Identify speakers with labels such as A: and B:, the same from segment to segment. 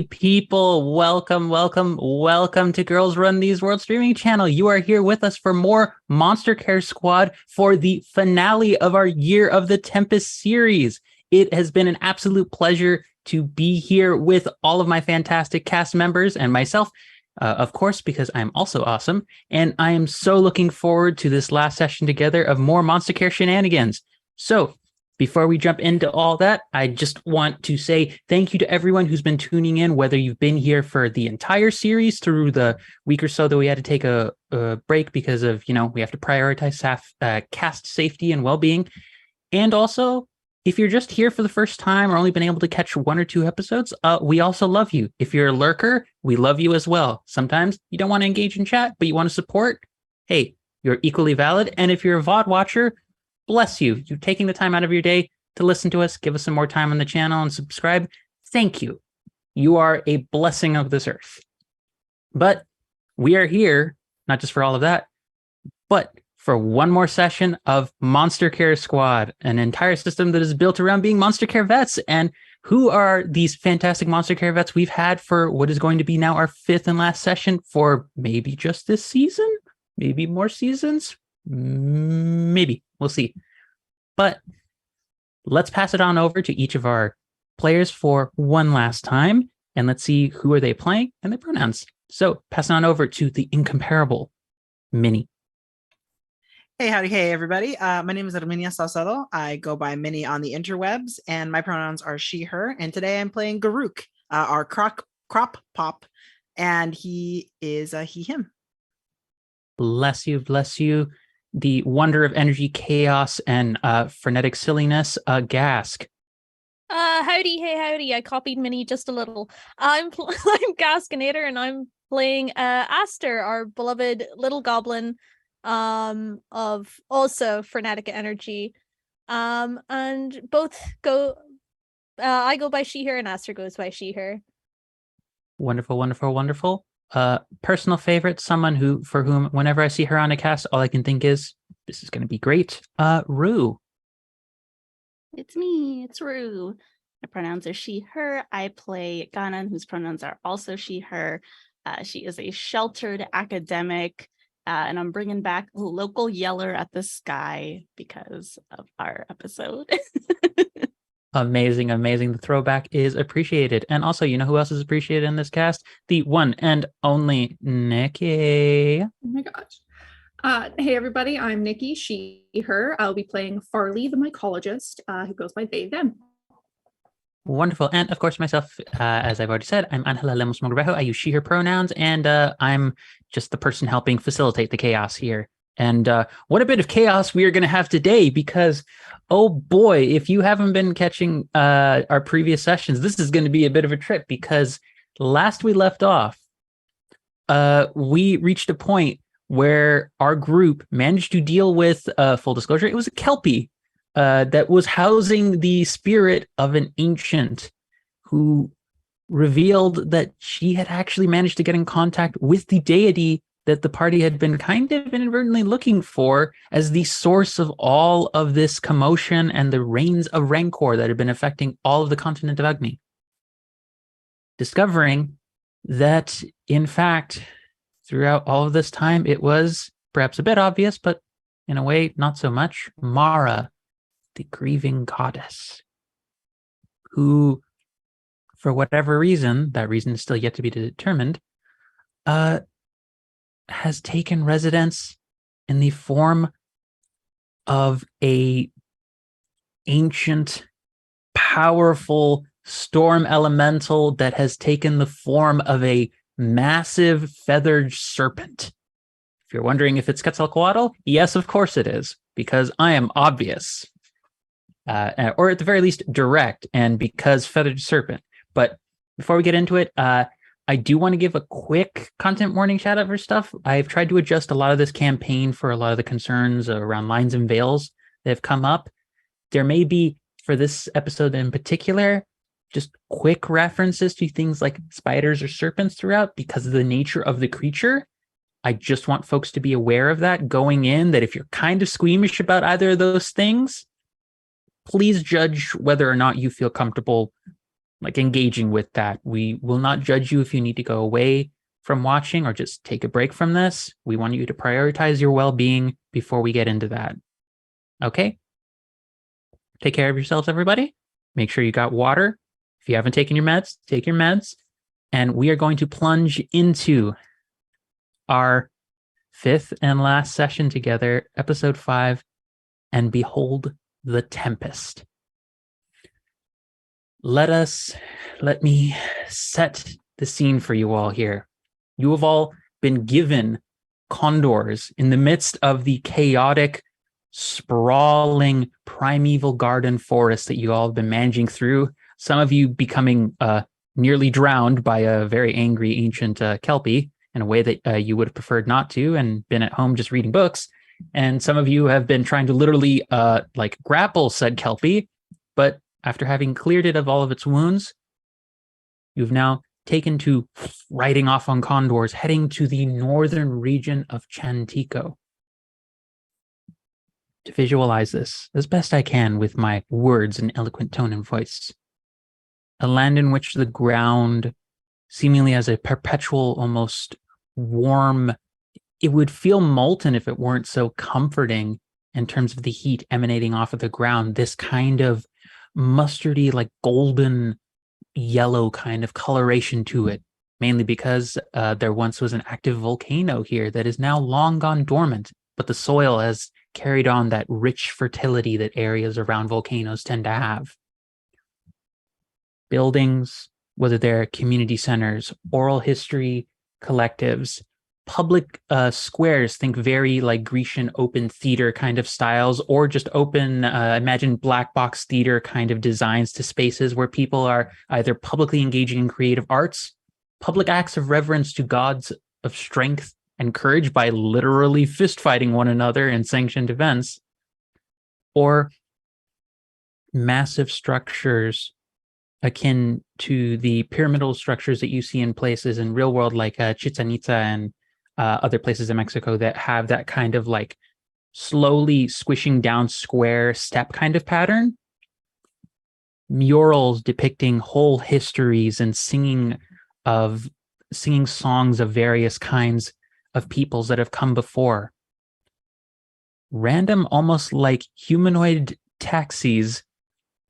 A: People, welcome to Girls Run These World streaming channel. You are here with us for more Monster Care Squad for the finale of our Year of the Tempest series. It has been an absolute pleasure to be here with all of my fantastic cast members and myself, of course, because I'm also awesome. And I am so looking forward to this last session together of more Monster Care shenanigans. So, before we jump into all that, I just want to say thank you to everyone who's been tuning in, whether you've been here for the entire series through the week or so that we had to take a break because of, we have to prioritize cast safety and well-being. And also, if you're just here for the first time or only been able to catch one or two episodes, we also love you. If you're a lurker, we love you as well. Sometimes you don't want to engage in chat, but you want to support. Hey, you're equally valid. And if you're a VOD watcher, bless you. You're taking the time out of your day to listen to us, give us some more time on the channel and subscribe. Thank you. You are a blessing of this earth. But we are here, not just for all of that, but for one more session of Monster Care Squad, an entire system that is built around being Monster Care vets. And who are these fantastic Monster Care vets we've had for what is going to be now our fifth and last session for maybe just this season? Maybe more seasons? Maybe. We'll see. But let's pass it on over to each of our players for one last time, and let's see who are they playing and their pronouns. So pass it on over to the incomparable Minnie.
B: Hey, howdy, hey, everybody. My name is Herminia Salcedo. I go by Minnie on the interwebs, and my pronouns are she, her. And today I'm playing Garuk, our crop pop, and he is he, him.
A: Bless you, bless you. The wonder of energy, chaos, and frenetic silliness, Gask.
C: Howdy, hey, howdy. I copied Minnie just a little. I'm Gaskinator, and I'm playing Aster, our beloved little goblin of also frenetic energy. And both go, I go by she, her, and Aster goes by she, her.
A: Wonderful, wonderful, wonderful. Personal favorite, someone for whom whenever I see her on a cast, all I can think is this is going to be great. Rue.
D: It's me. It's Rue. My pronouns are she, her. I play Ganon, whose pronouns are also she, her. She is a sheltered academic, and I'm bringing back the local yeller at the sky because of our episode.
A: Amazing, amazing. The throwback is appreciated. And also, you know who else is appreciated in this cast? The one and only Nikki.
E: Oh my gosh. Hey, everybody. I'm Nikki, she, her. I'll be playing Farley, the mycologist, who goes by they, them.
A: Wonderful. And of course, myself, as I've already said, I'm Angela Lemos Mogrejo. I use she, her pronouns, and I'm just the person helping facilitate the chaos here. And what a bit of chaos we are going to have today, because, oh boy, if you haven't been catching our previous sessions, this is going to be a bit of a trip, because last we left off, we reached a point where our group managed to deal with, full disclosure, it was a Kelpie that was housing the spirit of an ancient who revealed that she had actually managed to get in contact with the deity that the party had been kind of inadvertently looking for as the source of all of this commotion and the reigns of rancor that had been affecting all of the continent of Agni. Discovering that, in fact, throughout all of this time, it was perhaps a bit obvious, but in a way, not so much, Mara, the grieving goddess, who, for whatever reason, that reason is still yet to be determined, has taken residence in the form of a ancient, powerful storm elemental that has taken the form of a massive feathered serpent. If you're wondering if it's Quetzalcoatl, yes, of course it is, because I am obvious, or at the very least direct, and because feathered serpent. But before we get into it, I do want to give a quick content warning shout out for stuff. I've tried to adjust a lot of this campaign for a lot of the concerns around lines and veils that have come up. There may be, for this episode in particular, just quick references to things like spiders or serpents throughout because of the nature of the creature. I just want folks to be aware of that going in, that if you're kind of squeamish about either of those things, please judge whether or not you feel comfortable like engaging with that. We will not judge you if you need to go away from watching or just take a break from this. We want you to prioritize your well-being before we get into that. Okay? Take care of yourselves, everybody. Make sure you got water. If you haven't taken your meds, take your meds. And we are going to plunge into our 5th and last session together, episode 5, and behold the Tempest. Let me set the scene for you all here. You have all been given condors in the midst of the chaotic, sprawling, primeval garden forest that you all have been managing through. Some of you becoming nearly drowned by a very angry ancient Kelpie in a way that you would have preferred not to and been at home just reading books. And some of you have been trying to literally grapple said Kelpie, but after having cleared it of all of its wounds, you've now taken to riding off on condors, heading to the northern region of Chantico. To visualize this as best I can with my words and eloquent tone and voice, a land in which the ground seemingly has a perpetual, almost warm, it would feel molten if it weren't so comforting in terms of the heat emanating off of the ground, this kind of mustardy, like golden yellow kind of coloration to it, mainly because there once was an active volcano here that is now long gone dormant, but the soil has carried on that rich fertility that areas around volcanoes tend to have. Buildings, whether they're community centers, oral history collectives, public squares, think very like Grecian open theater kind of styles, or just open, imagine black box theater kind of designs to spaces where people are either publicly engaging in creative arts, public acts of reverence to gods of strength and courage by literally fist fighting one another in sanctioned events, or massive structures akin to the pyramidal structures that you see in places in real world like Chichen Itza and other places in Mexico that have that kind of like slowly squishing down square step kind of pattern. Murals depicting whole histories and singing songs of various kinds of peoples that have come before. Random, almost like humanoid taxis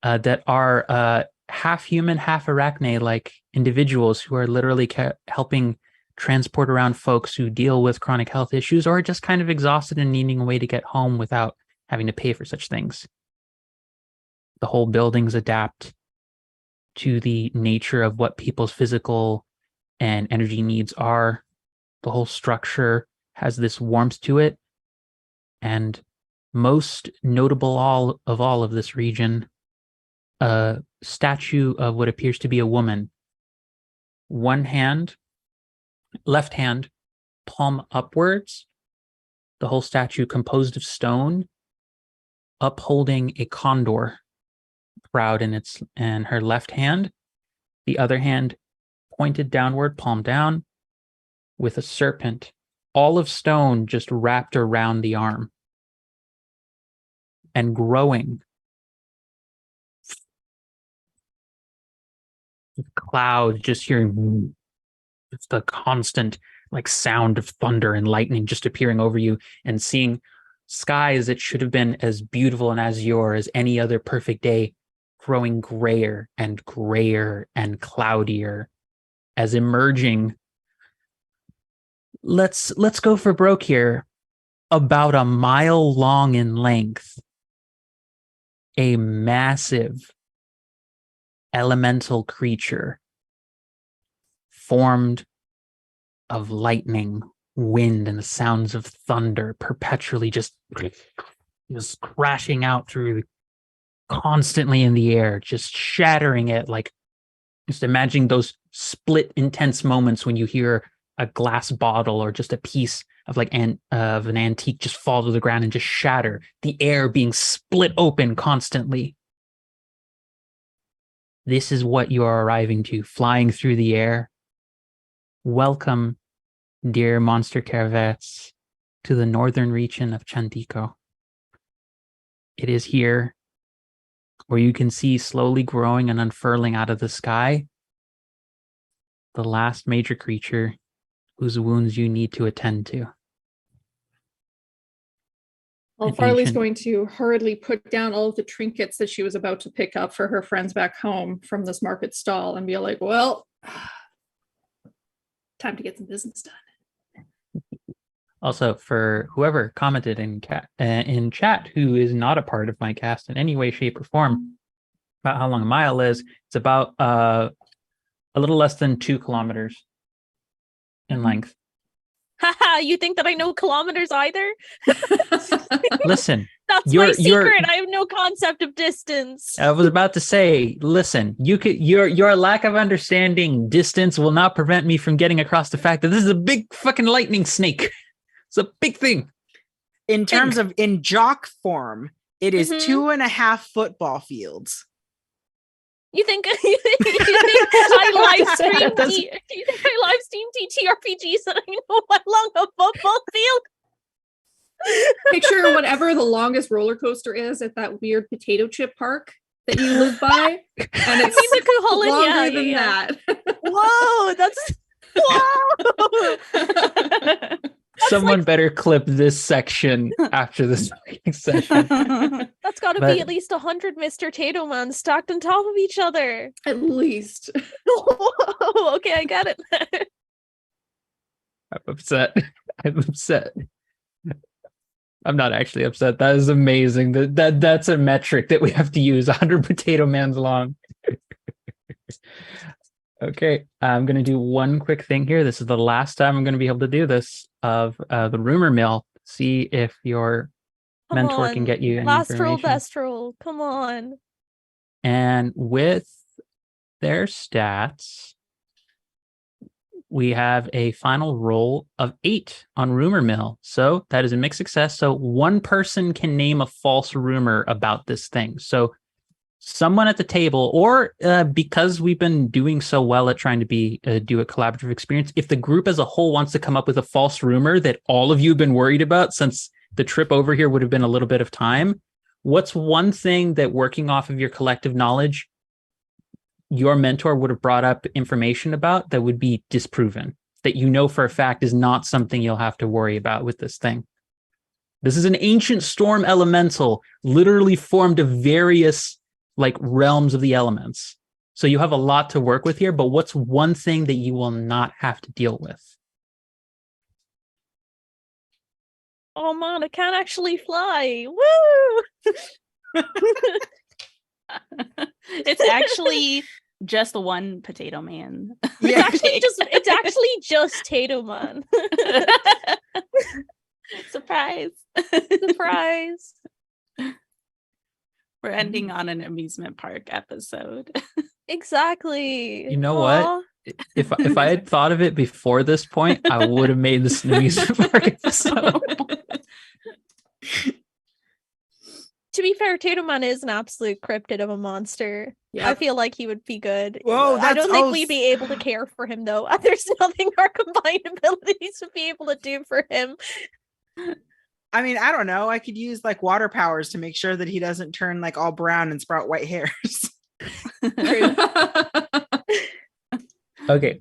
A: that are half human, half arachne, like individuals who are literally helping transport around folks who deal with chronic health issues or are just kind of exhausted and needing a way to get home without having to pay for such things. The whole buildings adapt to the nature of what people's physical and energy needs are. The whole structure has this warmth to it. And most notable of all of this region, a statue of what appears to be a woman. One hand, left hand, palm upwards, the whole statue composed of stone, upholding a condor, proud in her left hand. The other hand pointed downward, palm down, with a serpent, all of stone just wrapped around the arm. And growing. Clouds, just hearing the constant like sound of thunder and lightning just appearing over you, and seeing skies that should have been as beautiful and azure as any other perfect day growing grayer and cloudier as emerging. Let's go for broke here. About a mile long in length, a massive elemental creature formed of lightning, wind, and the sounds of thunder, perpetually just crashing out through, constantly in the air, just shattering it. Like, just imagining those split intense moments when you hear a glass bottle or just a piece of an antique just fall to the ground and just shatter, the air being split open constantly. This is what you are arriving to, flying through the air. Welcome, dear monster caravets, to the northern region of Chantico. It is here where you can see slowly growing and unfurling out of the sky the last major creature whose wounds you need to attend to.
E: Well,
A: An
E: Farley's
A: ancient-
E: going to hurriedly put down all of the trinkets that she was about to pick up for her friends back home from this market stall and be like, well, time to get some business done.
A: Also, for whoever commented in chat who is not a part of my cast in any way, shape, or form about how long a mile is, it's about a little less than 2 kilometers in length.
C: Haha, you think that I know kilometers either?
A: Listen,
C: That's my secret. I have no concept of distance.
A: I was about to say, listen, your lack of understanding distance will not prevent me from getting across the fact that this is a big fucking lightning snake. It's a big thing.
B: In terms of in jock form, it is
C: Mhm.
B: 2.5 football fields.
C: You think I live stream
A: That's-
C: you think I live stream TTRPGs that I know how long a football field?
E: Picture whatever the longest roller coaster is at that weird potato chip park that you live by, and it's
C: the Cuchulainn,
E: longer
C: yeah,
E: than
C: yeah.
E: that.
C: Whoa, that's whoa.
A: Someone better clip this section after this fucking session.
C: That's got to
A: But-
C: be at least 100 Mr. Tato Man stacked on top of each other.
E: At least.
C: Whoa, okay, I get it.
A: I'm upset. I'm upset. I'm not actually upset. That is amazing. That's a metric that we have to use. 100 potato mans long. Okay, I'm going to do one quick thing here. This is the last time I'm going to be able to do this of the rumor mill. See if your
C: Come
A: mentor
C: on.
A: can get you any
C: Last roll,
A: information.
C: best roll. Come on.
A: And with their stats, we have a final roll of 8 on rumor mill. So that is a mixed success. So one person can name a false rumor about this thing. So someone at the table, or because we've been doing so well at trying to do a collaborative experience, if the group as a whole wants to come up with a false rumor that all of you have been worried about, since the trip over here would have been a little bit of time, what's one thing that, working off of your collective knowledge, your mentor would have brought up information about that would be disproven, that you know for a fact is not something you'll have to worry about with this thing? This is an ancient storm elemental, literally formed of various realms of the elements. So you have a lot to work with here, but what's one thing that you will not have to deal with?
C: Oh man, I can't actually fly. Woo!
D: It's actually just the one potato man.
C: It's actually just Tato Man.
D: Surprise.
C: Surprise.
D: We're ending on an amusement park episode.
C: Exactly.
A: You know what? If I had thought of it before this point, I would have made this an amusement park episode.
C: To be fair, Tato Man is an absolute cryptid of a monster.
E: Yeah.
C: I feel like he would be good.
B: Whoa,
C: I don't
B: that's-
C: think
B: oh,
C: we'd be able to care for him though. There's nothing our combined abilities would be able to do for him.
B: I mean, I don't know. I could use water powers to make sure that he doesn't turn all brown and sprout white hairs.
C: True.
A: Okay,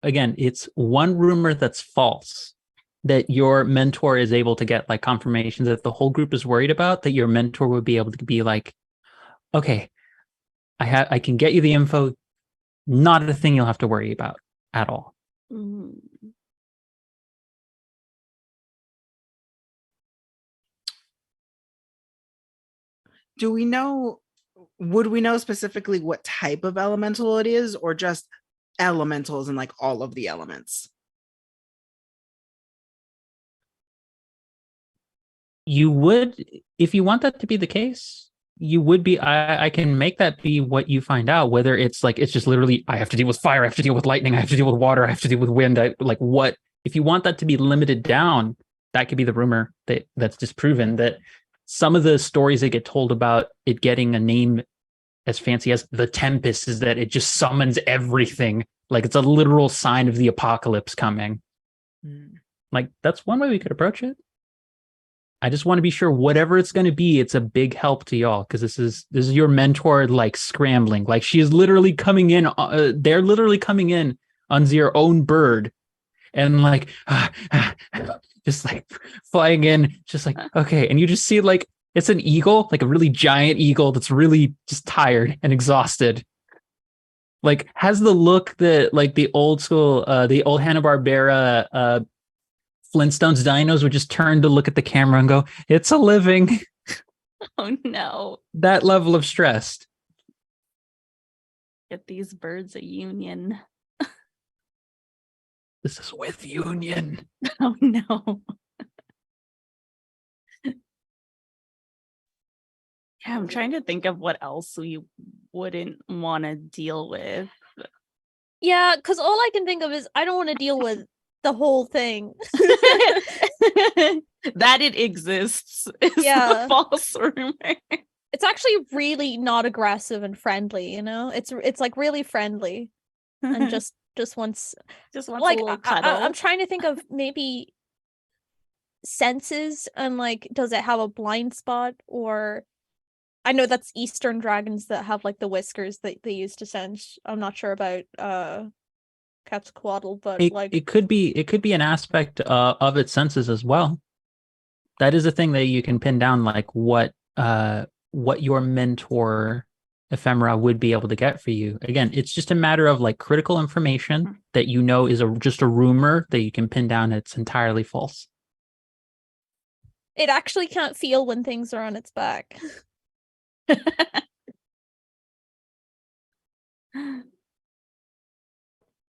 A: again, it's one rumor that's false that your mentor is able to get confirmations that the whole group is worried about, that your mentor would be able to be like, okay, I can get you the info, not a thing you'll have to worry about at all.
D: Mm.
B: Would we know specifically what type of elemental it is, or just elementals and all of the elements?
A: You would, if you want that to be the case, you would be, I can make that be what you find out, whether it's it's just literally, I have to deal with fire, I have to deal with lightning, I have to deal with water, I have to deal with wind. What, if you want that to be limited down, that could be the rumor that's disproven, that some of the stories that get told about it getting a name as fancy as the Tempest is that it just summons everything. It's a literal sign of the apocalypse coming. That's one way we could approach it. I just want to be sure whatever it's going to be, it's a big help to y'all because this is your mentor like scrambling. Like she is literally coming in. They're literally coming in on their own bird and like just like flying in, just like okay. And you just see like it's an eagle, like a really giant eagle that's really just tired and exhausted. Like has the look that like the old school, the old Hanna-Barbera Flintstones dinos would just turn to look at the camera and go, "It's a living."
D: Oh no.
A: That level of stress.
D: Get these birds a union.
A: This is with union.
D: Oh no. Yeah, I'm trying to think of what else we wouldn't want to deal with.
C: Yeah, because all I can think of is I don't want to deal with the whole thing.
D: That it exists is
C: Yeah.
D: the false rumor.
C: It's actually really not aggressive and friendly, you know? It's like really friendly and just wants
D: wants
C: like
D: a little cuddle.
C: I'm trying to think of maybe senses and like does it have a blind spot, or I know that's Eastern dragons that have like the whiskers that they use to sense. I'm not sure about Quetzalcoatl, but
A: It could be an aspect of its senses as well. That is a thing that you can pin down, like what your mentor ephemera would be able to get for you. Again, it's just a matter of like critical information that you know is just a rumor that you can pin down. It's entirely false.
C: it actually can't feel when things are on its back.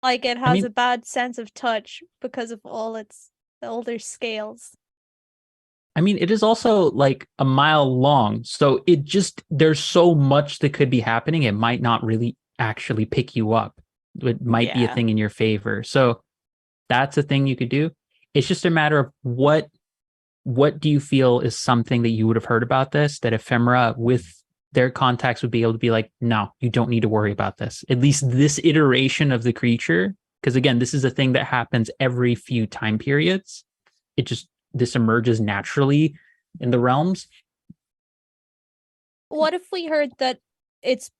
C: Like it has a bad sense of touch because of all its older scales.
A: I mean, it is also like a mile long, so there's so much that could be happening. It might not really actually pick you up. It might be a thing in your favor. So that's a thing you could do. It's just a matter of what do you feel is something that you would have heard about this, that ephemera with their contacts would be able to be like, no, you don't need to worry about this. At least this iteration of the creature, because again, this is a thing that happens every few time periods. This emerges naturally in the realms.
C: What if we heard that its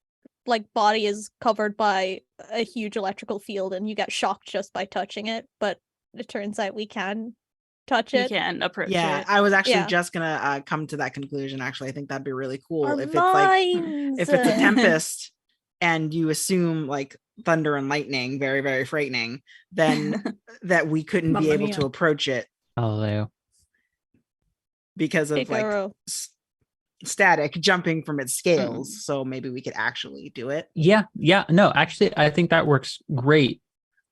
C: like body is covered by a huge electrical field and you get shocked just by touching it, but it turns out we can touch it?
D: We can approach it.
B: Yeah, I was actually just gonna come to that conclusion. Actually, I think that'd be really cool
C: Our
B: if
C: minds.
B: it's a tempest and you assume like thunder and lightning, very, very frightening, then that we couldn't be able to approach it.
A: Hello.
B: Because of like static jumping from its scales. So maybe we could actually do it.
A: Yeah. No, actually, I think that works great.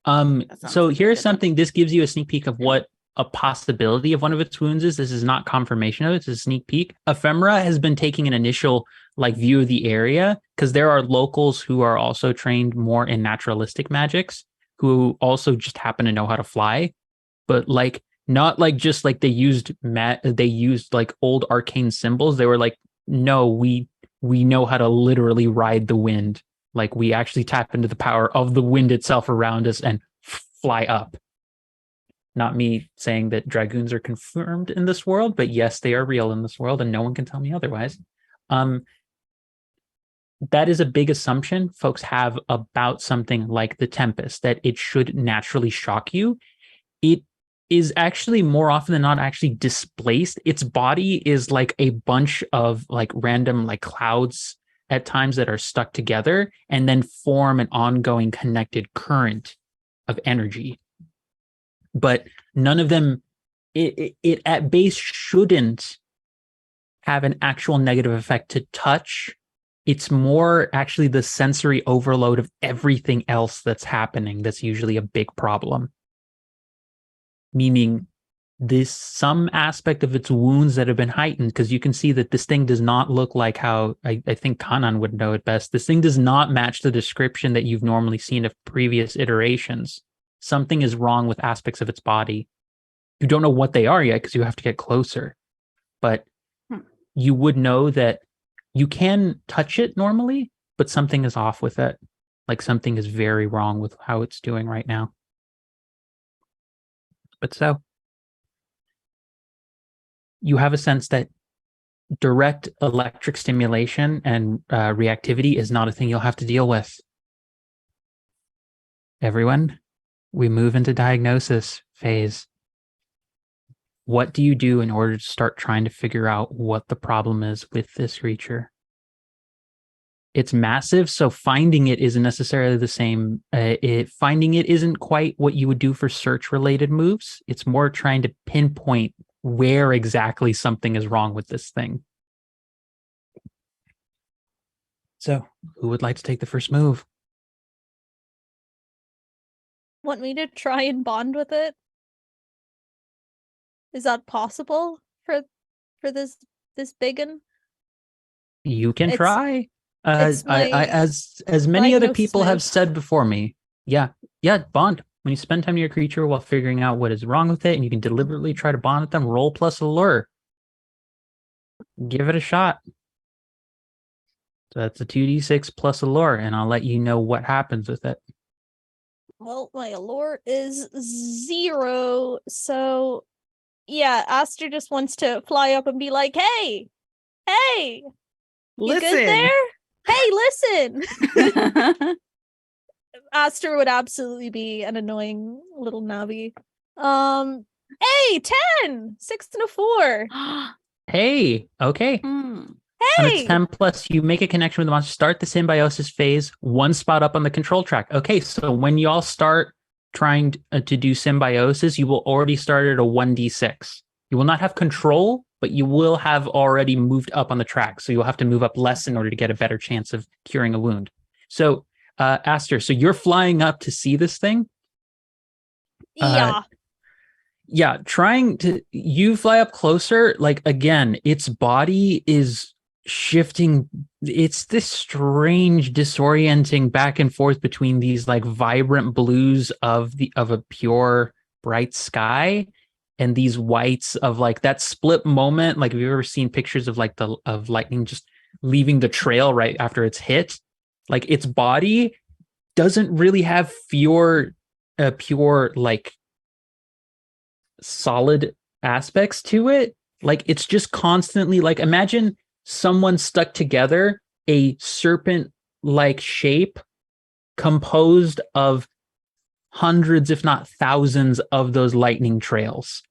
A: So here's something. This gives you a sneak peek of what a possibility of one of its wounds is. This is not confirmation of it. It's a sneak peek. Ephemera has been taking an initial like view of the area because there are locals who are also trained more in naturalistic magics who also just happen to know how to fly, but like not like just like they used like old arcane symbols. They were like, no, we know how to literally ride the wind. Like we actually tap into the power of the wind itself around us and fly up. Not me saying that dragoons are confirmed in this world, but yes, they are real in this world and no one can tell me otherwise. That is a big assumption folks have about something like the Tempest, that it should naturally shock you. It is actually more often than not actually displaced. Its body is like a bunch of like random like clouds at times that are stuck together and then form an ongoing connected current of energy. But none of them, it at base shouldn't have an actual negative effect to touch. It's more actually the sensory overload of everything else that's happening that's usually a big problem. Meaning some aspect of its wounds that have been heightened, because you can see that this thing does not look like how I think Kanan would know it best. This thing does not match the description that you've normally seen of previous iterations. Something is wrong with aspects of its body. You don't know what they are yet because you have to get closer. But you would know that you can touch it normally, but something is off with it. Like something is very wrong with how it's doing right now. But so you have a sense that direct electric stimulation and reactivity is not a thing you'll have to deal with. Everyone, we move into diagnosis phase. What do you do in order to start trying to figure out what the problem is with this creature? It's massive, so finding it isn't necessarily the same. Finding it isn't quite what you would do for search-related moves. It's more trying to pinpoint where exactly something is wrong with this thing. So, who would like to take the first move?
C: Want me to try and bond with it? Is that possible for this biggin?
A: You can try.
C: It's
A: As many other
C: diagnosis
A: people have
C: move.
A: said before me, yeah, bond. When you spend time near a creature while figuring out what is wrong with it, and you can deliberately try to bond with them, roll plus allure. Give it a shot. So that's a 2d6 plus allure, and I'll let you know what happens with it.
C: Well, my allure is 0, so yeah, Aster just wants to fly up and be like, hey, you
B: Listen.
C: good there? Hey, listen. Aster would absolutely be an annoying little nabby. Hey, 10, 6 and a 4.
A: Hey, okay. On a
C: Hey,
A: 10 plus, you make a connection with the monster. Start the symbiosis phase, one spot up on the control track. Okay, so when you all start trying to do symbiosis, you will already start at a 1d6. You will not have control, but you will have already moved up on the track. So you'll have to move up less in order to get a better chance of curing a wound. So, Aster, so you're flying up to see this thing?
C: yeah.
A: Yeah, you fly up closer. Like, again, its body is shifting. It's this strange disorienting back and forth between these like vibrant blues of a pure bright sky and these whites of like that split moment. Like, have you ever seen pictures of like of lightning just leaving the trail right after it's hit? Like, its body doesn't really have pure like solid aspects to it. Like, it's just constantly like, imagine someone stuck together a serpent like shape composed of hundreds if not thousands of those lightning trails.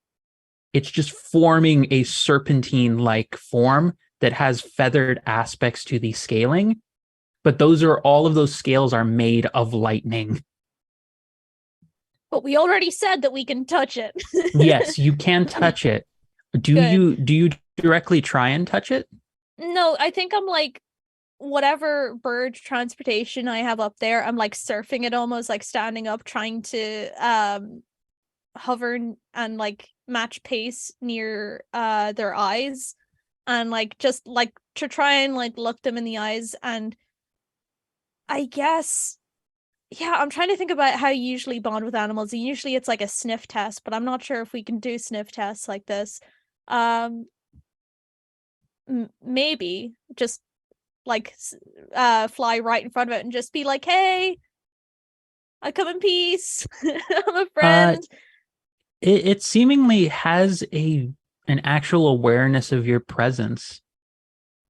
A: It's just forming a serpentine like form that has feathered aspects to the scaling, but all of those scales are made of lightning.
C: But we already said that we can touch it.
A: Yes, you can touch it. Do you directly try and touch it?
C: No, I think I'm like, whatever bird transportation I have up there, I'm like surfing it, almost like standing up, trying to hover and like match pace near their eyes, and like just like to try and like look them in the eyes. And I guess, yeah, I'm trying to think about how you usually bond with animals. Usually it's like a sniff test, but I'm not sure if we can do sniff tests like this. Maybe just like fly right in front of it and just be like, hey, I come in peace. I'm a friend.
A: It seemingly has an actual awareness of your presence.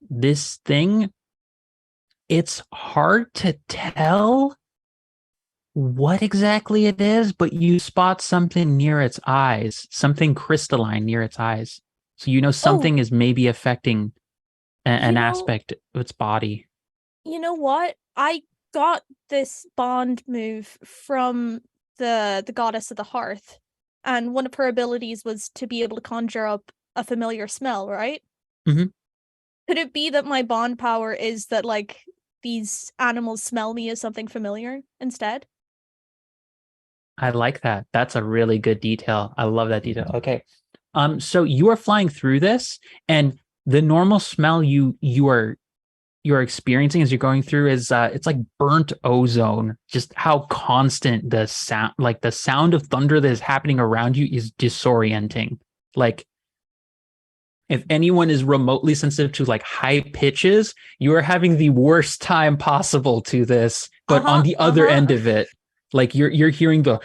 A: This thing, it's hard to tell what exactly it is, but you spot something near its eyes, something crystalline near its eyes. So you know something is maybe affecting an aspect of its body.
C: You know what? I got this bond move from the goddess of the hearth, and one of her abilities was to be able to conjure up a familiar smell, right?
A: Mm-hmm.
C: Could it be that my bond power is that like these animals smell me as something familiar instead?
A: I like that. That's a really good detail. I love that detail. Okay. So you are flying through this, and the normal smell you are experiencing as you're going through is it's like burnt ozone. Just how constant the sound of thunder that is happening around you is disorienting. Like, if anyone is remotely sensitive to like high pitches, you are having the worst time possible to this. But on the other end of it, like you're hearing the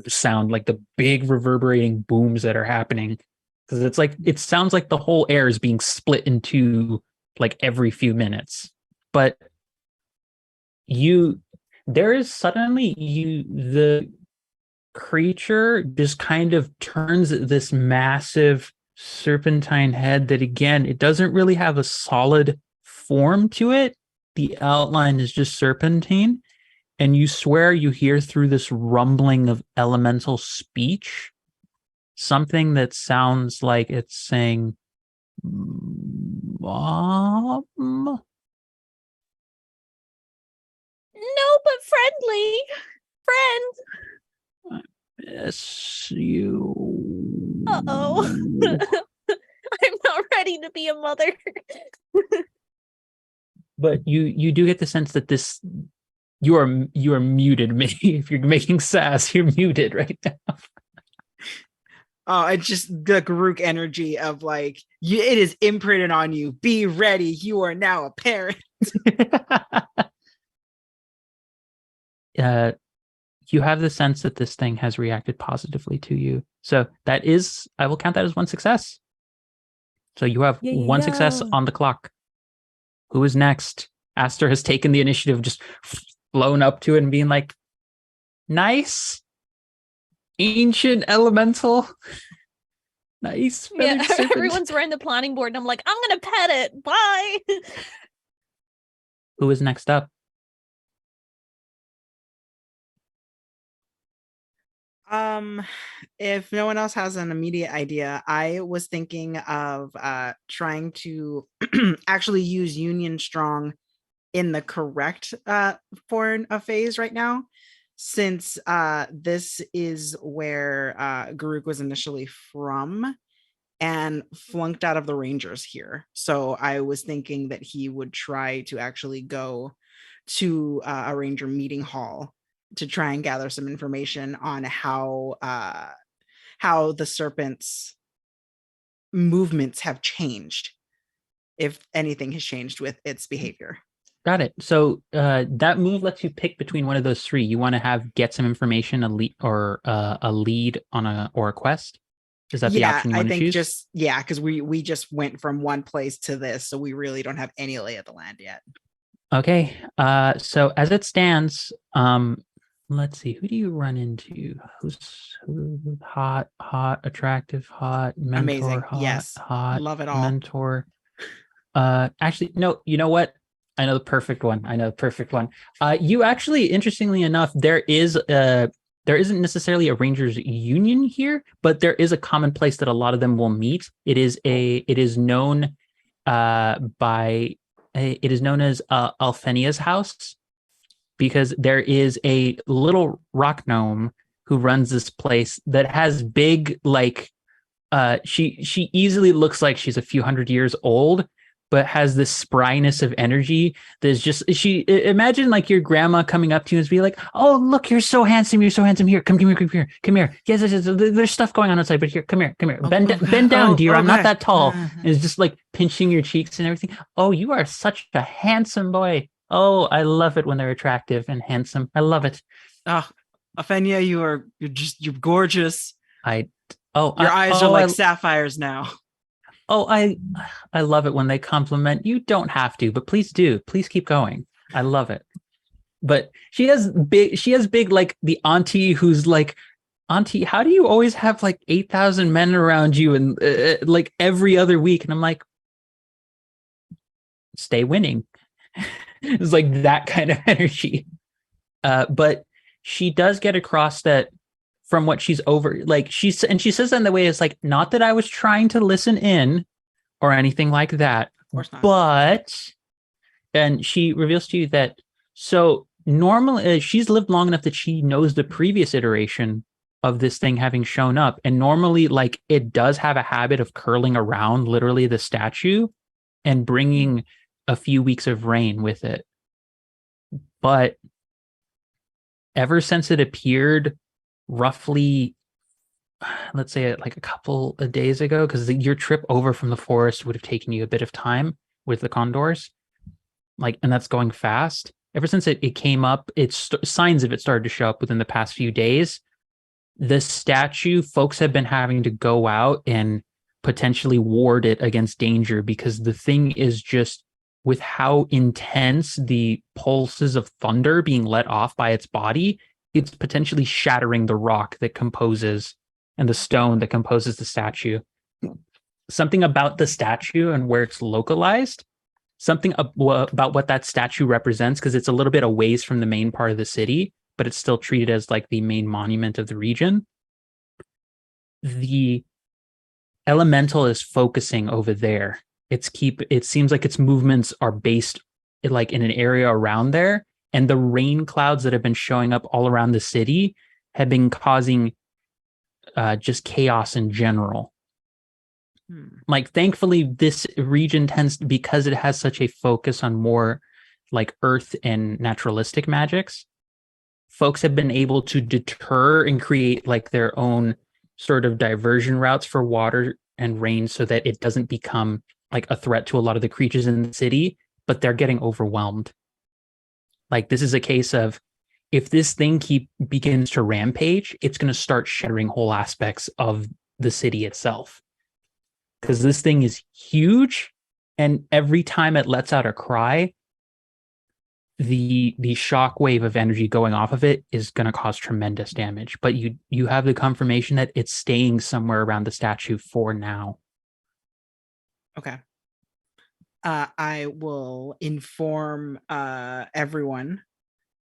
A: sound, like the big reverberating booms that are happening. because it's like it sounds like the whole air is being split into like every few minutes. But there is suddenly the creature just kind of turns this massive serpentine head that, again, it doesn't really have a solid form to it. The outline is just serpentine, and you swear you hear through this rumbling of elemental speech something that sounds like it's saying, "Mom."
C: No, but friendly. Friend.
A: Miss you.
C: Uh-oh. I'm not ready to be a mother.
A: But you do get the sense that you are muted. Maybe if you're making sass, you're muted right now.
B: Oh, it's just the Garuk energy of like, it is imprinted on you. Be ready. You are now a parent.
A: You have the sense that this thing has reacted positively to you. So I will count that as one success. So you have one success on the clock. Who is next? Aster has taken the initiative, just flown up to it and being like, nice. Ancient elemental. Nice.
C: Yeah, everyone's around the planning board and I'm like, I'm going to pet it. Bye.
A: Who is next up?
B: If no one else has an immediate idea, I was thinking of trying to actually use Union Strong in the correct foreign phase right now, since this is where Garuk was initially from and flunked out of the Rangers here. So I was thinking that he would try to actually go to a Ranger meeting hall to try and gather some information on how the serpent's movements have changed, if anything has changed with its behavior.
A: Got it. So that move lets you pick between one of those three. You want to get some information, a lead on a quest. Is that the option you want to choose?
B: Because we just went from one place to this, so we really don't have any lay of the land yet.
A: Okay. So as it stands, let's see. Who do you run into? Who's hot, attractive, hot, mentor,
B: amazing,
A: hot,
B: yes,
A: hot,
B: love it all.
A: Mentor. Actually, no. You know what? I know the perfect one. You actually, interestingly enough, there isn't necessarily a Rangers Union here, but there is a common place that a lot of them will meet. It is known as Alfenia's house, because there is a little rock gnome who runs this place that has big, like, she easily looks like she's a few hundred years old, but has this spryness of energy. There's just, imagine like your grandma coming up to you and be like, "Oh, look, you're so handsome. Here, come here. Yes, there's stuff going on outside, but here, come here. Bend down, dear. I'm not that tall." And it's just like pinching your cheeks and everything. "Oh, you are such a handsome boy. Oh, I love it when they're attractive and handsome. I love it."
B: Oh, Aphenia, you're gorgeous. Your eyes are like sapphires now.
A: Oh, I love it when they compliment. You don't have to, but please do. Please keep going. I love it. But she has big, like the auntie who's like, "Auntie, how do you always have like 8,000 men around you and like every other week?" And I'm like, "Stay winning." It's like that kind of energy. But she does get across that from what she's over, like she says that in the way it's like, not that I was trying to listen in or anything like that,
B: of course not.
A: But, and she reveals to you that, so normally she's lived long enough that she knows the previous iteration of this thing having shown up. And normally, like, it does have a habit of curling around literally the statue and bringing a few weeks of rain with it. But ever since it appeared roughly, let's say like a couple of days ago, because your trip over from the forest would have taken you a bit of time with the condors, like, and that's going fast. Ever since it came up, signs of it started to show up within the past few days. The statue, folks have been having to go out and potentially ward it against danger, because the thing is just, with how intense the pulses of thunder being let off by its body, it's potentially shattering the rock that composes and the stone that composes the statue. Something about the statue and where it's localized, something about what that statue represents, because it's a little bit away from the main part of the city, but it's still treated as like the main monument of the region. The elemental is focusing over there. It seems like its movements are based like in an area around there, and the rain clouds that have been showing up all around the city have been causing just chaos in general. Like, thankfully, this region tends to, because it has such a focus on more like earth and naturalistic magics, folks have been able to deter and create like their own sort of diversion routes for water and rain, so that it doesn't become like a threat to a lot of the creatures in the city, but they're getting overwhelmed. Like, this is a case of, if this thing begins to rampage, it's going to start shattering whole aspects of the city itself. Because this thing is huge, and every time it lets out a cry, the shock wave of energy going off of it is going to cause tremendous damage. But you have the confirmation that it's staying somewhere around the statue for now.
B: Okay. I will inform everyone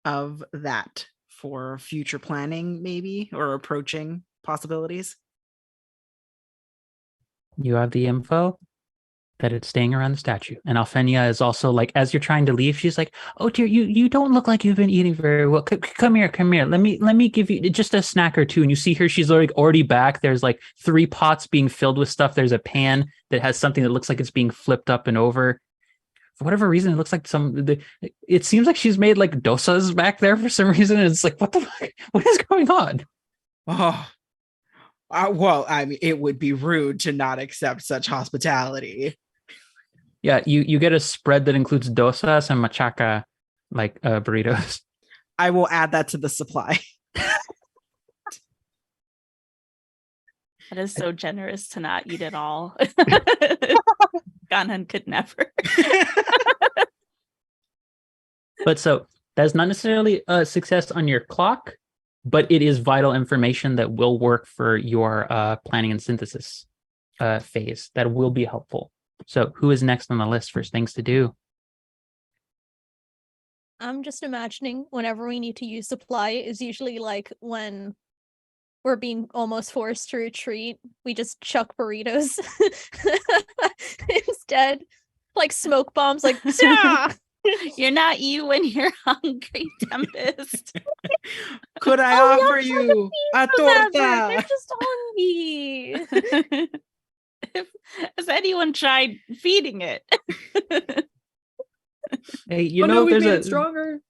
B: of that for future planning, maybe, or approaching possibilities.
A: You have the info that it's staying around the statue. And Alfenia is also like, as you're trying to leave, she's like, "Oh dear, you don't look like you've been eating very well. Come here. Let me give you just a snack or two." And you see her, she's like already back. There's like 3 pots being filled with stuff. There's a pan that has something that looks like it's being flipped up and over. For whatever reason, it looks like it seems like she's made like dosas back there for some reason. And it's like, what the fuck? What is going on?
B: Oh, well, I mean, it would be rude to not accept such hospitality.
A: Yeah, you get a spread that includes dosas and machaca, like burritos.
B: I will add that to the supply.
D: That is so generous to not eat it all. Ganon could never.
A: But so that's not necessarily a success on your clock, but it is vital information that will work for your planning and synthesis phase. That will be helpful. So who is next on the list for things to do?
C: I'm just imagining whenever we need to use supply is usually like when we're being almost forced to retreat, we just chuck burritos instead. Like smoke bombs, like, "Zah!"
D: You're not you when you're hungry, Tempest.
B: Could I offer you a
C: Whatever,
B: torta?
C: they're just hungry.
D: Has anyone tried feeding it?
A: Hey,
E: we've made it stronger.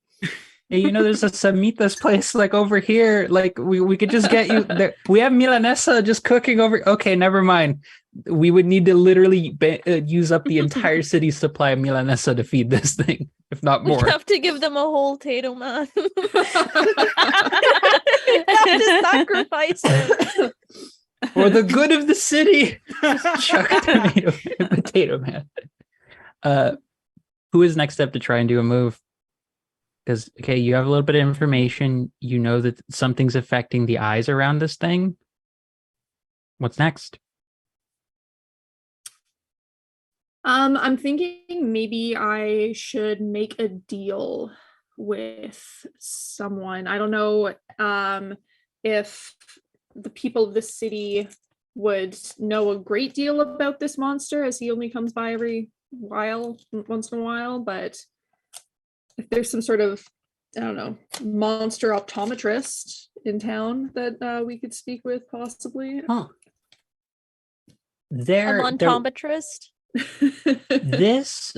A: Hey, there's a Samitas place like over here. Like we could just get you there. We have Milanesa just cooking over. Okay, never mind. We would need to literally use up the entire city's supply of Milanesa to feed this thing, if not more.
C: We have to give them a whole potato man. We have to sacrifice it.
A: For the good of the city. Chuck potato man. Who is next up to try and do a move? Because, okay, you have a little bit of information. You know that something's affecting the eyes around this thing. What's next?
E: I'm thinking maybe I should make a deal with someone. I don't know if the people of the city would know a great deal about this monster, as he only comes by once in a while, but if there's some sort of, I don't know, monster optometrist in town that we could speak with, possibly.
A: Huh.
C: A montometrist?
A: This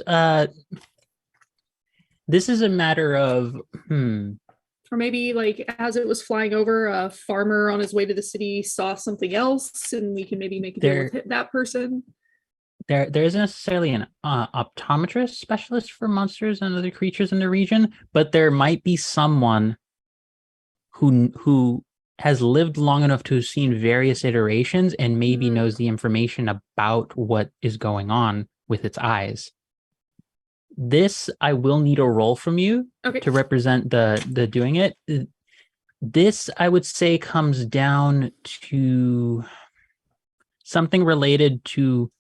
A: is a matter of
E: Or maybe like as it was flying over, a farmer on his way to the city saw something else, and we can maybe make a deal with that person.
A: There isn't necessarily an optometrist specialist for monsters and other creatures in the region, but there might be someone who has lived long enough to have seen various iterations and maybe knows the information about what is going on with its eyes. This, I will need a roll from you to represent the doing it. This, I would say, comes down to something related to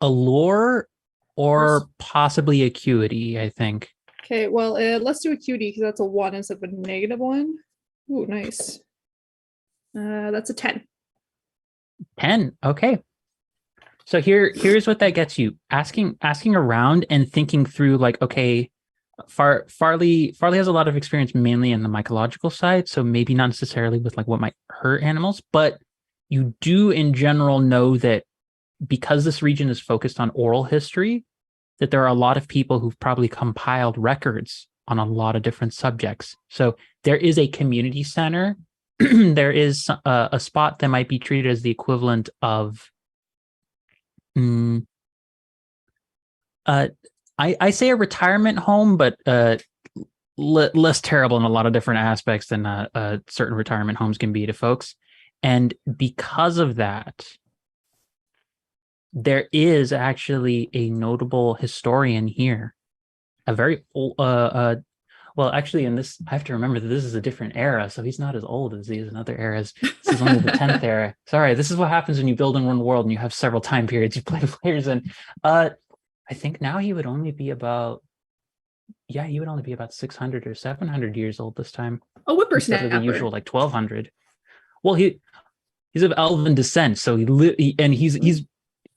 A: allure or possibly acuity, I think.
E: Okay, well, let's do acuity because that's a 1 instead of a -1. Ooh, nice. That's a 10.
A: 10. Okay. So here's what that gets you. Asking around and thinking through, like, okay, Farley has a lot of experience mainly in the mycological side, so maybe not necessarily with like what might hurt animals, but you do in general know that because this region is focused on oral history, that there are a lot of people who've probably compiled records on a lot of different subjects. So there is a community center. There is a spot that might be treated as the equivalent of I say a retirement home, but less terrible in a lot of different aspects than certain retirement homes can be to folks. And because of that, there is actually a notable historian here, a very old, well, actually, in this, I have to remember that this is a different era, so he's not as old as he is in other eras. This is only the 10th era. Sorry, this is what happens when you build in one world and you have several time periods you play players in. I think now he would only be about, he would only be about 600 or 700 years old this time.
E: Oh,
A: instead of the usual like 1200. Well, he's of elven descent, so he's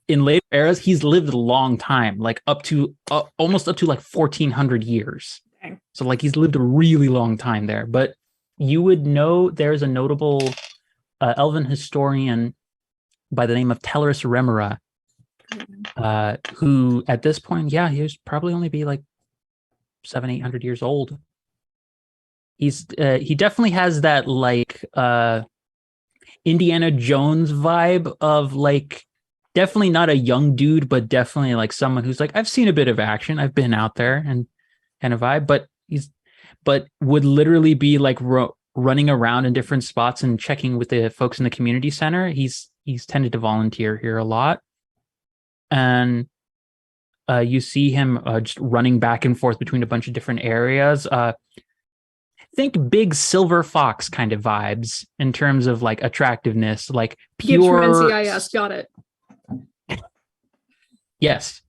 A: in later eras, he's lived a long time, like up to almost up to like 1400 years. Dang. So like he's lived a really long time there. But you would know there's a notable elven historian by the name of Tellerus Remora, who at this point, he was probably only be like 700-800 years old. He definitely has that like Indiana Jones vibe of like, definitely not a young dude, but definitely like someone who's like, I've seen a bit of action, I've been out there, and kind of vibe. But would literally be like running around in different spots and checking with the folks in the community center. He's tended to volunteer here a lot, and you see him just running back and forth between a bunch of different areas. Think big silver fox kind of vibes in terms of like attractiveness, like pure.
E: Gibbs from NCIS, got it.
A: Yes,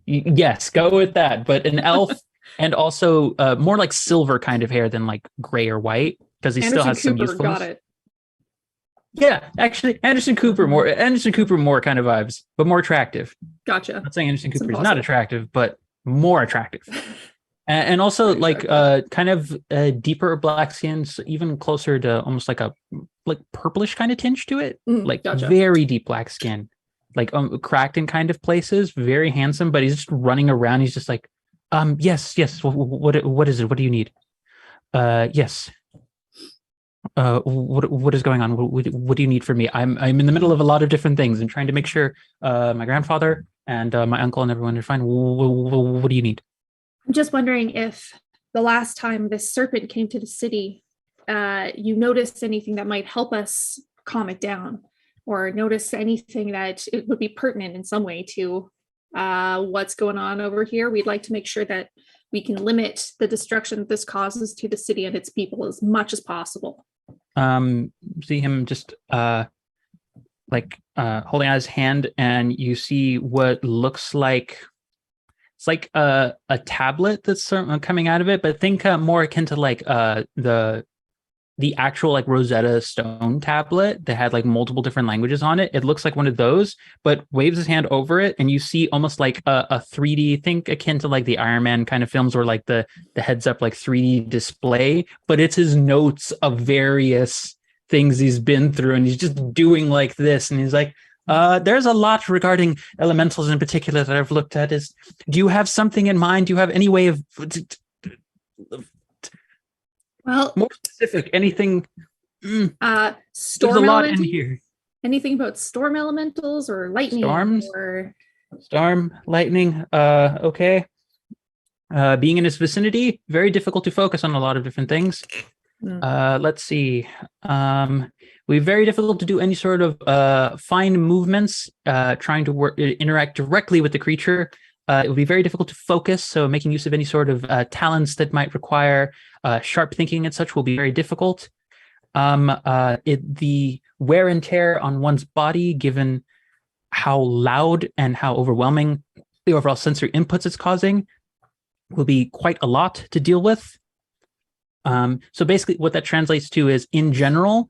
A: go with that. But an elf, and also more like silver kind of hair than like gray or white, because he still has some usefulness. Got it. Yeah, actually, Anderson Cooper more kind of vibes, but more attractive.
E: Gotcha.
A: I'm not saying Anderson Cooper is not attractive, but more attractive. And also like kind of deeper black skin, so even closer to almost like a like purplish kind of tinge to it, like gotcha. Very deep black skin. Like cracked in kind of places, very handsome, but he's just running around. He's just like, yes. What is it? What do you need? Yes. What is going on? What do you need from me? I'm in the middle of a lot of different things and trying to make sure my grandfather and my uncle and everyone are fine. What do you need?
E: I'm just wondering if the last time this serpent came to the city, you noticed anything that might help us calm it down, or notice anything that it would be pertinent in some way to what's going on over here. We'd like to make sure that we can limit the destruction this causes to the city and its people as much as possible.
A: See him just holding out his hand, and you see what looks like it's like a tablet that's coming out of it, but think more akin to like the actual like Rosetta Stone tablet that had like multiple different languages on it. It looks like one of those, but waves his hand over it, and you see almost like a 3D, think akin to like the Iron Man kind of films, where like the heads up like 3D display, but it's his notes of various things he's been through, and he's just doing like this, and he's like, there's a lot regarding elementals in particular that I've looked at. Do you have something in mind? Do you have any way of
E: well,
A: more specific, anything?
E: Storm
A: there's a lot in here.
E: Anything about storm elementals or lightning?
A: Storm, lightning. Okay. Being in his vicinity, very difficult to focus on a lot of different things. Let's see. We're very difficult to do any sort of fine movements, trying to interact directly with the creature. It would be very difficult to focus, so making use of any sort of talents that might require sharp thinking and such will be very difficult. The wear and tear on one's body, given how loud and how overwhelming the overall sensory inputs it's causing, will be quite a lot to deal with. So basically what that translates to is, in general,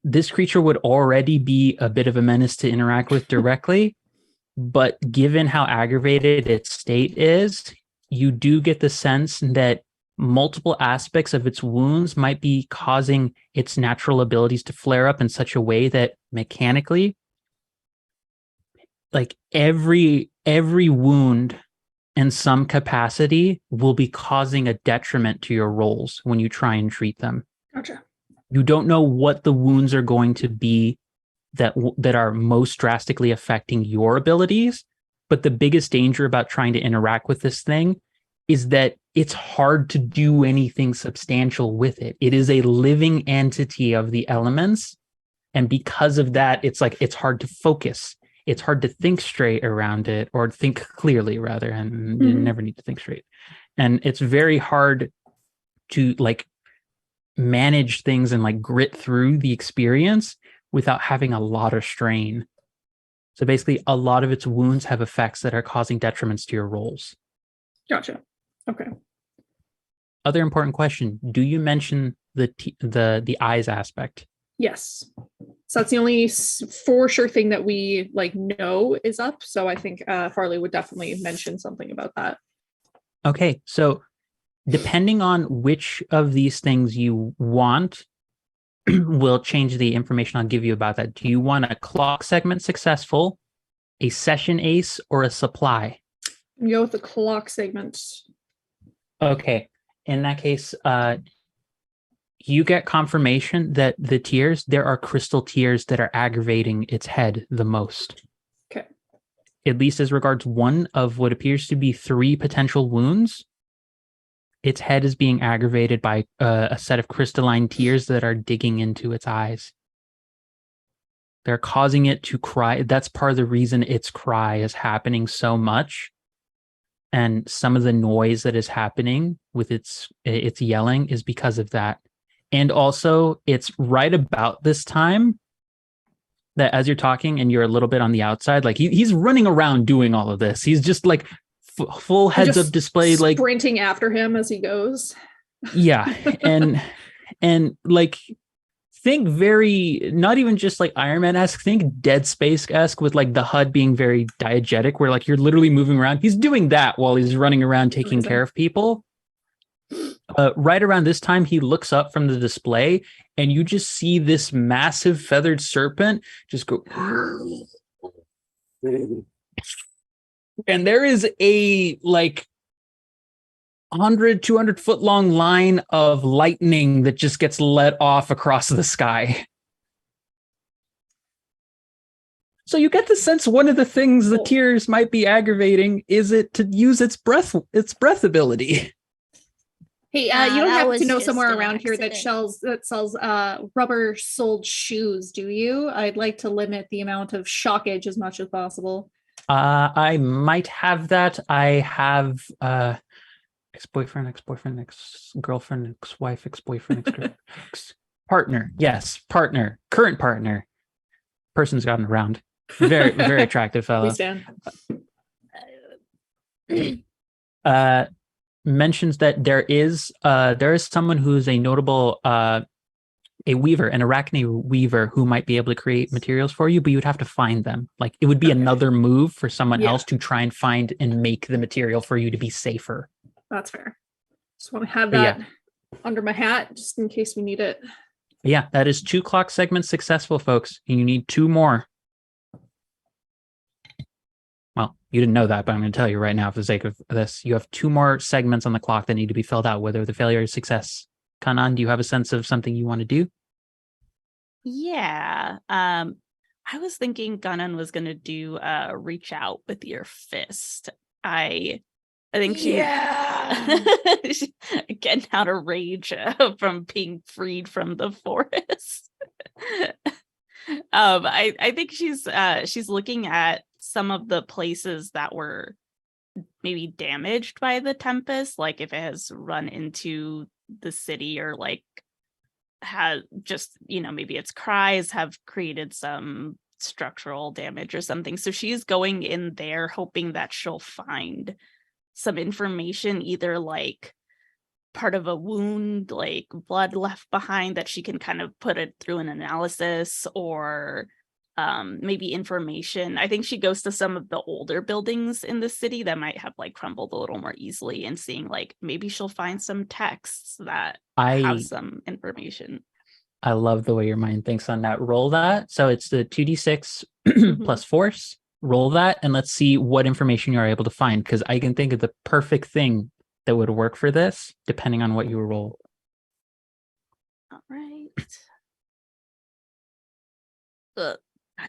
A: this creature would already be a bit of a menace to interact with directly, but given how aggravated its state is, you do get the sense that multiple aspects of its wounds might be causing its natural abilities to flare up in such a way that mechanically, like every wound in some capacity will be causing a detriment to your rolls when you try and treat them.
E: Gotcha.
A: You don't know what the wounds are going to be that are most drastically affecting your abilities, but the biggest danger about trying to interact with this thing is that it's hard to do anything substantial with it. It is a living entity of the elements, and because of that, it's hard to focus. It's hard to think straight around it, or think clearly rather, and you never need to think straight. And it's very hard to manage things and grit through the experience without having a lot of strain. So basically, a lot of its wounds have effects that are causing detriments to your rolls.
E: Gotcha. Okay.
A: Other important question: do you mention the eyes aspect?
E: Yes. So that's the only for sure thing that we know is up. So I think Farley would definitely mention something about that.
A: Okay, so depending on which of these things you want, will change the information I'll give you about that. Do you want a clock segment successful, a session ace, or a supply?
E: Go with the clock segment.
A: Okay. In that case, you get confirmation that there are crystal tears that are aggravating its head the most.
E: Okay.
A: At least as regards one of what appears to be 3 potential wounds, its head is being aggravated by a set of crystalline tears that are digging into its eyes. They're causing it to cry. That's part of the reason its cry is happening so much. And some of the noise that is happening with its yelling is because of that. And also, it's right about this time that as you're talking and you're a little bit on the outside, he's running around doing all of this. He's just full heads up display,
E: sprinting after him as he goes.
A: Yeah. and think very, not even just Iron Man-esque, think Dead Space-esque with the HUD being very diegetic, where you're literally moving around. He's doing that while he's running around taking care of people. Right around this time, he looks up from the display, and you just see this massive feathered serpent just go. And there is a 100, 200 foot long line of lightning that just gets let off across the sky. So you get the sense one of the things the tears might be aggravating is it to use its breath ability.
E: Hey, you don't have to know somewhere around here that sells rubber soled shoes, do you? I'd like to limit the amount of shockage as much as possible.
A: I might have that. I have ex-boyfriend, ex-girlfriend, ex-wife, ex-boyfriend, partner. Yes, partner, current partner. Person's gotten around. Very, very attractive fellow.
E: We stand.
A: Mentions that there is someone who's a notable a weaver, an arachne weaver, who might be able to create materials for you, but you would have to find them. It would be another move for someone else to try and find and make the material for you to be safer.
E: That's fair. Just want to have that under my hat just in case we need it.
A: Yeah, that is 2 clock segments successful, folks. And you need 2 more. Well, you didn't know that, but I'm going to tell you right now for the sake of this. You have 2 more segments on the clock that need to be filled out, whether the failure is success. Kanan, do you have a sense of something you want to do?
D: Yeah. I was thinking Gunnan was going to do reach out with your fist. I I think she getting out of rage from being freed from the forest. I think she's looking at some of the places that were maybe damaged by the Tempest, like if it has run into the city or like has just, maybe its cries have created some structural damage or something. So she's going in there hoping that she'll find some information, either like part of a wound, like blood left behind that she can kind of put it through an analysis, or maybe information. I think she goes to some of the older buildings in the city that might have like crumbled a little more easily, and seeing like maybe she'll find some texts that have some information.
A: I love the way your mind thinks on that. Roll that. So it's the 2d6 plus force. Roll that, and let's see what information you're able to find, because I can think of the perfect thing that would work for this, depending on what you roll.
D: All right. God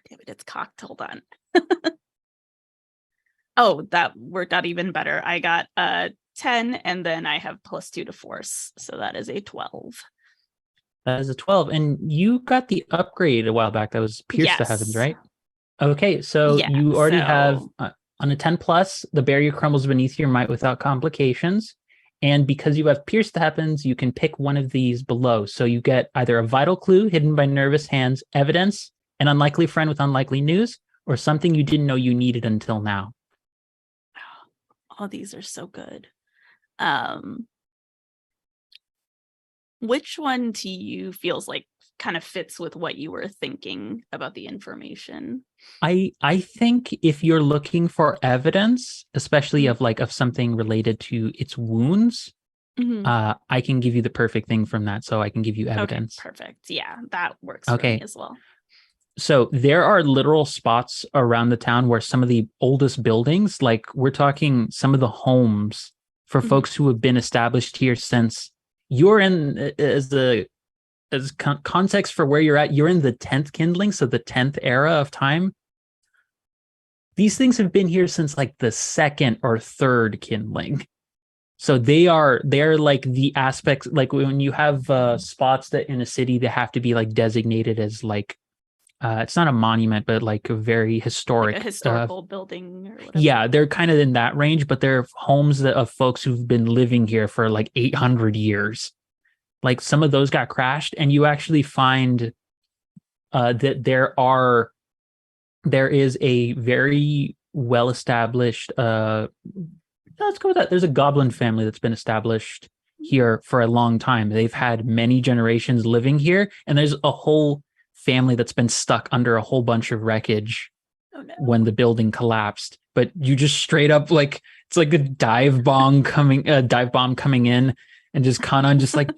D: damn it, it's cocked. Hold on. Oh, that worked out even better. I got 10, and then I have +2 to force, so that is a 12.
A: That is a 12, and you got the upgrade a while back. That was Pierce the Heavens, right? Okay, so you already have on a 10 plus, the barrier crumbles beneath your might without complications. And because you have Pierce the Heavens, you can pick one of these below. So you get either a vital clue hidden by nervous hands, evidence, an unlikely friend with unlikely news, or something you didn't know you needed until now.
D: All these are so good. Which one to you feels like kind of fits with what you were thinking about the information?
A: I think if you're looking for evidence, especially of something related to its wounds, I can give you the perfect thing from that. So I can give you evidence.
D: Okay, perfect. Yeah, that works for me as well.
A: So there are literal spots around the town where some of the oldest buildings, like we're talking some of the homes for folks who have been established here since you're in, as context for where you're at, you're in the 10th kindling, so the 10th era of time. These things have been here since like the 2nd or 3rd kindling. So they're like the aspects, like when you have spots that in a city that have to be like designated as like, it's not a monument, but like a very historic,
D: like a historical building or whatever.
A: Yeah, they're kind of in that range, but they're homes of folks who've been living here for like 800 years. Like some of those got crashed, and you actually find that there is a very well established. Let's go with that. There's a goblin family that's been established here for a long time. They've had many generations living here, and there's a whole family that's been stuck under a whole bunch of wreckage when the building collapsed. But you just straight up, like, it's like a dive bomb coming in, and just Kanan just like,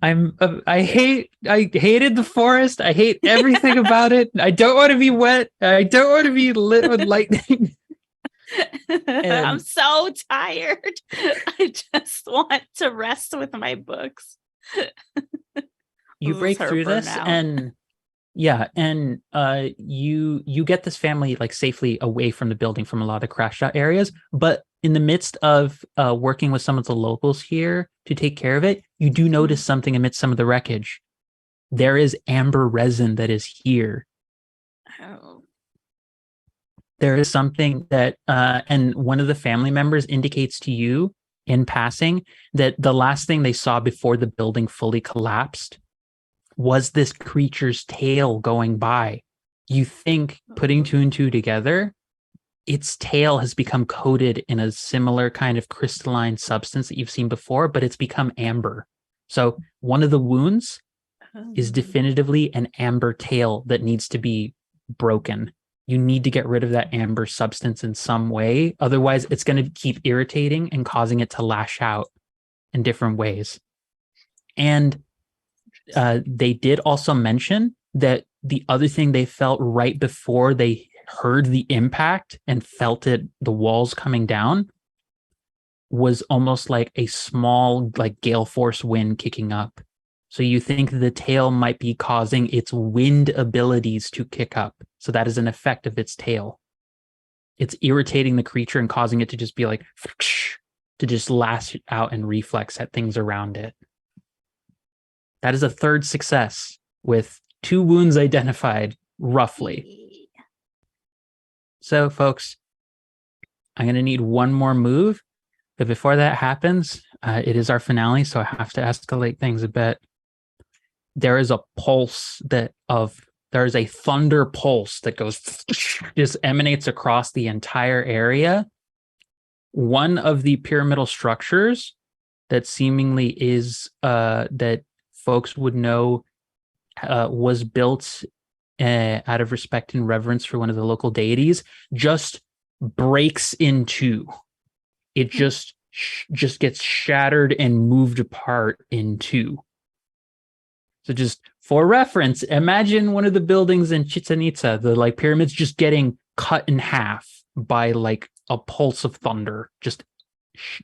A: I hated the forest. I hate everything about it. I don't want to be wet. I don't want to be lit with lightning.
D: I'm so tired. I just want to rest with my books.
A: You break through this, and you get this family like safely away from the building, from a lot of crashed out areas. But in the midst of working with some of the locals here to take care of it, you do notice something amidst some of the wreckage. There is amber resin that is here.
D: Oh.
A: There is something that, and one of the family members indicates to you in passing that the last thing they saw before the building fully collapsed was this creature's tail going by. You think, putting 2 and 2 together, its tail has become coated in a similar kind of crystalline substance that you've seen before, but it's become amber. So one of the wounds is definitively an amber tail that needs to be broken. You need to get rid of that amber substance in some way. Otherwise, it's going to keep irritating and causing it to lash out in different ways. And they did also mention that the other thing they felt right before they heard the impact and felt it, the walls coming down, was almost like a small, like gale force wind kicking up. So you think the tail might be causing its wind abilities to kick up. So that is an effect of its tail. it's irritating the creature and causing it to just be like to just lash out and reflex at things around it. That is a third success with 2 wounds identified, roughly. So, folks, I'm going to need one more move. But before that happens, it is our finale, so I have to escalate things a bit. There is a pulse there is a thunder pulse that goes, just emanates across the entire area. One of the pyramidal structures that seemingly is, that folks would know was built out of respect and reverence for one of the local deities, just breaks in two. It just gets shattered and moved apart in two. So just for reference, imagine one of the buildings in Chichen Itza, the like pyramids just getting cut in half by like a pulse of thunder, just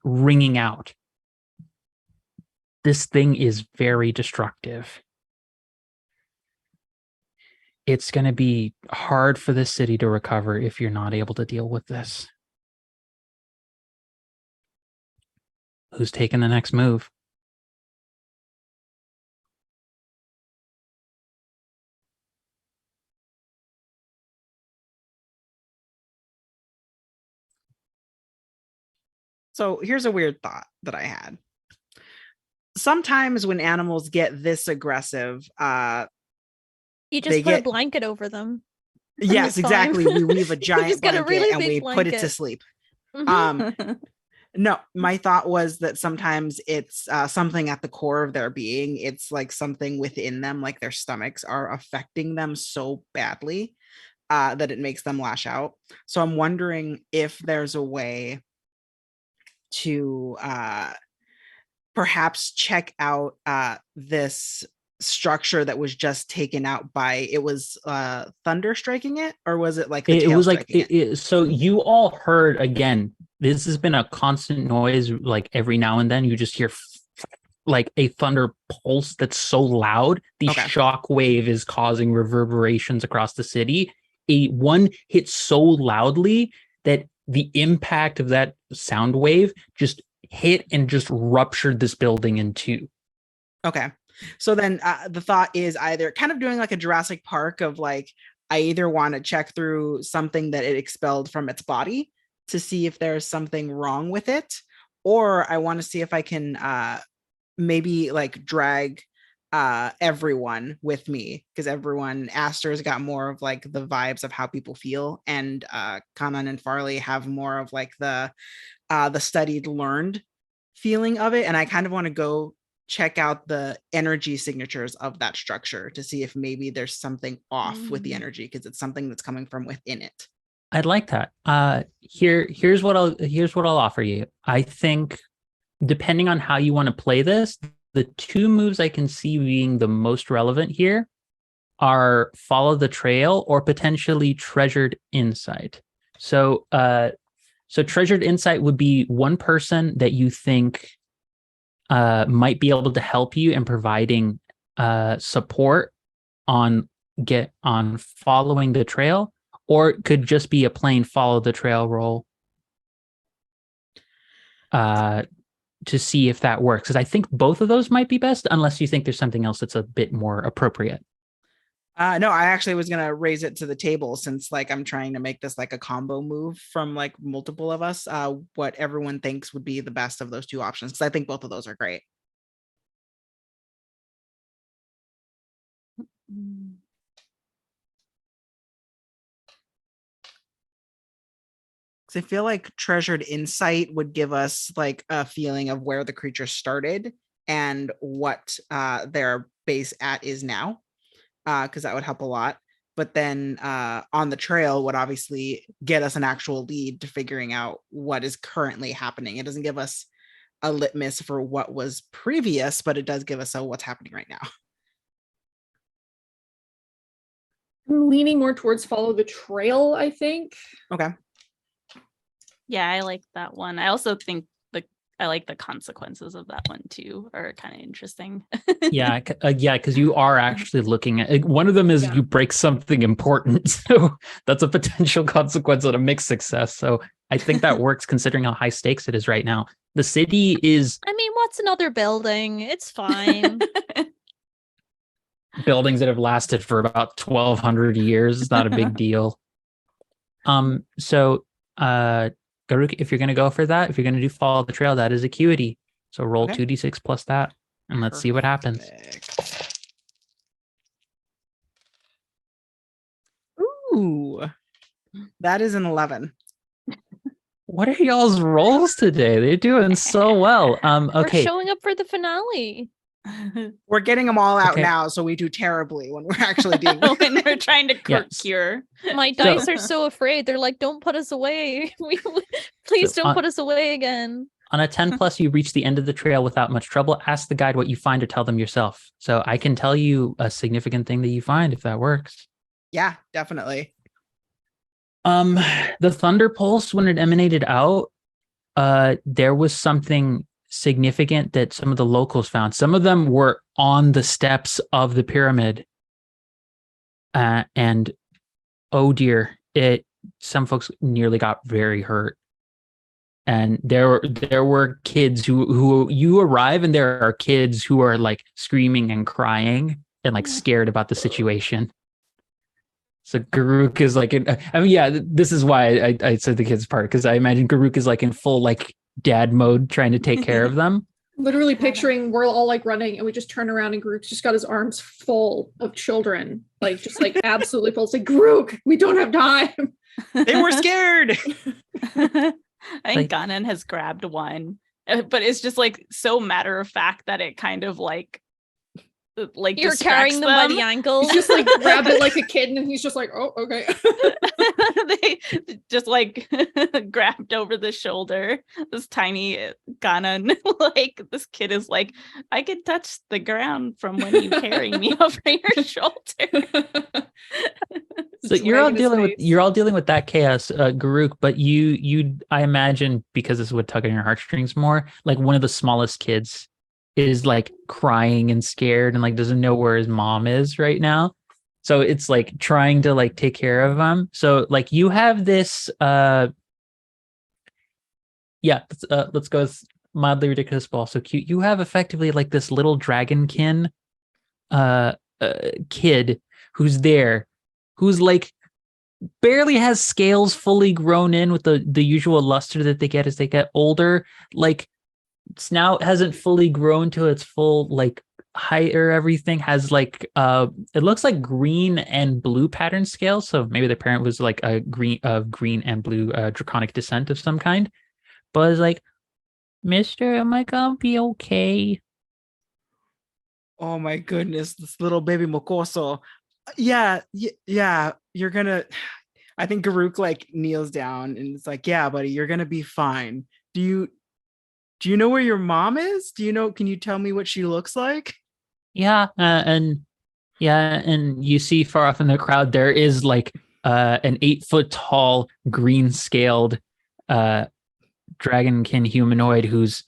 A: ringing out. This thing is very destructive. It's going to be hard for this city to recover if you're not able to deal with this. Who's taking the next move?
B: So here's a weird thought that I had. Sometimes when animals get this aggressive,
C: you just put a blanket over them.
B: Yes, exactly. We weave a giant blanket
C: really
B: and we put it to sleep. No, my thought was that sometimes it's something at the core of their being. It's like something within them, like their stomachs are affecting them so badly that it makes them lash out. So I'm wondering if there's a way to perhaps check out this structure that was just taken out by, it was thunder striking it, or was it like
A: it was like so you all heard, again, this has been a constant noise, like every now and then you just hear like a thunder pulse that's so loud the shock wave is causing reverberations across the city. One hit so loudly that the impact of that sound wave just hit and just ruptured this building in two.
B: Okay. So then the thought is either kind of doing like a Jurassic Park of like, I either want to check through something that it expelled from its body to see if there's something wrong with it, or I want to see if I can maybe like drag everyone with me, because Aster's got more of like the vibes of how people feel, and Kanan and Farley have more of like the studied, learned feeling of it, and I kind of want to go check out the energy signatures of that structure to see if maybe there's something off with the energy, because it's something that's coming from within it.
A: I'd like that. Here's what I'll offer you. I think depending on how you want to play this, the 2 moves I can see being the most relevant here are follow the trail or potentially treasured insight. So treasured insight would be one person that you think might be able to help you in providing support on following the trail, or it could just be a plain follow the trail roll to see if that works. Because I think both of those might be best, unless you think there's something else that's a bit more appropriate.
B: No, I actually was going to raise it to the table, since like I'm trying to make this like a combo move from like multiple of us, what everyone thinks would be the best of those 2 options, because I think both of those are great. I feel like treasured insight would give us like a feeling of where the creature started and what their base at is now, because that would help a lot. But then on the trail would obviously get us an actual lead to figuring out what is currently happening. It doesn't give us a litmus for what was previous, but it does give us what's happening right now.
E: I'm leaning more towards follow the trail, I think.
B: Okay.
D: Yeah, I like that one. I also think like the consequences of that one too, are kind of interesting.
A: Yeah, because you are actually looking at one of them is
E: Yeah.
A: you break something important, so that's a potential consequence of a mixed success. So I think that works considering how high stakes it is right now. The city is
C: I mean, what's another building? It's fine.
A: buildings that have lasted for about 1,200 years. It's not a big deal. So Garuk, if you're gonna go for that, if you're gonna do follow the trail, that is acuity. So roll
B: Okay.
A: 2d6 plus that, and let's see what happens.
B: Perfect. Ooh, that is an 11.
A: What are y'all's rolls today? They're doing so well.
C: We're
A: Okay.
C: showing up for the finale.
B: We're getting them all out
A: Okay.
B: now, so we do terribly when we're actually doing.
D: When we're trying to
A: Yes.
D: cure.
C: My dice are so afraid. They're like, don't put us away. Please
A: So,
C: don't put us away again.
A: On a 10 plus, you reach the end of the trail without much trouble. Ask the guide what you find or tell them yourself. So I can tell you a significant thing that you find if that works.
B: Yeah, definitely.
A: The thunder pulse, when it emanated out, there was something significant that some of the locals found. Some of them were on the steps of the pyramid. And oh dear, some folks nearly got very hurt. And there were kids who you arrive and there are kids who are like screaming and crying and like scared about the situation. So Garuk is like, this is why I said the kids part, because I imagine Garuk is like in full like dad mode trying to take care of them.
E: Literally picturing we're all like running and we just turn around and Grook's just got his arms full of children, like just like absolutely full. It's like, Grook, we don't have time.
B: They were scared.
D: I think Ganon has grabbed one, but it's just like so matter of fact that it kind of like
C: you're carrying them by the ankles.
E: He's just like grabbed it like a kitten and he's just like, oh, okay.
D: They just like grabbed over the shoulder. This tiny Ganon, like this kid is like, I can touch the ground from when you carry me over your shoulder.
A: So you're all dealing with that chaos, Garuk, but you I imagine, because this would tug on your heartstrings more, like one of the smallest kids is like crying and scared and like doesn't know where his mom is right now. So it's like trying to like take care of him. So like you have this let's go with mildly ridiculous but also cute. You have effectively like this little dragonkin kid who's there, who's like barely has scales fully grown in with the usual luster that they get as they get older. Like snout hasn't fully grown to its full like height or everything. Has like it looks like green and blue pattern scales. So maybe the parent was like a green and blue draconic descent of some kind. But it's like, Mister, am I gonna be okay?
B: Oh my goodness, this little baby mocoso. Yeah, you're gonna. I think Garuk like kneels down and it's like, yeah, buddy, you're gonna be fine. Do you know where your mom is? Can you tell me what she looks like?
A: And you see far off in the crowd there is like an 8-foot tall green scaled dragonkin humanoid who's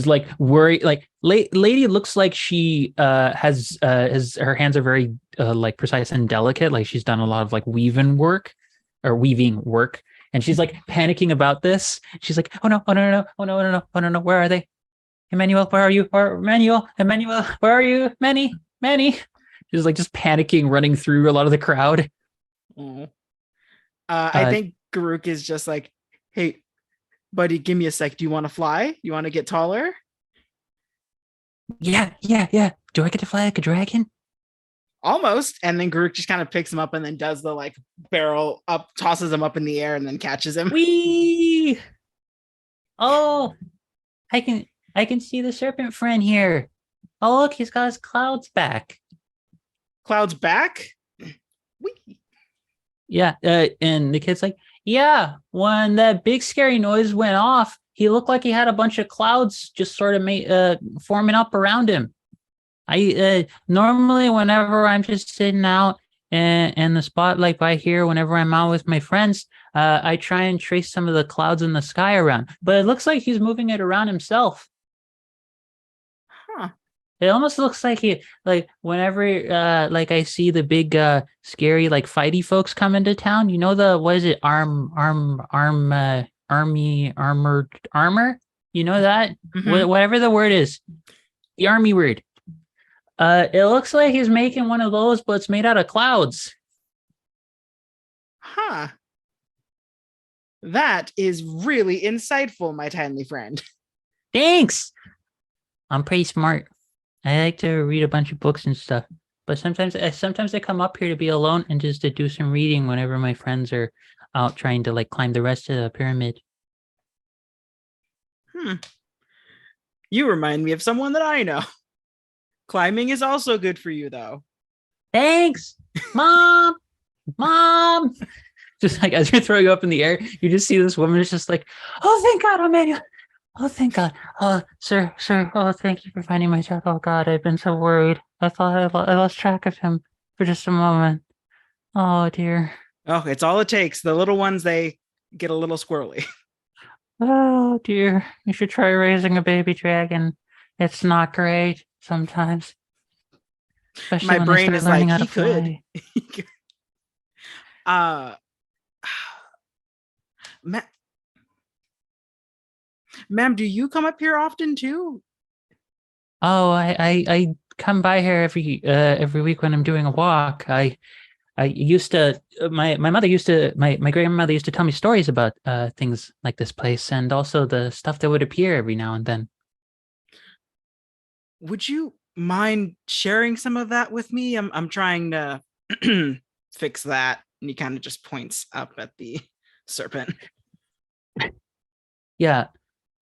A: like worried. Like lady looks like she has her hands are very like precise and delicate, like she's done a lot of like weaving work. And she's like panicking about this. She's like, oh no, where are they? Emmanuel, where are you? Emmanuel, where are you? Manny. She's like just panicking, running through a lot of the crowd.
B: I think Garuk is just like, hey, buddy, give me a sec. Do you want to fly? You want to get taller?
A: Yeah. Do I get to fly like a dragon?
B: Almost. And then Garuk just kind of picks him up and then does the like barrel up, tosses him up in the air and then catches him.
A: Whee! Oh, I can see the serpent friend here. Oh, look, he's got his clouds back.
B: Clouds back? Whee!
A: Yeah, and the kid's like, yeah, when that big scary noise went off, he looked like he had a bunch of clouds just sort of forming up around him. I normally, whenever I'm just sitting out and the spot like by here, whenever I'm out with my friends, I try and trace some of the clouds in the sky around. But it looks like he's moving it around himself.
B: Huh.
A: It almost looks like he like whenever like I see the big scary like fighty folks come into town. You know the what is it army armored armor? You know that whatever the word is, the army word. It looks like he's making one of those, but it's made out of clouds.
B: Huh. That is really insightful, my tiny friend.
A: Thanks. I'm pretty smart. I like to read a bunch of books and stuff, but sometimes I come up here to be alone and just to do some reading whenever my friends are out trying to like climb the rest of the pyramid.
B: You remind me of someone that I know. Climbing is also good for you, though.
A: Thanks, Mom. Mom. Just like as you're throwing up in the air, you just see this woman is just like, oh, thank God, Emmanuel. Oh, thank God. Oh, sir. Oh, thank you for finding my child. Oh, God, I've been so worried. I thought I lost track of him for just a moment. Oh, dear.
B: Oh, it's all it takes. The little ones, they get a little squirrely.
A: Oh, dear. You should try raising a baby dragon. It's not great sometimes. Especially
B: My
A: when
B: brain
A: they
B: is
A: start learning
B: like,
A: how
B: he
A: to
B: could.
A: fly.
B: Ma'am, do you come up here often too?
A: Oh, I come by here every week when I'm doing a walk. I used to my mother used to my grandmother used to tell me stories about things like this place and also the stuff that would appear every now and then.
B: Would you mind sharing some of that with me? I'm trying to fix that. And he kind of just points up at the serpent.
A: Yeah.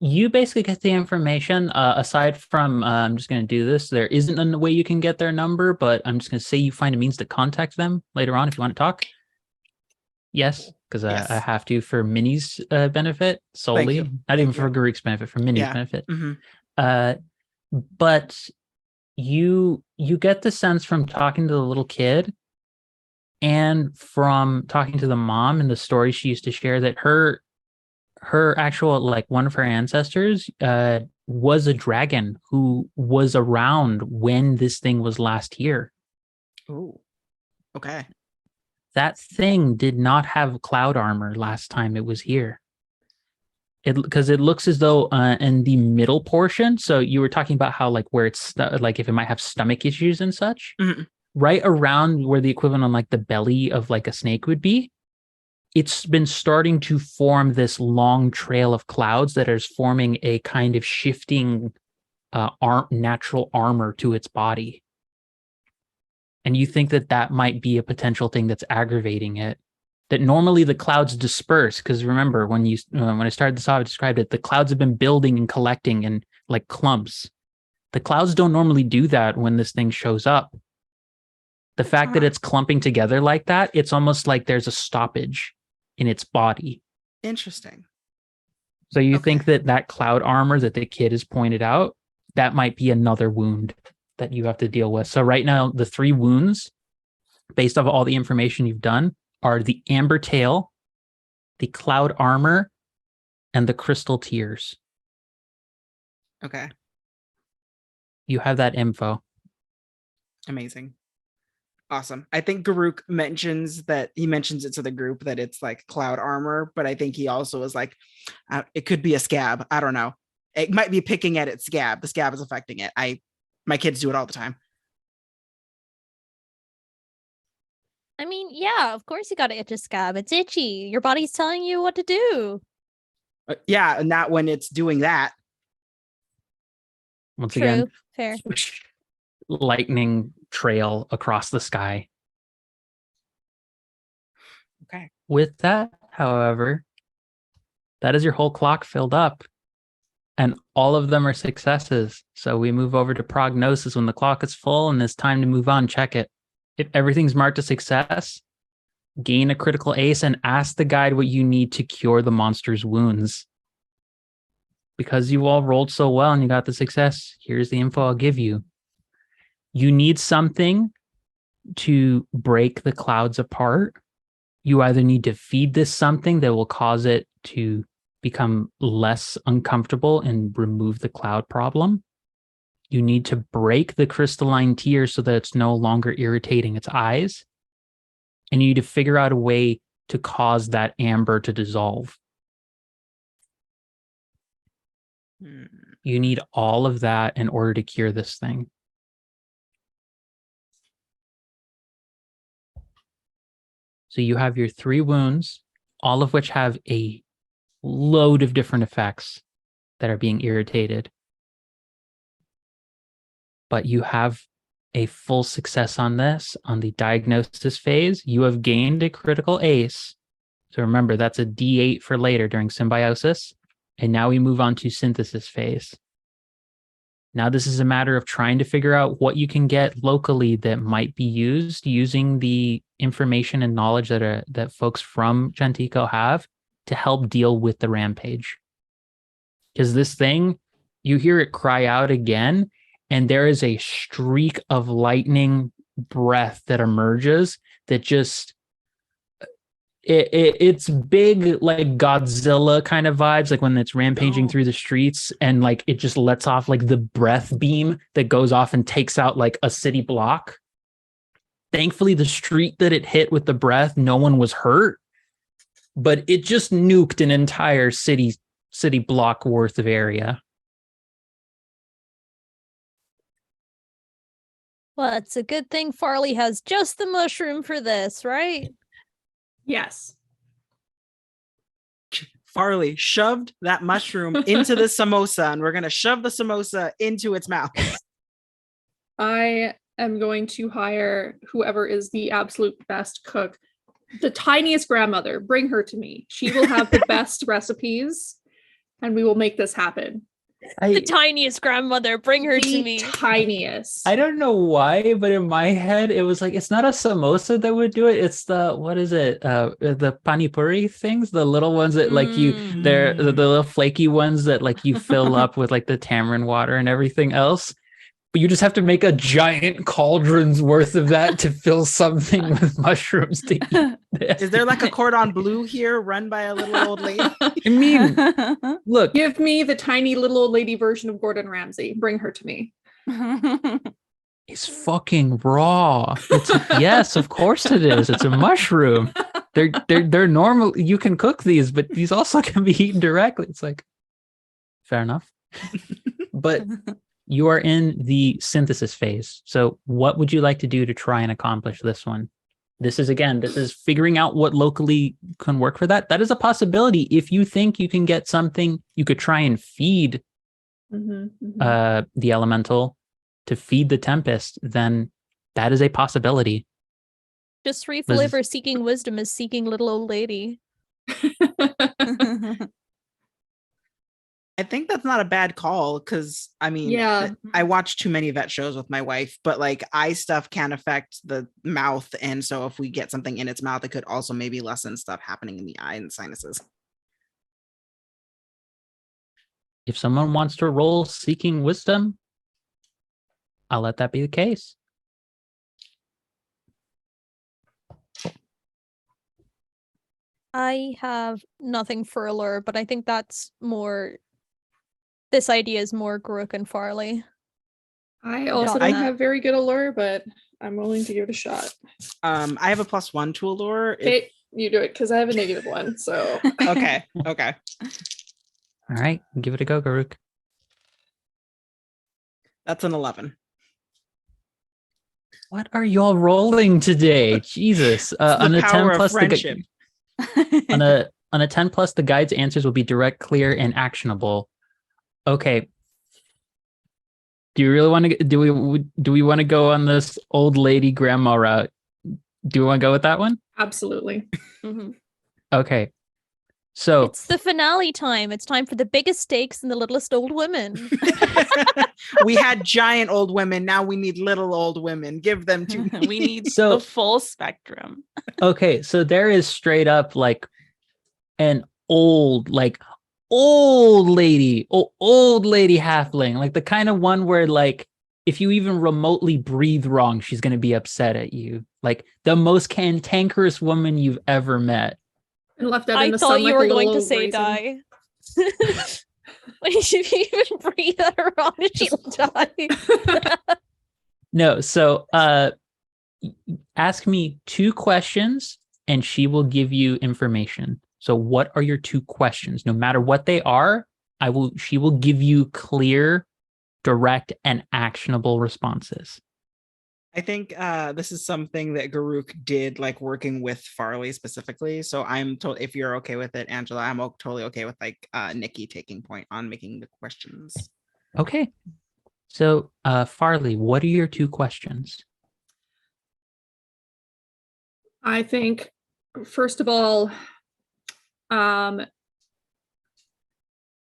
A: You basically get the information aside from I'm just going to do this. There isn't a way you can get their number, but I'm just going to say you find a means to contact them later on if you want to talk. Yes, because
B: Yes.
A: I have to for Minnie's benefit solely, not even for Garuk's benefit, for Minnie's benefit. But you get the sense from talking to the little kid and from talking to the mom and the story she used to share that her actual like one of her ancestors was a dragon who was around when this thing was last here.
B: Oh, okay.
A: That thing did not have cloud armor last time it was here. Because it looks as though in the middle portion, so you were talking about how like where it's like if it might have stomach issues and such, right around where the equivalent on like the belly of like a snake would be, it's been starting to form this long trail of clouds that is forming a kind of shifting natural armor to its body. And you think that might be a potential thing that's aggravating it. That normally the clouds disperse, because remember when I started this off, I described it, the clouds have been building and collecting in like clumps. The clouds don't normally do that when this thing shows up. The fact that it's clumping together like that, it's almost like there's a stoppage in its body.
B: Interesting.
A: So you think that cloud armor that the kid has pointed out, that might be another wound that you have to deal with. So right now, the 3 wounds, based off all the information you've done, are the amber tail, the cloud armor, and the crystal tears.
B: Okay.
A: You have that info.
B: Amazing. Awesome. I think Garuk mentions it to the group that it's like cloud armor, but I think he also is like, it could be a scab. I don't know. It might be picking at its scab. The scab is affecting it. My kids do it all the time.
C: I mean, yeah, of course you got to itch a scab. It's itchy. Your body's telling you what to do.
B: Yeah, not when it's doing that.
A: Once
C: True.
A: again,
C: Fair.
A: Lightning trail across the sky.
B: Okay.
A: With that, however, that is your whole clock filled up. And all of them are successes. So we move over to prognosis when the clock is full and it's time to move on. Check it. If everything's marked a success, gain a critical ace and ask the guide what you need to cure the monster's wounds. Because you all rolled so well and you got the success, here's the info I'll give you. You need something to break the clouds apart, you either need to feed this something that will cause it to become less uncomfortable and remove the cloud problem. You need to break the crystalline tear so that it's no longer irritating its eyes. And you need to figure out a way to cause that amber to dissolve. You need all of that in order to cure this thing. So you have your 3 wounds, all of which have a load of different effects that are being irritated. But you have a full success on this. On the diagnosis phase, you have gained a critical ace. So remember, that's a D8 for later during symbiosis. And now we move on to synthesis phase. Now this is a matter of trying to figure out what you can get locally that might be used using the information and knowledge that folks from Gentico have to help deal with the rampage. Because this thing, you hear it cry out again, and there is a streak of lightning breath that emerges that just it's big, like Godzilla kind of vibes, like when it's rampaging through the streets, and like it just lets off like the breath beam that goes off and takes out like a city block. Thankfully, the street that it hit with the breath, no one was hurt, but it just nuked an entire city block worth of area.
C: Well, it's a good thing Farley has just the mushroom for this, right?
E: Yes.
B: Farley shoved that mushroom into the samosa, and we're going to shove the samosa into its mouth.
E: I am going to hire whoever is the absolute best cook, the tiniest grandmother. Bring her to me. She will have the best recipes, and we will make this happen.
C: The tiniest grandmother, bring her to me.
E: Tiniest.
A: I don't know why, but in my head, it was like, it's not a samosa that would do it. It's the, what is it? The pani puri things, the little ones that like they're the little flaky ones that like you fill up with like the tamarind water and everything else. But you just have to make a giant cauldron's worth of that to fill something with mushrooms to eat.
B: Is there like a cordon bleu here run by a little old lady?
A: I mean, look.
E: Give me the tiny little old lady version of Gordon Ramsay. Bring her to me.
A: It's fucking raw. Yes, of course it is. It's a mushroom. They're normal. You can cook these, but these also can be eaten directly. It's like, fair enough. But you are in the synthesis phase. So what would you like to do to try and accomplish this one? This is figuring out what locally can work for that. That is a possibility. If you think you can get something, you could try and feed the elemental to feed the Tempest, then that is a possibility.
C: Just reflavor seeking wisdom as seeking little old lady.
B: I think that's not a bad call, because I mean,
E: yeah,
B: I watch too many vet shows with my wife, but like eye stuff can affect the mouth, and so if we get something in its mouth, it could also maybe lessen stuff happening in the eye and sinuses.
A: If someone wants to roll seeking wisdom, I'll let that be the case.
C: I have nothing for allure, but I think that's more. This idea is more Garuk and Farley.
E: I also don't have very good allure, but I'm willing to give it a shot.
B: I have a +1 to allure.
E: Okay, you do it, because I have a -1, so.
B: Okay.
A: All right, give it a go, Garuk.
B: That's an 11.
A: What are y'all rolling today? Jesus. On a 10 plus
B: friendship.
A: on a 10 plus, the guide's answers will be direct, clear, and actionable. Okay. Do you really want to do we want to go on this old lady grandma route? Do you want to go with that one?
E: Absolutely.
A: Okay. So
C: it's the finale time. It's time for the biggest stakes and the littlest old women.
B: We had giant old women. Now we need little old women. Give them to me.
D: We need the full spectrum.
A: Okay, so there is straight up like an old lady halfling, like the kind of one where like if you even remotely breathe wrong, she's going to be upset at you. Like the most cantankerous woman you've ever met.
E: And left out in
C: I
E: the
C: thought
E: sun
C: you
E: like
C: were
E: a
C: going
E: little
C: to say
E: raisin.
C: die. Like, if you even breathe at her wrong, she'll die.
A: No, so ask me 2 questions and she will give you information. So what are your 2 questions? No matter what they are, she will give you clear, direct, and actionable responses.
B: I think this is something that Garuk did, like working with Farley specifically. So I'm told, if you're okay with it, Angela, I'm totally okay with like Nikki taking point on making the questions.
A: Okay. So Farley, what are your 2 questions?
E: I think, first of all, I'm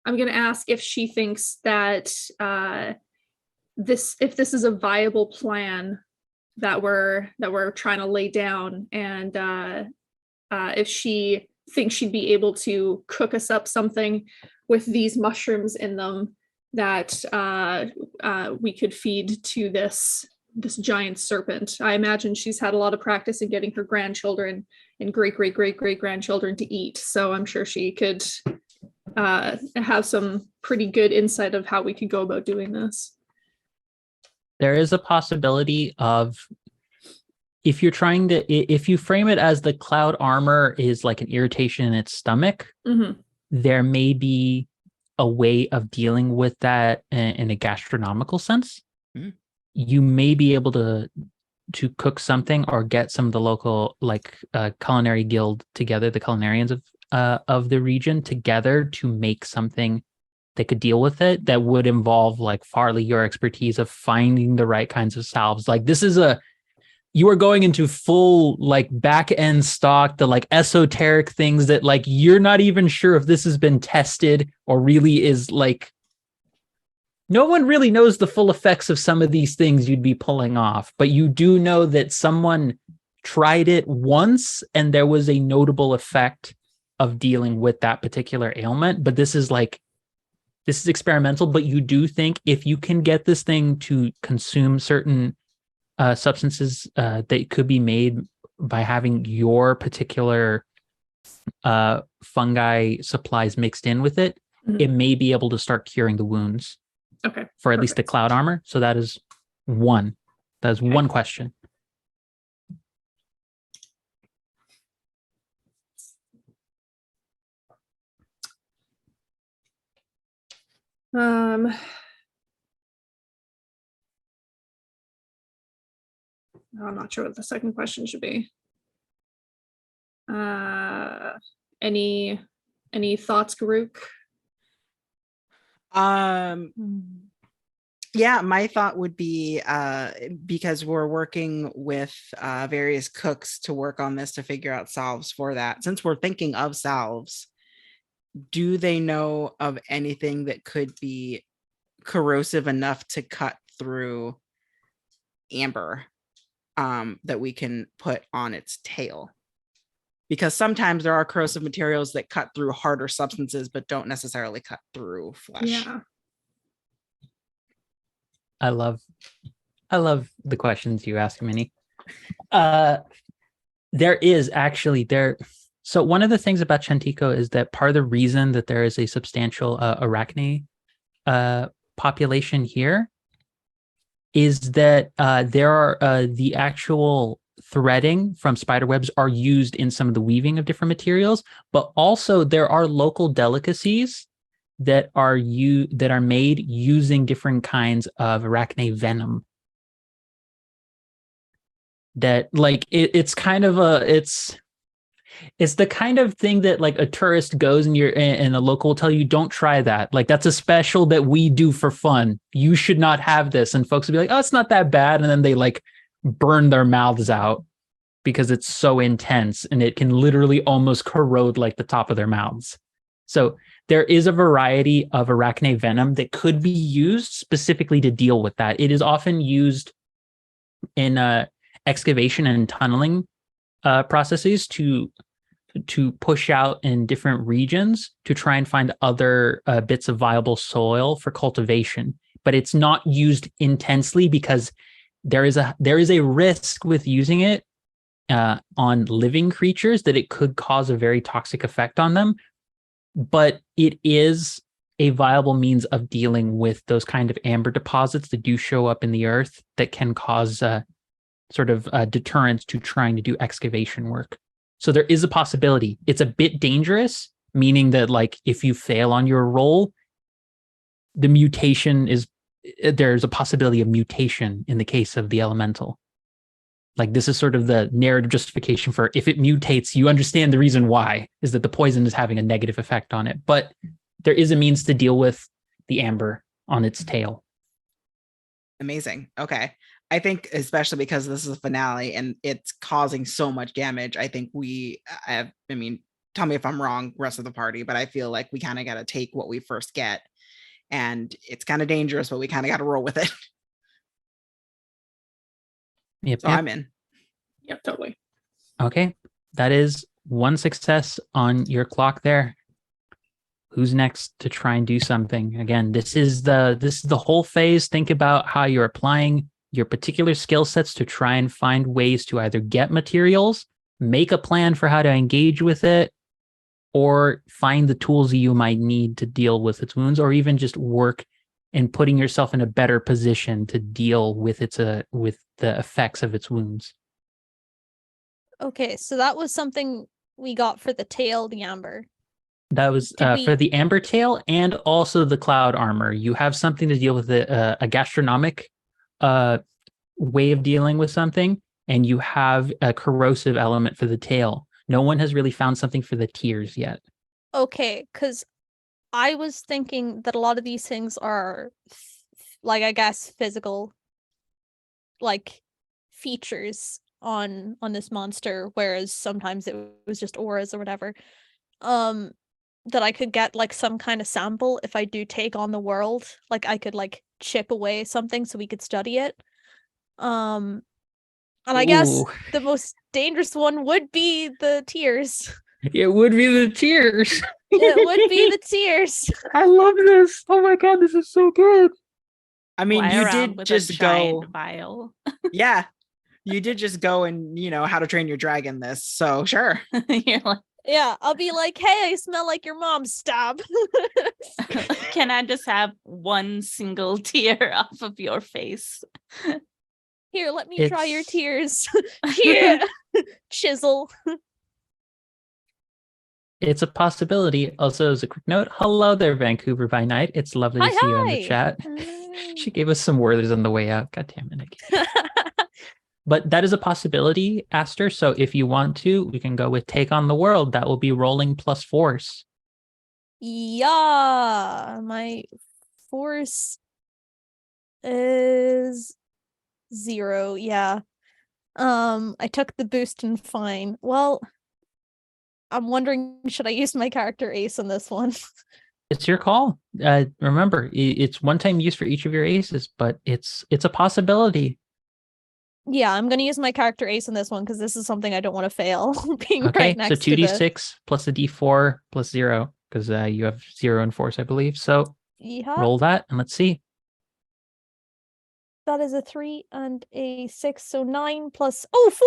E: going to ask if she thinks that if this is a viable plan that we're trying to lay down, and if she thinks she'd be able to cook us up something with these mushrooms in them that we could feed to this giant serpent. I imagine she's had a lot of practice in getting her grandchildren and great grandchildren to eat, so I'm sure she could have some pretty good insight of how we could go about doing this.
A: There is a possibility of, if you frame it as the cloud armor is like an irritation in its stomach, there may be a way of dealing with that in a gastronomical sense. You may be able to cook something or get some of the local culinary guild together, the culinarians of the region together, to make something that could deal with it, that would involve, like, Farley, your expertise of finding the right kinds of salves. Like, you are going into full like back end stock, the like esoteric things that like you're not even sure if this has been tested or really is like, no one really knows the full effects of some of these things you'd be pulling off, but you do know that someone tried it once and there was a notable effect of dealing with that particular ailment. But this is experimental, but you do think if you can get this thing to consume certain substances that could be made by having your particular fungi supplies mixed in with it, it may be able to start curing the wounds.
E: Okay.
A: For at least the cloud armor. So that is one. That is one question.
E: I'm not sure what the second question should be. Any thoughts, Garuk?
B: Yeah, my thought would be because we're working with various cooks to work on this, to figure out salves for that. Since we're thinking of salves, do they know of anything that could be corrosive enough to cut through amber that we can put on its tail? Because sometimes there are corrosive materials that cut through harder substances, but don't necessarily cut through flesh.
E: Yeah.
A: I love the questions you ask, Minnie. There is actually there. So one of the things about Chantiko is that part of the reason that there is a substantial arachne population here is that there are the actual threading from spider webs are used in some of the weaving of different materials, but also there are local delicacies that are made using different kinds of arachne venom. That like it's kind of it's the kind of thing that like a tourist goes and and a local will tell you, don't try that. Like, that's a special that we do for fun. You should not have this. And folks will be like, oh, it's not that bad. And then they like burn their mouths out because it's so intense and it can literally almost corrode like the top of their mouths. So there is a variety of arachne venom that could be used specifically to deal with that. It is often used in excavation and tunneling processes to push out in different regions to try and find other bits of viable soil for cultivation, but it's not used intensely because there is a risk with using it on living creatures that it could cause a very toxic effect on them. But it is a viable means of dealing with those kind of amber deposits that do show up in the earth that can cause sort of deterrence to trying to do excavation work. So there is a possibility. It's a bit dangerous, meaning that like if you fail on your roll, the mutation is there's a possibility of mutation in the case of the elemental. Like this is sort of the narrative justification for if it mutates, you understand the reason why is that the poison is having a negative effect on it. But there is a means to deal with the amber on its tail.
B: Amazing. Okay. I think especially because this is a finale and it's causing so much damage, I think I mean, tell me if I'm wrong, rest of the party, but I feel like we kind of got to take what we first get. And it's kind of dangerous, but we kind of got to roll with it.
A: Yep,
B: So
A: yep.
B: I'm in.
E: Yep, totally.
A: Okay. That is one success on your clock there. Who's next to try and do something? Again, this is the whole phase. Think about how you're applying your particular skill sets to try and find ways to either get materials, make a plan for how to engage with it, or find the tools you might need to deal with its wounds, or even just work in putting yourself in a better position to deal with with the effects of its wounds.
C: Okay, so that was something we got for the tail, the amber.
A: That was for the amber tail and also the cloud armor. You have something to deal with a gastronomic way of dealing with something, and you have a corrosive element for the tail. No one has really found something for the tears yet.
C: Okay, because I was thinking that a lot of these things are like, I guess, physical like features on this monster, whereas sometimes it was just auras or whatever. That I could get like some kind of sample if I do take on the world. Like I could like chip away something so we could study it. And I guess the most dangerous one would be the tears.
A: It would be the tears.
C: It would be the tears.
A: I love this. Oh my god, this is so good.
B: I mean,
D: Fly
B: you
D: around
B: did
D: with
B: just
D: a
B: go.
D: giant vial.
B: Yeah, you did just go and How to Train Your Dragon this. So sure.
D: You're like,
C: Yeah, I'll be like, hey, I smell like your mom's stab.
D: can I just have one single tear off of your face?
C: Here, let me try your
A: It's-
C: tears. Here, chisel.
A: It's a possibility. Also, as a quick note, hello there, Vancouver by night. It's lovely to see you in the chat. She gave us some words on the way out. God damn it, Nikki. But that is a possibility, Aster. So if you want to, we can go with Take on the World. That will be rolling plus force.
C: Yeah, my force is 0. Yeah. I took the boost and fine. Well, I'm wondering, should I use my character ace on this one?
A: It's your call. Remember, it's one-time use for each of your aces, but it's a possibility.
C: Yeah, I'm gonna use my character ace on this one because this is something I don't want to fail. Being
A: Okay,
C: right next
A: so
C: to the
A: 2d6 plus a d4 plus 0, because you have 0 and force, I believe. So
C: yeah,
A: roll that and let's see.
C: that is a 3 and a 6, so 9 plus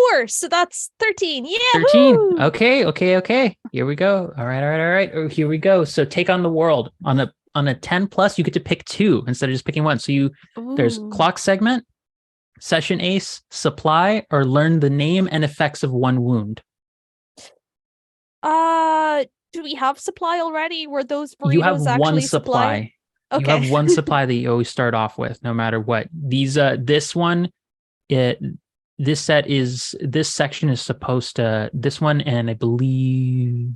C: 4, so that's 13. Yeah,
A: 13. Okay. Here we go. All right. Oh, here we go. So Take on the World. On a 10 plus, you get to pick 2 instead of just picking 1. So there's
D: Ooh.
A: clock segment, session ace, supply, or learn the name and effects of one wound.
C: Do we have supply already? Were those burritos
A: You have
C: actually
A: one supply.
C: Okay.
A: You have one supply that you always start off with, no matter what. These this section is supposed to, this one, and I believe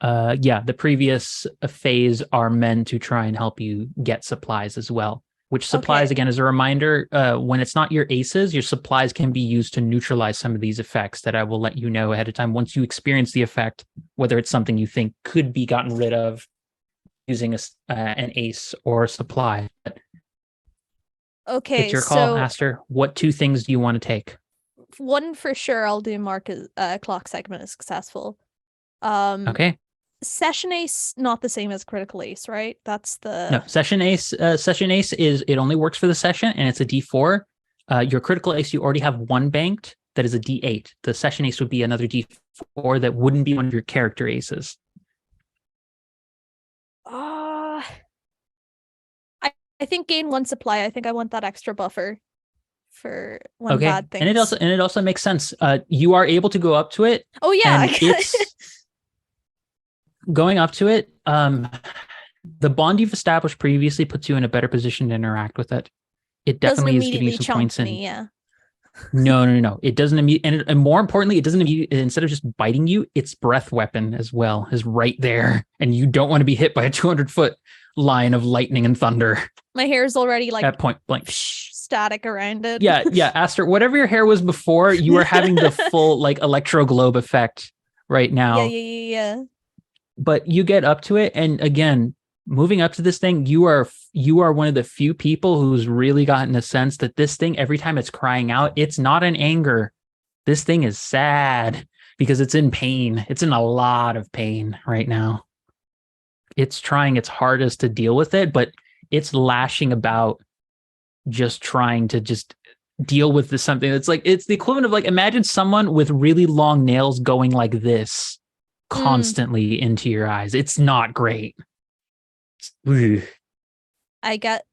A: the previous phase are meant to try and help you get supplies as well. Which supplies,
C: Okay.
A: again, as a reminder, when it's not your aces, your supplies can be used to neutralize some of these effects that I will let you know ahead of time once you experience the effect, whether it's something you think could be gotten rid of using an ace or a supply.
C: Okay,
A: It's your call,
C: so
A: Aster. What 2 things do you want to take?
C: one for sure I'll do mark as clock segment is successful.
A: Okay.
C: Session Ace not the same as Critical Ace, right? That's the
A: No, Session Ace. Session Ace is it only works for the session, and it's a D4. Your Critical Ace, you already have one banked. That is a D8. The Session Ace would be another D4 that wouldn't be one of your character aces.
C: I think gain 1 supply. I think I want that extra buffer for when bad things.
A: And it also makes sense. You are able to go up to it.
C: Oh yeah,
A: and it's going up to it. The bond you've established previously puts you in a better position to interact with it. It definitely is giving you some points in.
C: Yeah.
A: No. It doesn't immediately, and more importantly, it doesn't immediately, instead of just biting you, its breath weapon as well is right there. And you don't want to be hit by a 200-foot line of lightning and thunder.
C: My hair is already like
A: at point blank.
C: Static around it.
A: Yeah. Aster, whatever your hair was before, you are having the full like electro globe effect right now.
C: Yeah.
A: But you get up to it, and again, moving up to this thing, you are one of the few people who's really gotten a sense that this thing, every time it's crying out, it's not in anger. This thing is sad because it's in pain. It's in a lot of pain right now. It's trying its hardest to deal with it, but it's lashing about, just trying to just deal with this something that's like, it's the equivalent of like, imagine someone with really long nails going like this constantly into your eyes. It's not great.
C: I get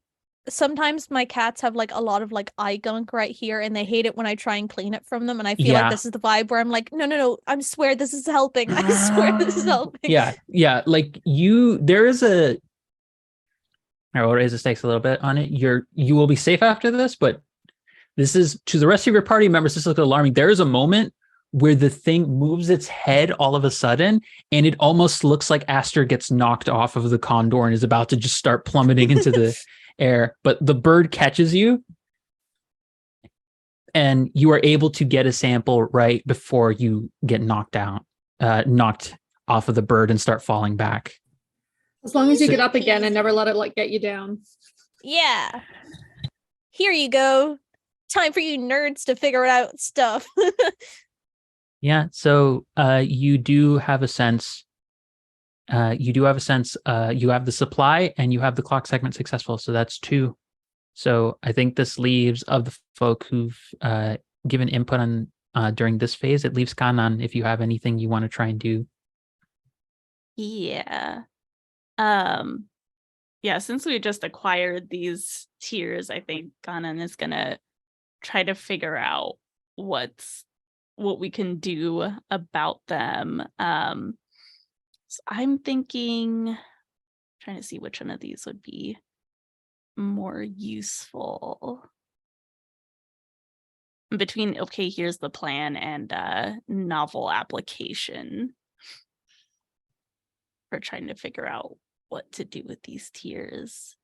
C: sometimes my cats have like a lot of like eye gunk right here, and they hate it when I try and clean it from them, and I feel like this is the vibe where I'm like, no, I swear this is helping. I swear this is helping.
A: Yeah. Like there is a, I will raise the stakes a little bit on it. You will be safe after this, but this is, to the rest of your party members, this looks alarming. There is a moment where the thing moves its head all of a sudden, and it almost looks like Aster gets knocked off of the condor and is about to just start plummeting into the air. But the bird catches you, and you are able to get a sample right before you get knocked off of the bird and start falling back.
E: As long as you get up again and never let it like get you down.
C: Yeah. Here you go. Time for you nerds to figure out stuff.
A: Yeah, so you do have a sense. You have the supply and you have the clock segment successful. So that's 2. So I think this leaves, of the folk who've given input on during this phase, it leaves Kanan if you have anything you want to try and do.
D: Yeah. Since we just acquired these tiers, I think Kanan is gonna try to figure out what we can do about them. So I'm trying to see which one of these would be more useful. Between okay, here's the plan and novel application for trying to figure out what to do with these tiers.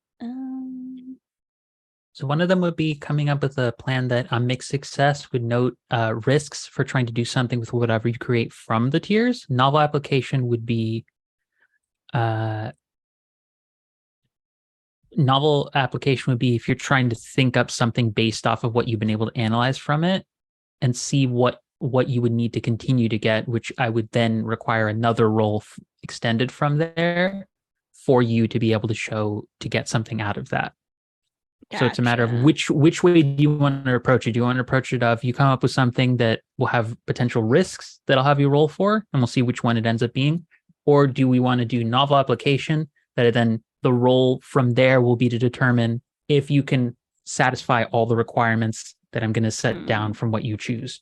A: So one of them would be coming up with a plan that on mixed success would note risks for trying to do something with whatever you create from the tiers. Novel application would be if you're trying to think up something based off of what you've been able to analyze from it and see what you would need to continue to get, which I would then require another roll extended from there for you to be able to show to get something out of that. Gotcha. So it's a matter of which way do you want to approach it? Do you want to approach it of you come up with something that will have potential risks that I'll have you roll for, and we'll see which one it ends up being? Or do we want to do novel application that then the roll from there will be to determine if you can satisfy all the requirements that I'm going to set down from what you choose?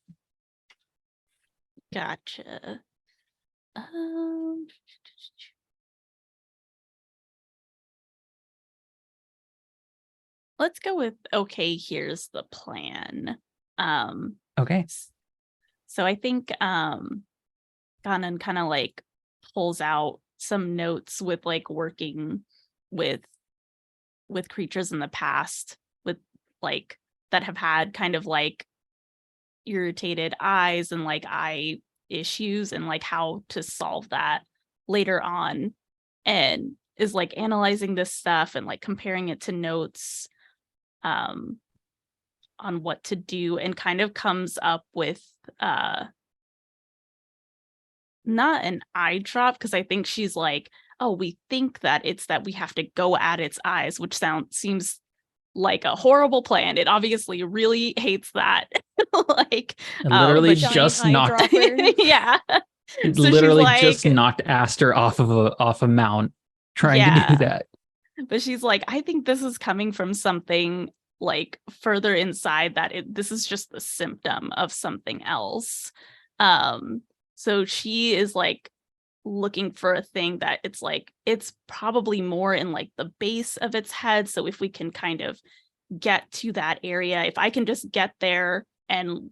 D: Gotcha. Let's go with okay, here's the plan.
A: Okay.
D: So I think Ganon kind of like pulls out some notes with like working with creatures in the past with like that have had kind of like irritated eyes and like eye issues and like how to solve that later on, and is like analyzing this stuff and like comparing it to notes on what to do, and kind of comes up with not an eye drop, because I think she's like, oh, we think that it's that we have to go at its eyes, which seems like a horrible plan. It obviously really hates that. Like,
A: It literally
D: but
C: Giant
A: just
C: eye
A: knocked
C: dropper.
D: yeah.
A: it
D: So she's
A: literally
D: like,
A: just knocked Aster off a mount trying to do
D: yeah.
A: that.
D: But she's like, I think this is coming from something like further inside, that this is just the symptom of something else. So she is like looking for a thing that it's like, it's probably more in like the base of its head. So if we can kind of get to that area, if I can just get there and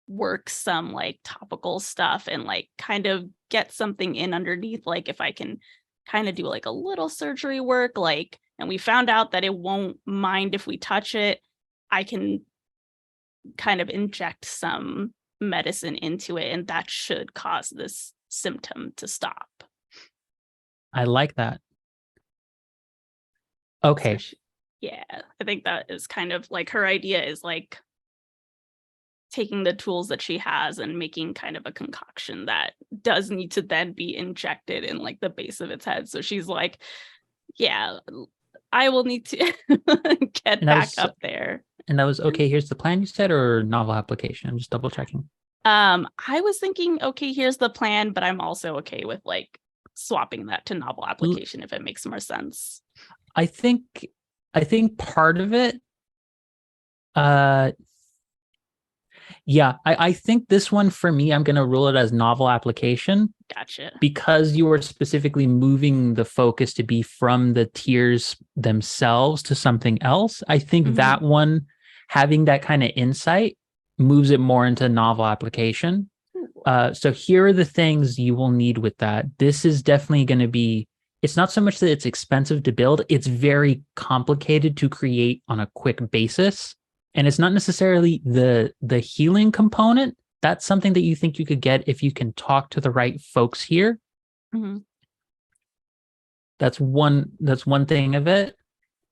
D: work some like topical stuff and like kind of get something in underneath, like if I can kind of do like a little surgery work, like, and we found out that it won't mind if we touch it, I can kind of inject some medicine into it, and that should cause this symptom to stop.
A: I like that. Okay.
D: So yeah, I think that is kind of like her idea, is like taking the tools that she has and making kind of a concoction that does need to then be injected in like the base of its head. So she's like, yeah, I will need to get back up there.
A: And that was okay, here's the plan you said, or novel application? I'm just double checking.
D: I was thinking, okay, here's the plan, but I'm also okay with like swapping that to novel application if it makes more sense.
A: I think part of it, yeah, I think this one for me, I'm going to rule it as novel application.
D: Gotcha.
A: Because you are specifically moving the focus to be from the tears themselves to something else. I think that one, having that kind of insight, moves it more into novel application. So here are the things you will need with that. This is definitely going to be, it's not so much that it's expensive to build, it's very complicated to create on a quick basis. And it's not necessarily the healing component. That's something that you think you could get if you can talk to the right folks here.
D: Mm-hmm.
A: That's one thing of it.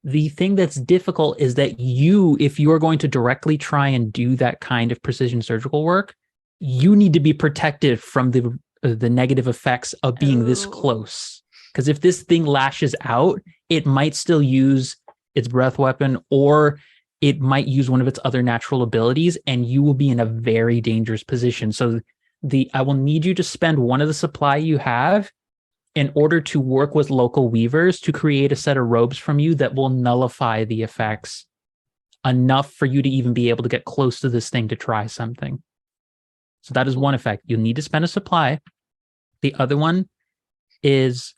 A: The thing that's difficult is that if you're going to directly try and do that kind of precision surgical work, you need to be protected from the negative effects of being this close. Because if this thing lashes out, it might still use its breath weapon, or it might use one of its other natural abilities, and you will be in a very dangerous position. So I will need you to spend one of the supply you have in order to work with local weavers to create a set of robes from you that will nullify the effects enough for you to even be able to get close to this thing to try something. So that is one effect. You'll need to spend a supply. The other one is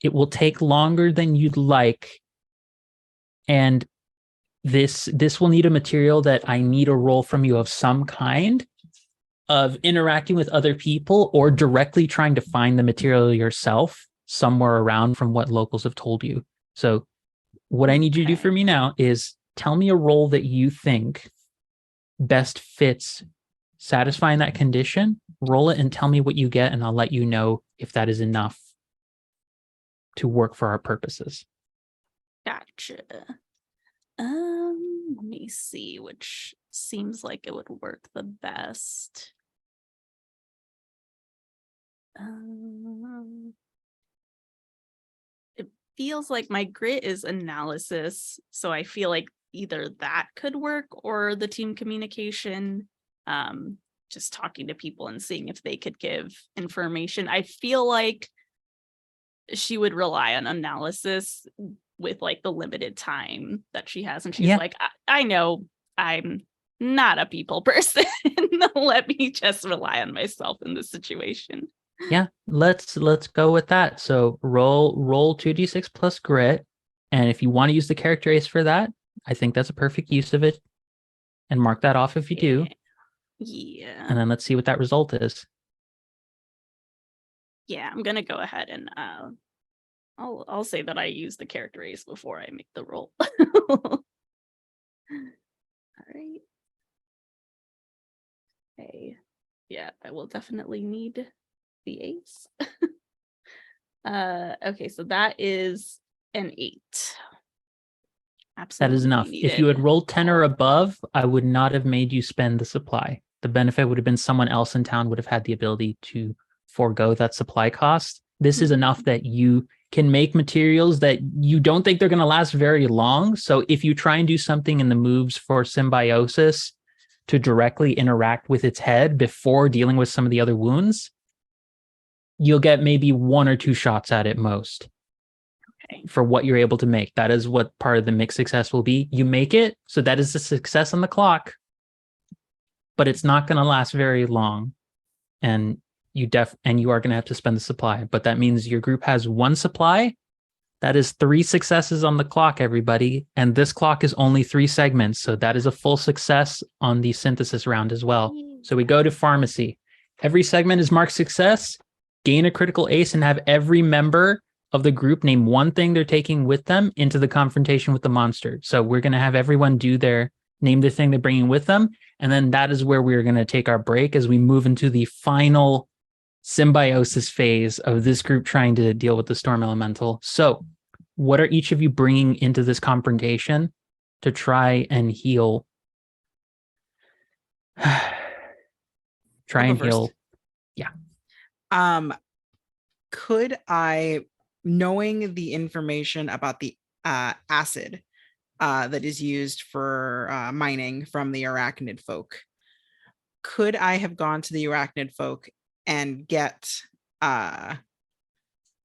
A: it will take longer than you'd like. And this will need a material that I need a roll from you of some kind of interacting with other people or directly trying to find the material yourself somewhere around from what locals have told you. So what I need you to do for me now is tell me a role that you think best fits satisfying that condition, roll it and tell me what you get, and I'll let you know if that is enough to work for our purposes.
D: Gotcha. Let me see which seems like it would work the best. It feels like my grit is analysis, so I feel like either that could work or the team communication, just talking to people and seeing if they could give information. I feel like she would rely on analysis with like the limited time that she has, and she's like, I know I'm not a people person. Let me just rely on myself in this situation.
A: Yeah, let's go with that. So roll 2d6 plus grit, and if you want to use the character ace for that, I think that's a perfect use of it, and mark that off if you do.
D: Yeah.
A: And then let's see what that result is.
D: Yeah, I'm gonna go ahead and I'll say that I use the character ace before I make the roll. All right. Okay. Yeah, I will definitely need the ace. Okay, so that is an 8. Absolutely.
A: That is enough. If you had rolled 10 or above, I would not have made you spend the supply. The benefit would have been someone else in town would have had the ability to forego that supply cost. This is enough that you can make materials that you don't think they're going to last very long. So if you try and do something in the moves for symbiosis to directly interact with its head before dealing with some of the other wounds, you'll get maybe 1 or 2 shots at it most. Okay. For what you're able to make. That is what part of the mixed success will be. You make it, so that is a success on the clock, but it's not going to last very long. And you are going to have to spend the supply, but that means your group has 1 supply. That is 3 successes on the clock, everybody. And this clock is only 3 segments. So that is a full success on the synthesis round as well. So we go to pharmacy. Every segment is marked success, gain a critical ace, and have every member of the group name 1 thing they're taking with them into the confrontation with the monster. So we're going to have everyone name the thing they're bringing with them. And then that is where we're going to take our break as we move into the final symbiosis phase of this group trying to deal with the storm elemental. So what are each of you bringing into this confrontation to try and heal? Heal. Yeah.
B: Could I, knowing the information about the acid that is used for mining from the arachnid folk, could I have gone to the arachnid folk and get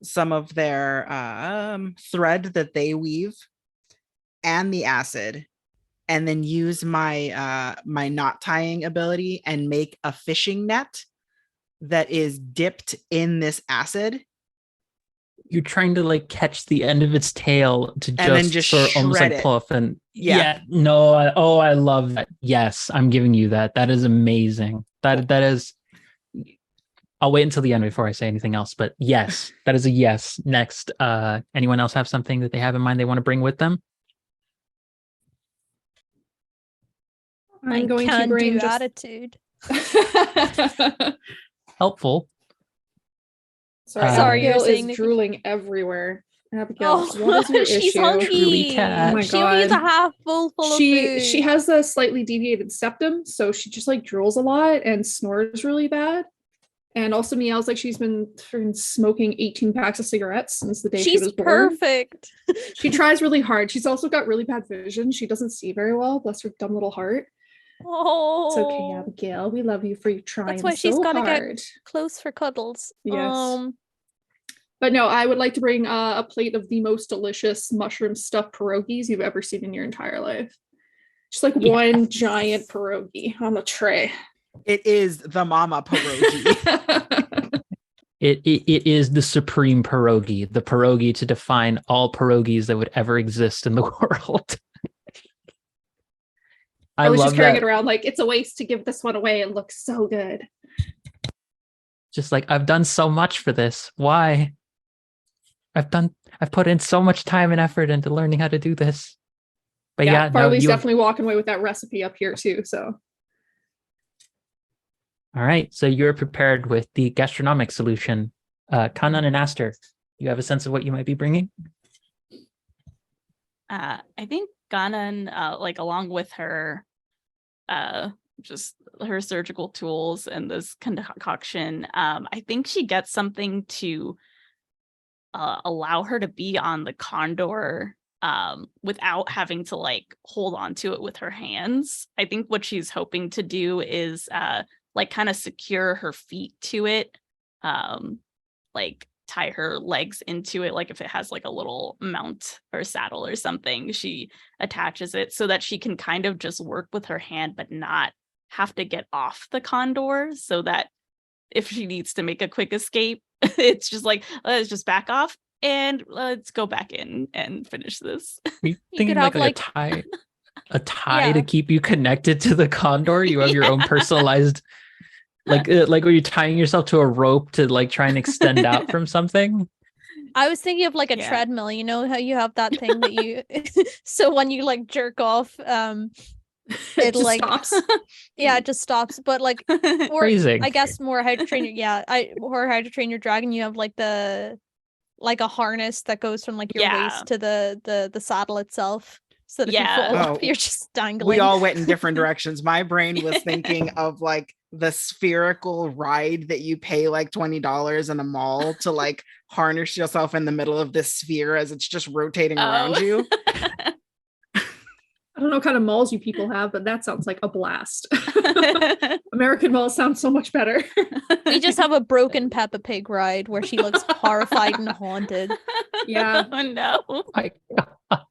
B: some of their thread that they weave and the acid, and then use my my knot tying ability and make a fishing net that is dipped in this acid?
A: You're trying to like catch the end of its tail to just sort of almost like puff and I love that. Yes, I'm giving you that. That is amazing. That is. I'll wait until the end before I say anything else, but yes, that is a yes. Next, anyone else have something that they have in mind they want to bring with them?
E: I'm going to bring just
C: attitude.
A: Helpful.
E: Sorry, Abigail is drooling everywhere. Abigail, what is your
C: she's
E: issue?
C: Hungry.
E: Oh my god,
C: she only has a half full of food.
E: She has a slightly deviated septum, so she just like drools a lot and snores really bad. And also meows like she's been smoking 18 packs of cigarettes since the day she was born.
C: She's perfect.
E: She tries really hard. She's also got really bad vision. She doesn't see very well. Bless her dumb little heart.
C: Oh,
E: it's okay, Abigail. We love you for trying.
C: That's why
E: so
C: she's got to
E: hard.
C: get close for cuddles.
E: Yes. But no, I would like to bring a plate of the most delicious mushroom stuffed pierogies you've ever seen in your entire life. Just like one giant pierogi on the tray.
B: It is the mama pierogi.
A: It is the supreme pierogi, the pierogi to define all pierogies that would ever exist in the world.
E: I was just carrying it around like it's a waste to give this one away. It looks so good.
A: Just like, I've done so much for this. Why? I've put in so much time and effort into learning how to do this. But
E: Farley's definitely walking away with that recipe up here too. So.
A: All right, so you're prepared with the gastronomic solution. Kanan and Aster, you have a sense of what you might be bringing?
D: I think Ganon, like along with her, just her surgical tools and this concoction, I think she gets something to allow her to be on the condor without having to like hold on to it with her hands. I think what she's hoping to do is like kind of secure her feet to it, like tie her legs into it. Like if it has like a little mount or saddle or something, she attaches it so that she can kind of just work with her hand, but not have to get off the condor, so that if she needs to make a quick escape, it's just like, let's just back off and let's go back in and finish this.
A: You thinking like a tie to keep you connected to the condor? You have your own personalized like were you tying yourself to a rope to like try and extend out from something?
C: I was thinking of like a treadmill. You know how you have that thing that you so when you like jerk off, it like
E: stops.
C: It just stops. But like
A: phrasing.
C: I guess more how to train your dragon, you have like a harness that goes from like your waist to the saddle itself. So that if you fall off, you're just dangling.
B: We all went in different directions. My brain was thinking of like the spherical ride that you pay like $20 in a mall to like harness yourself in the middle of this sphere as it's just rotating around you.
E: I don't know what kind of malls you people have, but that sounds like a blast. American malls sound so much better.
C: We just have a broken Peppa Pig ride where she looks horrified and haunted.
E: Yeah.
D: Oh no.
A: My God.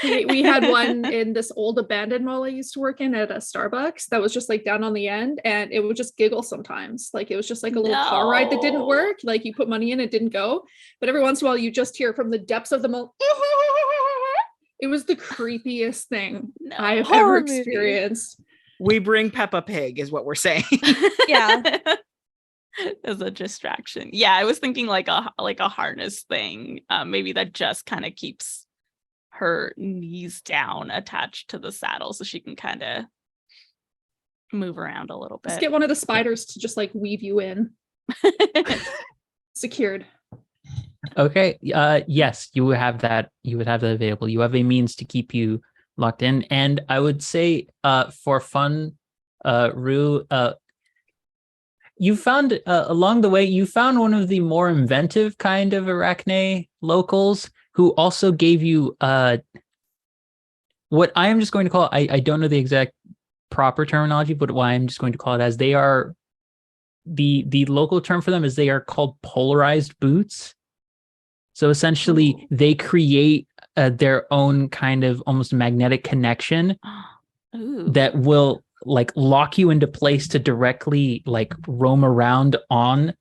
E: We had one in this old abandoned mall I used to work in at a Starbucks that was just like down on the end, and it would just giggle sometimes. Like it was just like a little car ride that didn't work. Like you put money in, it didn't go. But every once in a while you just hear from the depths of the mall. It was the creepiest thing I have ever experienced.
B: We bring Peppa Pig is what we're saying.
C: Yeah.
D: As a distraction. Yeah, I was thinking like a harness thing. Maybe that just kind of keeps her knees down attached to the saddle so she can kind of move around a little bit.
E: Just get one of the spiders to just like weave you in. Secured.
A: Okay. Yes, you would have that. You would have that available. You have a means to keep you locked in, and I would say, for fun, Rue, you found along the way, you found one of the more inventive kind of Arachne locals who also gave you what I am just going to call. I don't know the exact proper terminology, but what I'm just going to call it as they are. The local term for them is they are called polarized boots. So essentially, they create their own kind of almost magnetic connection that will like lock you into place to directly like roam around on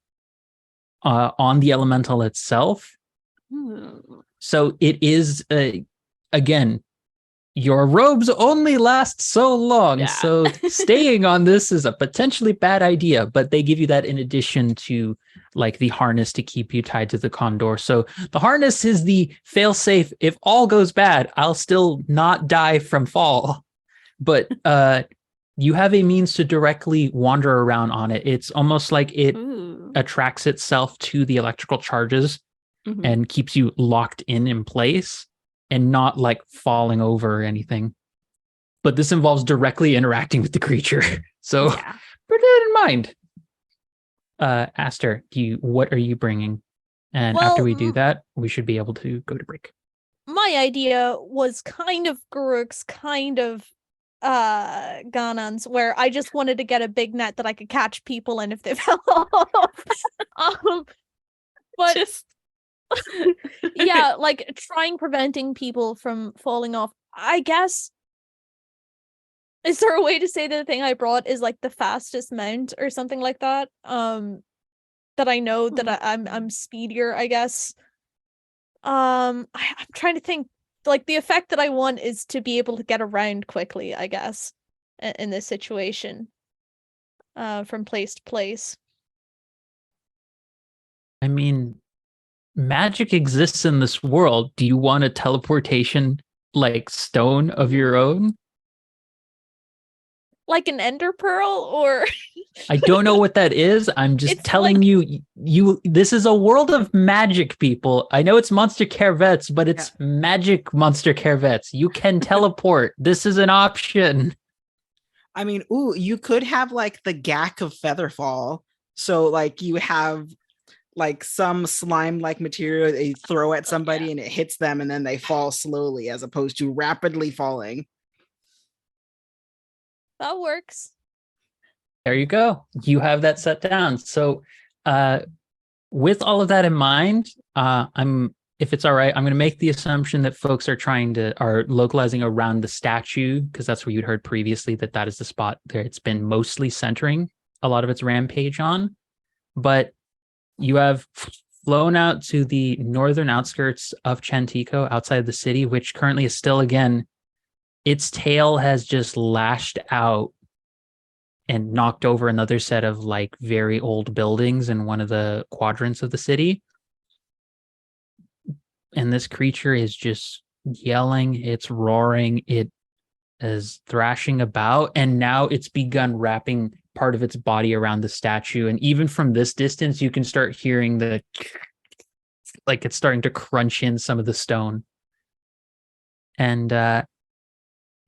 A: the elemental itself.
D: Ooh.
A: So it is again, your robes only last so long.
D: Yeah.
A: So staying on this is a potentially bad idea, but they give you that in addition to like the harness to keep you tied to the condor. So the harness is the fail safe. If all goes bad, I'll still not die from fall. But you have a means to directly wander around on it. It's almost like it attracts itself to the electrical charges and keeps you locked in place and not like falling over or anything. But this involves directly interacting with the creature. So bear that in mind. Aster, what are you bringing? And after we do that, we should be able to go to break.
C: My idea was kind of Garuk's, kind of Ganan's, where I just wanted to get a big net that I could catch people in if they fell off. But
D: just
C: yeah, like preventing people from falling off. I guess, is there a way to say that the thing I brought is like the fastest mount or something like that? That I know that I'm speedier, I guess. I'm trying to think. Like the effect that I want is to be able to get around quickly, I guess, in this situation, from place to place.
A: I mean, magic exists in this world. Do you want a teleportation like stone of your own?
C: Like an ender pearl, or
A: I don't know what that is. I'm just telling
C: like...
A: you this is a world of magic, people. I know it's Monster Care Vets, but it's magic Monster Care Vets. You can teleport. This is an option.
B: I mean, you could have like the gack of Featherfall. So like you have like some slime like material that you throw at somebody and it hits them and then they fall slowly as opposed to rapidly falling.
C: That works.
A: There you go. You have that set down. So with all of that in mind, if it's all right, I'm going to make the assumption that folks are localizing around the statue, because that's where you'd heard previously that is the spot that it's been mostly centering a lot of its rampage on. But you have flown out to the northern outskirts of Chantico outside the city, which currently is still, again, its tail has just lashed out and knocked over another set of like very old buildings in one of the quadrants of the city. And this creature is just yelling, it's roaring, it is thrashing about, and now it's begun wrapping part of its body around the statue. And even from this distance, you can start hearing like it's starting to crunch in some of the stone. And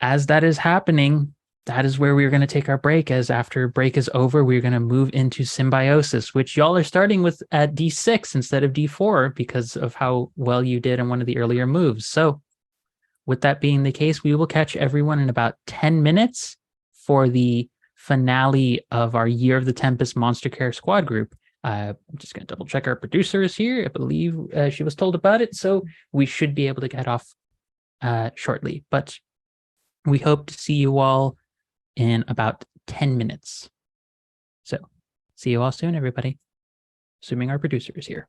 A: as that is happening, that is where we're going to take our break, as after break is over, we're going to move into symbiosis, which y'all are starting with at D6 instead of D4 because of how well you did in one of the earlier moves. So with that being the case, we will catch everyone in about 10 minutes for the finale of our Year of the Tempest Monster Care Squad group. I'm just going to double check our producer is here. I believe she was told about it, so we should be able to get off shortly. But we hope to see you all in about 10 minutes. So see you all soon, everybody. Assuming our producer is here.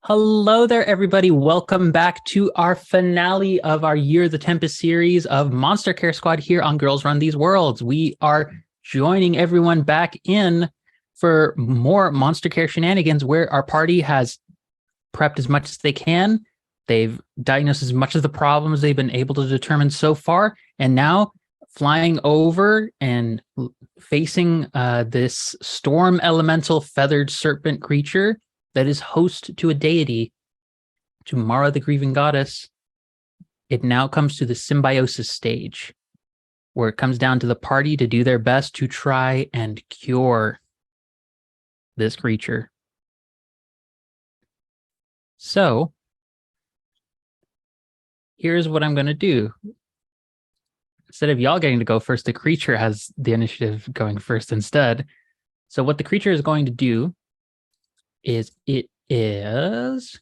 A: Hello there, everybody. Welcome back to our finale of our Year of the Tempest series of Monster Care Squad here on Girls Run These Worlds. We are joining everyone back in for more Monster Care shenanigans, where our party has prepped as much as they can. They've diagnosed as much of the problems they've been able to determine so far, and now flying over and facing this storm elemental feathered serpent creature that is host to a deity, to Mara the Grieving Goddess. It now comes to the symbiosis stage, where it comes down to the party to do their best to try and cure this creature. So here's what I'm going to do. Instead of y'all getting to go first, the creature has the initiative going first instead. So what the creature is going to do is it is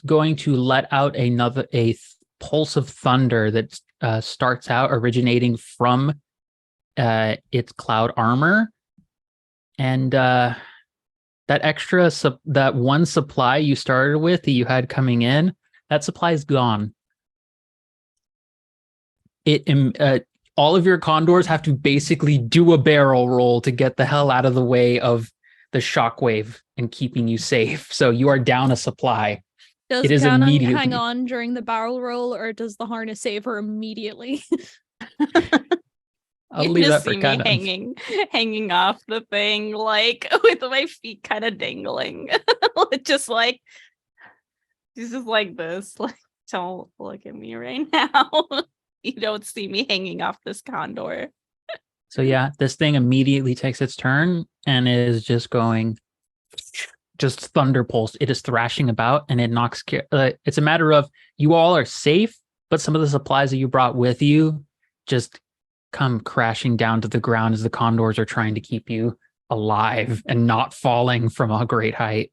A: going to let out a pulse of thunder that starts out originating from its cloud armor, and that that one supply you started with that you had coming in, that supply is gone. All of your condors have to basically do a barrel roll to get the hell out of the way of the shockwave and keeping you safe. So you are down a supply.
C: Does
A: It is
C: Ganon
A: immediately
C: hang on during the barrel roll, or does the harness save her immediately?
A: I'll
D: You
A: leave that
D: just
A: for
D: see me
A: Ganon.
D: hanging off the thing, like with my feet kind of dangling. Just like this. Like, don't look at me right now. You don't see me hanging off this condor.
A: So yeah, this thing immediately takes its turn and is just going, just thunder pulse. It is thrashing about and it knocks. It's a matter of you all are safe, but some of the supplies that you brought with you just come crashing down to the ground as the condors are trying to keep you alive and not falling from a great height.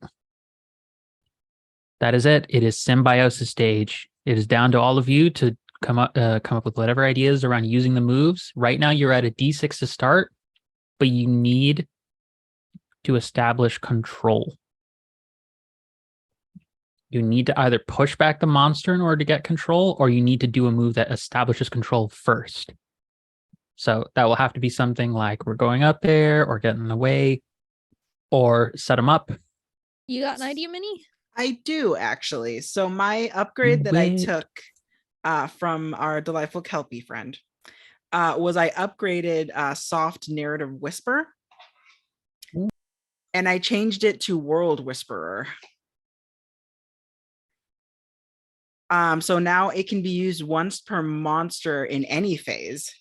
A: That is it. It is symbiosis stage. It is down to all of you to come up with whatever ideas around using the moves. Right now, you're at a D6 to start, but you need to establish control. You need to either push back the monster in order to get control, or you need to do a move that establishes control first. So that will have to be something like we're going up there, or getting in the way, or set them up.
C: You got an idea, Minnie?
B: I do, actually. So my upgrade that I took from our delightful Kelpie friend was I upgraded Soft Narrative Whisper.
A: Ooh.
B: And I changed it to World Whisperer. So now it can be used once per monster in any phase.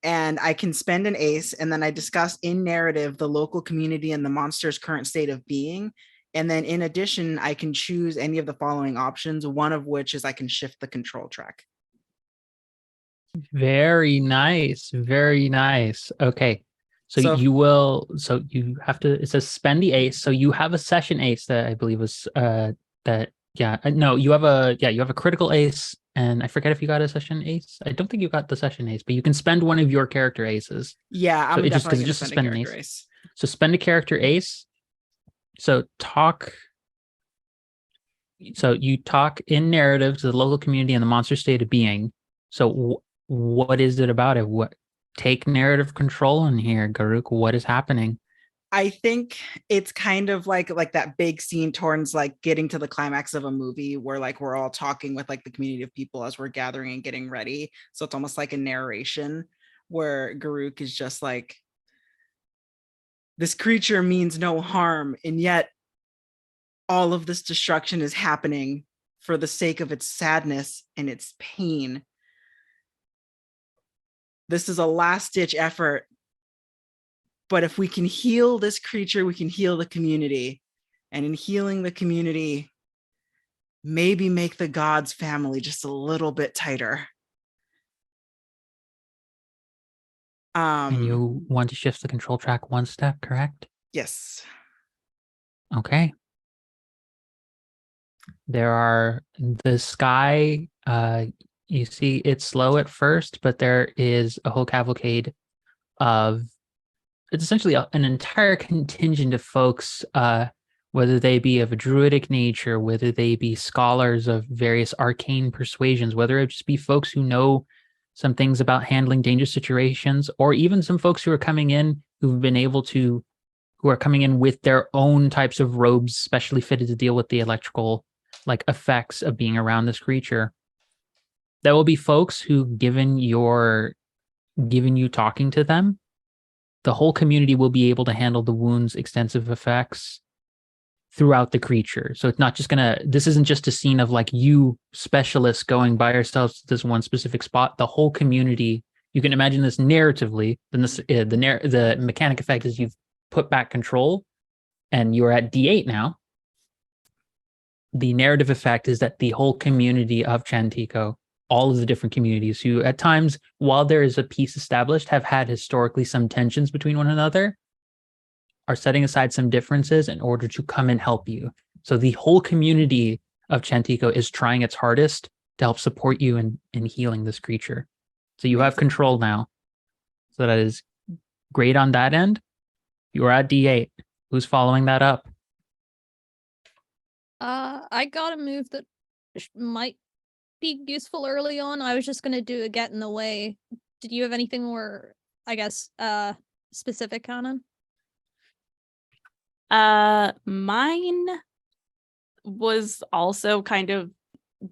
B: And I can spend an ace, and then I discuss in narrative the local community and the monster's current state of being. And then in addition, I can choose any of the following options, one of which is I can shift the control track.
A: Very nice. Very nice. Okay. So you have to, it says spend the ace. So you have a session ace that I believe was you have a critical ace, and I forget if you got a session ace. I don't think you got the session ace, but you can spend one of your character aces.
B: Yeah, I'm
A: so
B: definitely going to spend a character ace.
A: So spend a character ace. So you talk in narrative to the local community and the monster state of being. So what is it about it? Take narrative control in here, Garuk. What is happening?
B: I think it's kind of like that big scene towards like getting to the climax of a movie where like we're all talking with like the community of people as we're gathering and getting ready. So it's almost like a narration where Garuk is just like, this creature means no harm, and yet all of this destruction is happening for the sake of its sadness and its pain. This is a last-ditch effort. But if we can heal this creature, we can heal the community. And in healing the community, maybe make the gods family just a little bit tighter.
A: And you want to shift the control track one step, correct?
B: Yes.
A: Okay. There are the sky. You see it's slow at first, but there is a whole cavalcade of, it's essentially an entire contingent of folks, whether they be of a druidic nature, whether they be scholars of various arcane persuasions, whether it just be folks who know some things about handling dangerous situations, or even some folks who are coming in who are coming in with their own types of robes specially fitted to deal with the electrical effects of being around this creature. There will be folks who, given you talking to them, the whole community will be able to handle the wound's extensive effects throughout the creature. So it's not just this isn't just a scene of you specialists going by yourselves to this one specific spot. The whole community, you can imagine this narratively, then the mechanic effect is you've put back control, and you're at D8 now. The narrative effect is that the whole community of Chantico, all of the different communities who at times, while there is a peace established, have had historically some tensions between one another, are setting aside some differences in order to come and help you. So the whole community of Chantico is trying its hardest to help support you in healing this creature. So you have control now. So that is great on that end. You're at D8. Who's following that up?
C: I got a move that might be useful early on. I was just gonna do a get in the way. Did you have anything more, I guess, specific, Conan?
D: Mine was also kind of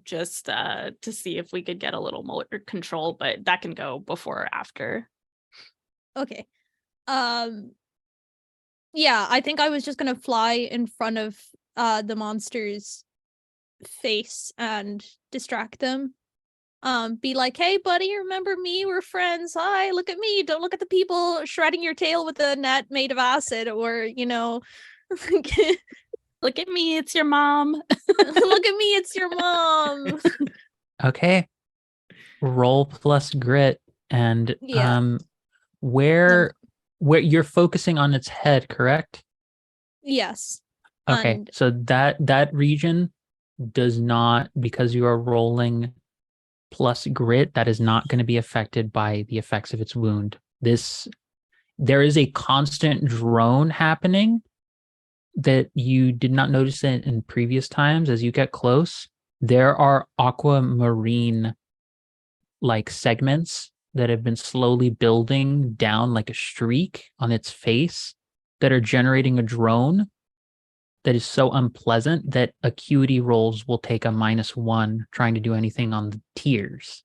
D: just to see if we could get a little more control, but that can go before or after.
C: Okay. Yeah, I think I was just gonna fly in front of the monster's face and distract them. Be like, hey buddy, remember me? We're friends. Hi, look at me. Don't look at the people shredding your tail with a net made of acid, or
D: Look at me, it's your mom.
C: Look at me, it's your mom.
A: Okay. Roll plus grit. And
C: Yeah.
A: where you're focusing on its head, correct?
C: Yes.
A: Okay.
C: And
A: So that region does not, because you are rolling plus grit, that is not going to be affected by the effects of its wound. There is a constant drone happening that you did not notice in previous times. As you get close, there are aquamarine like segments that have been slowly building down like a streak on its face that are generating a drone that is so unpleasant that acuity rolls will take a -1 trying to do anything on the tears.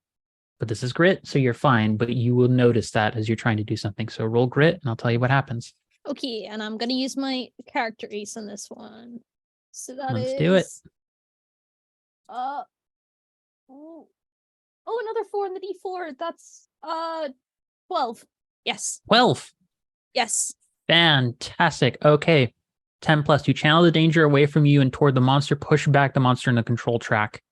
A: But this is grit, so you're fine, but you will notice that as you're trying to do something. So roll grit and I'll tell you what happens.
C: okay, and I'm gonna use my character ace on this one. So
A: Let's do it.
C: Oh, another 4 in the D4. That's 12. Yes.
A: 12.
C: Yes.
A: Fantastic. Okay. 10 plus. You channel the danger away from you and toward the monster, push back the monster in the control track.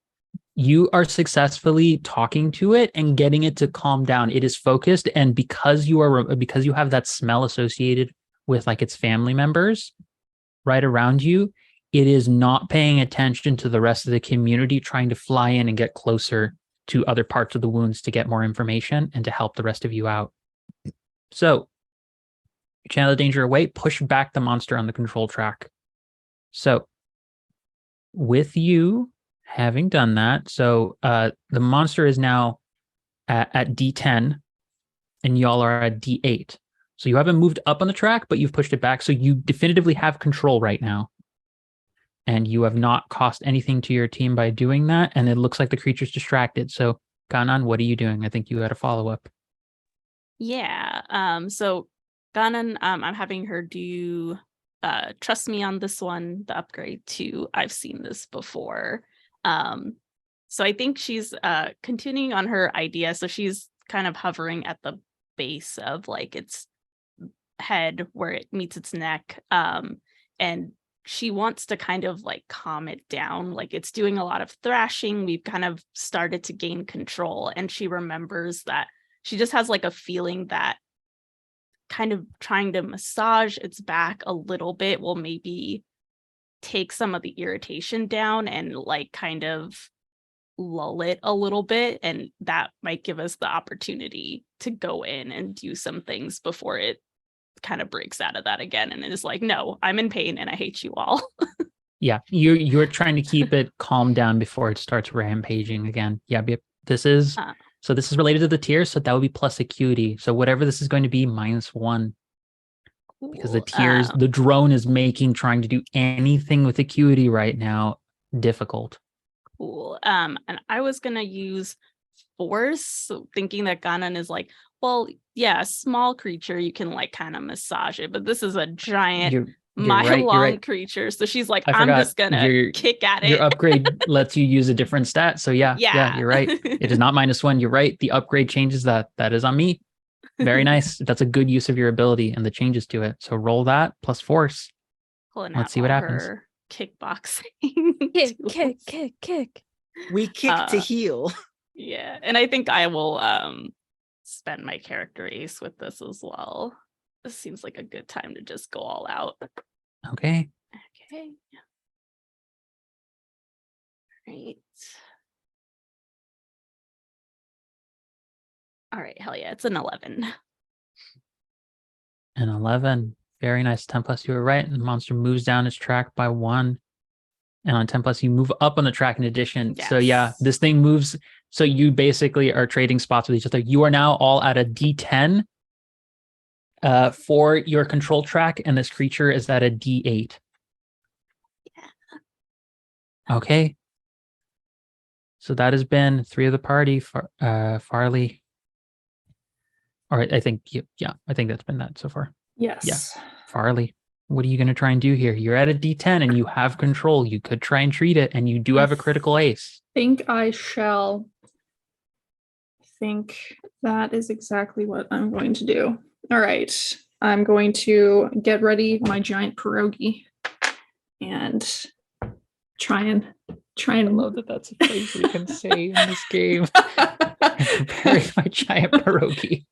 A: You are successfully talking to it and getting it to calm down. It is focused, and because you have that smell associated with like its family members right around you, it is not paying attention to the rest of the community trying to fly in and get closer to other parts of the wounds to get more information and to help the rest of you out. So you channel the danger away, push back the monster on the control track. So with you having done that, so the monster is now at D10 and y'all are at D8. So you haven't moved up on the track, but you've pushed it back. So you definitively have control right now. And you have not cost anything to your team by doing that. And it looks like the creature's distracted. So Ganon, what are you doing? I think you had a follow-up.
D: Yeah. So Ganon, I'm having her do trust me on this one, the upgrade to I've seen this before. So I think she's continuing on her idea. So she's kind of hovering at the base of like its head where it meets its neck. And she wants to kind of like calm it down. Like it's doing a lot of thrashing. We've kind of started to gain control. And she remembers that she just has like a feeling that kind of trying to massage its back a little bit will maybe take some of the irritation down and like kind of lull it a little bit. And that might give us the opportunity to go in and do some things before it kind of breaks out of that again and is like, no, I'm in pain and I hate you all.
A: Yeah, you're trying to keep it calmed down before it starts rampaging again. Yeah, this is related to the tears, so that would be plus acuity. So whatever this is going to be, -1.
D: Cool.
A: Because the tears, the drone is making trying to do anything with acuity right now difficult.
D: Cool. And I was gonna use force, thinking that Ganon is like, well, yeah, a small creature, you can like kind of massage it, but this is a giant mile-long creature. So she's like, I'm just gonna kick at it.
A: Your upgrade lets you use a different stat. So yeah, you're right. It is not -1. You're right. The upgrade changes that. That is on me. Very nice. That's a good use of your ability and the changes to it. So roll that plus force.
D: Pulling
A: Let's
D: out
A: see what
D: all
A: happens.
D: her kickboxing.
C: Kick,
D: tools.
C: kick, kick, kick.
B: We kick to
D: Uh,
B: heal.
D: Yeah, and I think I will spend my character ace with this as well. This seems like a good time to just go all out.
A: Okay.
D: Okay. Right. All right, hell yeah, it's an 11.
A: An 11. Very nice. 10 plus, you were right. And the monster moves down its track by 1. And on 10 plus, you move up on the track in addition. So yeah,
D: Yes.
A: this thing moves. So you basically are trading spots with each other. You are now all at a D10 for your control track, and this creature is at a D8.
D: Yeah.
A: Okay. So that has been 3 of the party. Farley. All right, I think I think that's been that so far.
E: Yes.
A: Farley, what are you going to try and do here? You're at a D10 and you have control. You could try and treat it, and you do have a critical ace.
E: Think I shall. I think that is exactly what I'm going to do. All right. I'm going to get ready my giant pierogi and try and
A: that that's a phrase we can say in this game. Preparing my giant pierogi.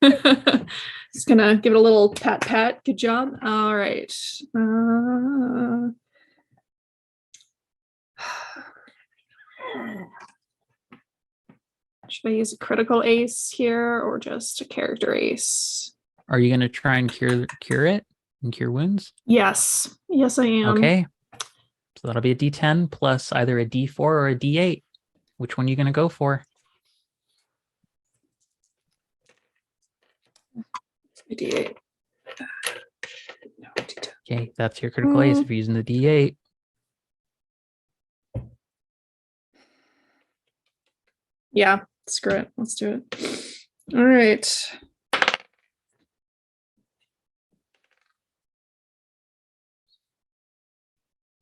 E: Just gonna give it a little pat. Good job. All right. Should I use a critical ace here or just a character ace?
A: Are you going to try and cure it and cure wounds?
E: Yes. Yes, I am.
A: Okay. So that'll be a D10 plus either a D4 or a D8. Which one are you going to go for?
E: D8. No, D10.
A: Okay, that's your critical ace if you're using the D8.
E: Yeah, screw it. Let's do it. All right.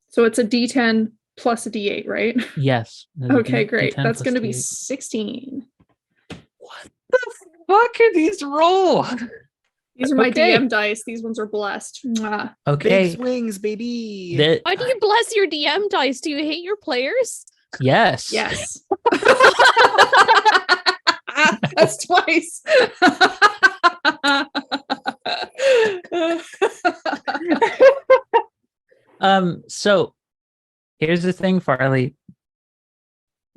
E: So it's a D10 plus a D8, right?
A: Yes.
E: Okay, great.
A: D10
E: That's
A: plus
E: going to be
A: D8.
E: 16.
A: What the fuck are these rolls?
E: These are my
A: Okay.
E: DM dice. These ones are blessed. Mwah.
A: Okay.
B: Big swings, baby.
C: Why do you bless your DM dice? Do you hate your players?
A: Yes.
E: Yes. That's twice.
A: So here's the thing, Farley.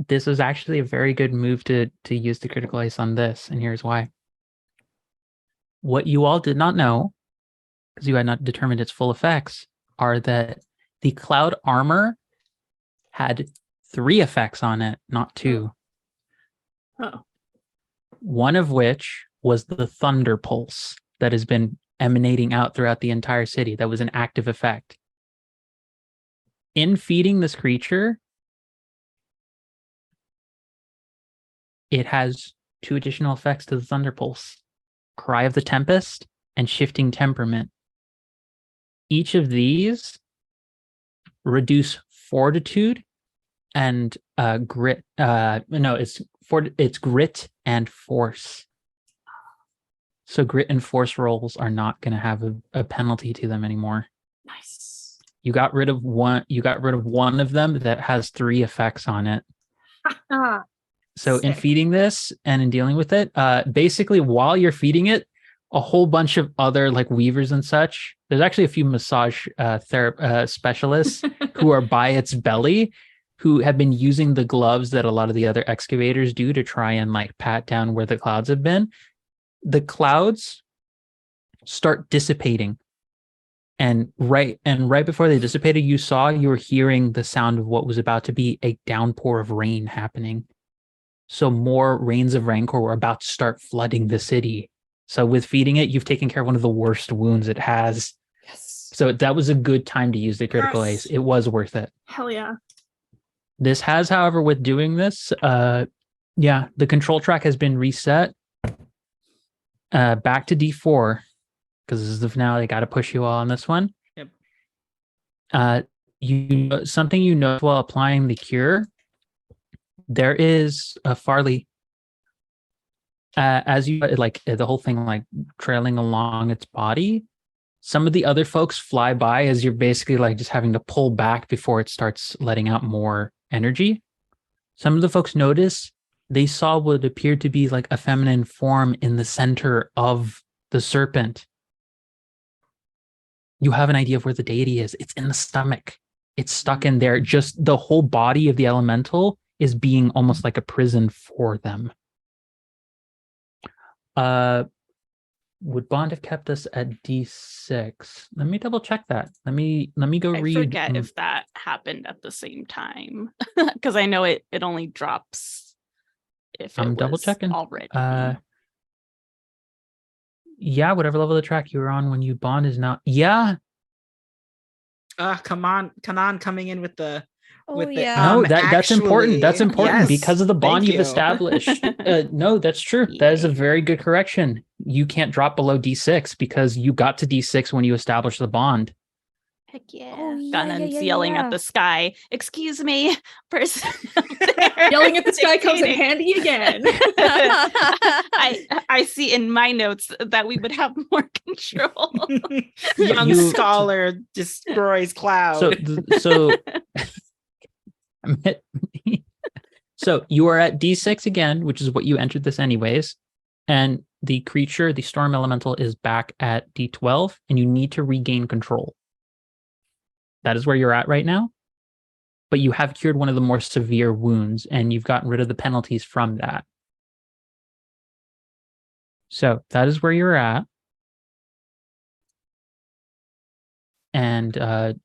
A: This was actually a very good move to use the critical ace on this, and here's why. What you all did not know, because you had not determined its full effects, are that the cloud armor had 3 effects on it, not 2.
E: Oh.
A: One of which was the thunder pulse that has been emanating out throughout the entire city. That was an active effect. In feeding this creature, it has 2 additional effects to the thunder pulse: Cry of the Tempest and Shifting Temperament. Each of these reduce fortitude and grit. It's grit and force. So grit and force rolls are not going to have a penalty to them anymore.
E: Nice.
A: You got rid of one. You got rid of one of them that has 3 effects on it. So in
E: Sick.
A: feeding this and in dealing with it, basically while you're feeding it, a whole bunch of other like weavers and such. There's actually a few massage specialists who are by its belly, who have been using the gloves that a lot of the other excavators do to try and like pat down where the clouds have been. The clouds start dissipating. And right before they dissipated, you were hearing the sound of what was about to be a downpour of rain happening. So more rains of Rancor were about to start flooding the city. So with feeding it, you've taken care of one of the worst wounds it has.
E: Yes.
A: So that was a good time to use the critical ace. It was worth it.
E: Hell yeah.
A: This has, however, with doing this, the control track has been reset back to D4, because this is the finale. Got to push you all on this one.
B: Yep.
A: Something you know while applying the cure, there is a Farley. As you like the whole thing like trailing along its body, Some of the other folks fly by as you're basically like just having to pull back before it starts letting out more energy. Some of the folks notice they saw what appeared to be like a feminine form in the center of the serpent. You have an idea of where the deity is. It's in the stomach. It's stuck in there. Just the whole body of the elemental is being almost like a prison for them. Would Bond have kept us at D6? Let me double check that. Let me go
D: I
A: read.
D: forget if that happened at the same time because I know it only drops if
A: I'm
D: it
A: double
D: was
A: checking.
D: already.
A: Yeah, whatever level of the track you were on when you bond is now. Yeah.
B: Come on, Kanan coming in with the
C: Oh,
B: with the
C: yeah.
A: No, that's important. That's
B: actually,
A: important
B: yes,
A: because of the bond
B: thank
A: you've
B: you.
A: established. No, that's true. That is a
D: Yay.
A: very good correction. You can't drop below D6 because you got to D6 when you established the bond.
D: Heck yeah.
C: Oh, yeah,
D: Ganon's
C: yeah,
D: yelling
C: yeah.
D: at the sky. Excuse me, person.
E: Yelling at the sky comes in
D: dictating.
E: handy again.
D: I see in my notes that we would have more control.
B: Young
A: You-
B: scholar destroys cloud.
A: So you are at D6 again, which is what you entered this anyways. And the creature, the storm elemental, is back at D12, and you need to regain control. That is where you're at right now. But you have cured one of the more severe wounds, and you've gotten rid of the penalties from that. So that is where you're at. And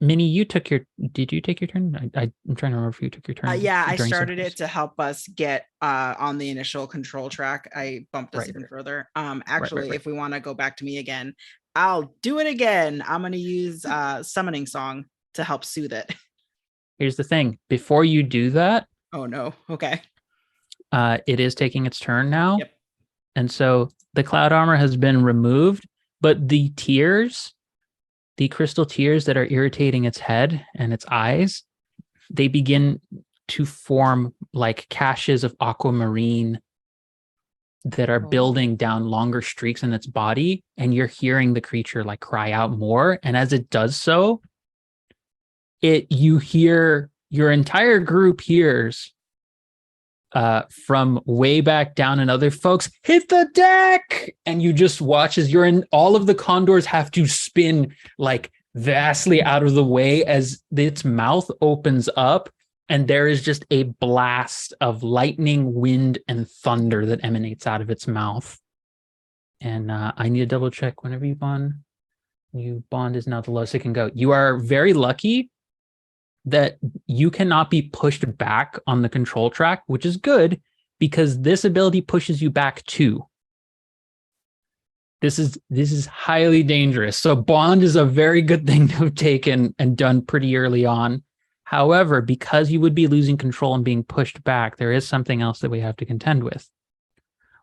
A: Minnie, did you take your turn? I'm trying to remember if you took your turn.
B: Yeah, I
A: during
B: started
A: cycles.
B: it to help us get on the initial control track. I bumped us
A: Right.
B: even further. Actually,
A: right.
B: if we want to go back to me again, I'll do it again. I'm going to use summoning song to help soothe it.
A: Here's the thing. Before you do that,
B: Oh no. Okay.
A: it is taking its turn now.
B: Yep.
A: And so the cloud armor has been removed, but the tears, the crystal tears that are irritating its head and its eyes, they begin to form like caches of aquamarine that are building down longer streaks in its body. And you're hearing the creature like cry out more. And as it does so, you hear, your entire group hears from way back down, and other folks hit the deck, and you just watch as all of the condors have to spin like vastly out of the way as its mouth opens up, and there is just a blast of lightning, wind, and thunder that emanates out of its mouth. And I need to double check whenever you bond. Bond is now the lowest it can go. You are very lucky that you cannot be pushed back on the control track, which is good because this ability pushes you back too. This is highly dangerous. So bond is a very good thing to have taken and done pretty early on. However, because you would be losing control and being pushed back, there is something else that we have to contend with.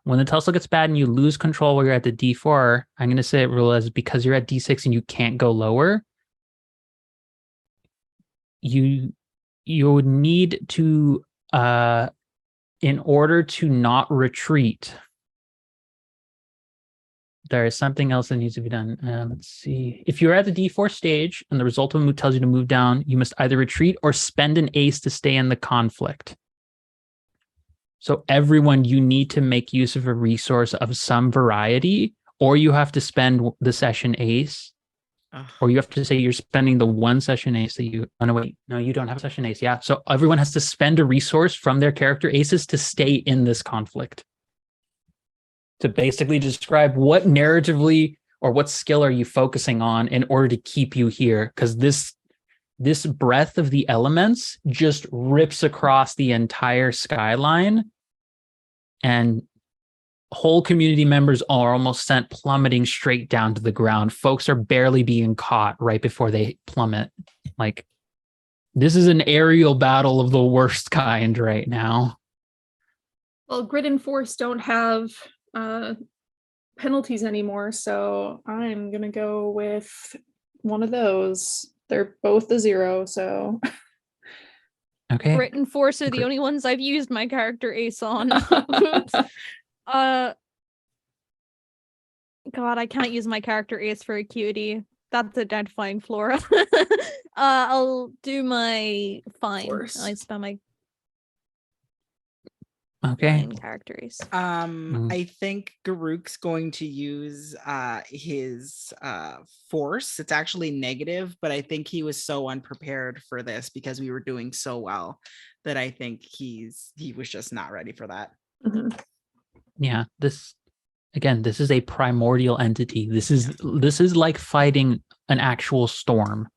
A: When the tussle gets bad and you lose control while you're at the D4, I'm going to say it rule as because you're at D6 and you can't go lower, you would need to, in order to not retreat, there is something else that needs to be done. Let's see. If you're at the D4 stage and the result of a move tells you to move down, you must either retreat or spend an ace to stay in the conflict. So everyone, you need to make use of a resource of some variety, or you have to spend the session ace. Or you have to say you're spending the one session ace that you... Oh, no, wait. No, you don't have a session ace. Yeah. So everyone has to spend a resource from their character aces to stay in this conflict. To basically describe what narratively or what skill are you focusing on in order to keep you here. Because this breath of the elements just rips across the entire skyline. And whole community members are almost sent plummeting straight down to the ground. Folks are barely being caught right before they plummet. Like, this is an aerial battle of the worst kind right now.
E: Well, Grid and Force don't have penalties anymore, so I'm gonna go with one of those. They're both the 0, so
A: Okay.
C: Grit and Force are the
A: Grit.
C: only ones I've used my character ace on. God, I can't use my character Ace for acuity. That's identifying flora. I'll do my fine.
E: Force.
C: I spell my
A: Okay.
C: fine character Ace.
B: I think Garuk's going to use his force. It's actually negative, but I think he was so unprepared for this because we were doing so well that I think he was just not ready for that.
E: Mhm.
A: Yeah, this is a primordial entity. This is like fighting an actual storm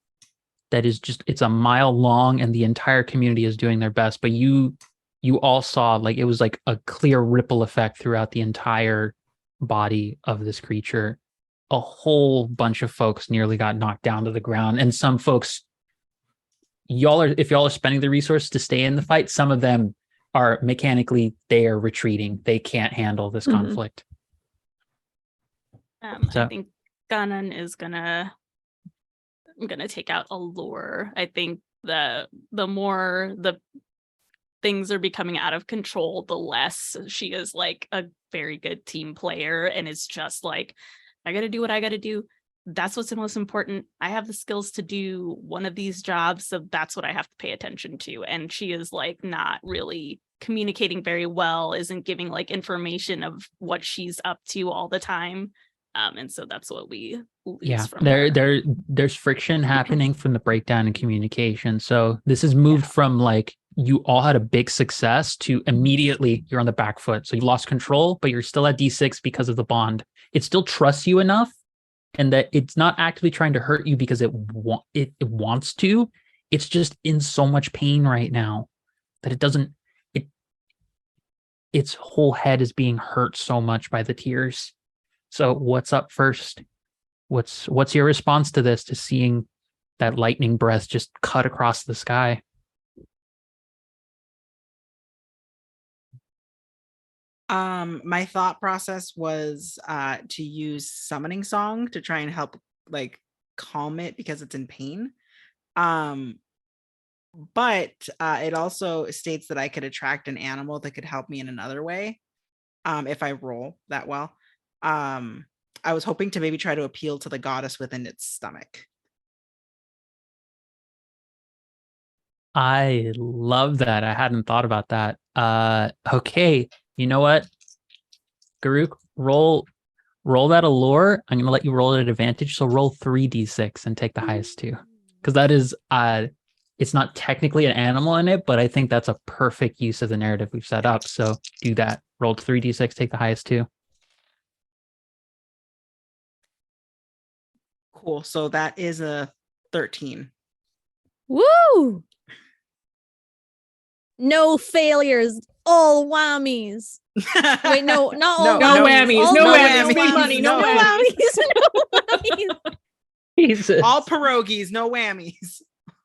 A: that is just, it's a mile long and the entire community is doing their best, but you all saw, like, it was like a clear ripple effect throughout the entire body of this creature. A whole bunch of folks nearly got knocked down to the ground, and some folks, if y'all are spending the resource to stay in the fight, some of them are mechanically, they are retreating. They can't handle this conflict.
D: I think Ganon is gonna take out Allure. I think the more the things are becoming out of control, the less she is like a very good team player and is just like, I gotta do what I gotta do. That's what's the most important. I have the skills to do one of these jobs, so that's what I have to pay attention to. And she is like not really communicating very well, isn't giving like information of what she's up to all the time. And so that's what we lose from her.
A: There's friction happening from the breakdown in communication. So this has moved from like, you all had a big success to immediately you're on the back foot. So you lost control, but you're still at D6 because of the bond. It still trusts you enough, and that it's not actively trying to hurt you because it wants to. It's just in so much pain right now that its whole head is being hurt so much by the tears. So what's up first? What's your response to this, to seeing that lightning breath just cut across the sky?
B: My thought process was to use summoning song to try and help like calm it because it's in pain. But it also states that I could attract an animal that could help me in another way if I roll that well. I was hoping to maybe try to appeal to the goddess within its stomach.
A: I love that. I hadn't thought about that. Okay, you know what, Garuk, roll that allure. I'm gonna let you roll it at advantage. So roll 3d6 and take the highest two, because that is it's not technically an animal in it, but I think that's a perfect use of the narrative we've set up. So do that. Roll 3d6, take the highest two.
B: Cool. So that is a 13.
C: Woo! No failures, all whammies. Wait, no, not all
E: No whammies.
C: All
E: No
B: whammies.
E: Big money. No whammies.
C: No whammies.
A: Jesus.
B: All pierogies, no whammies.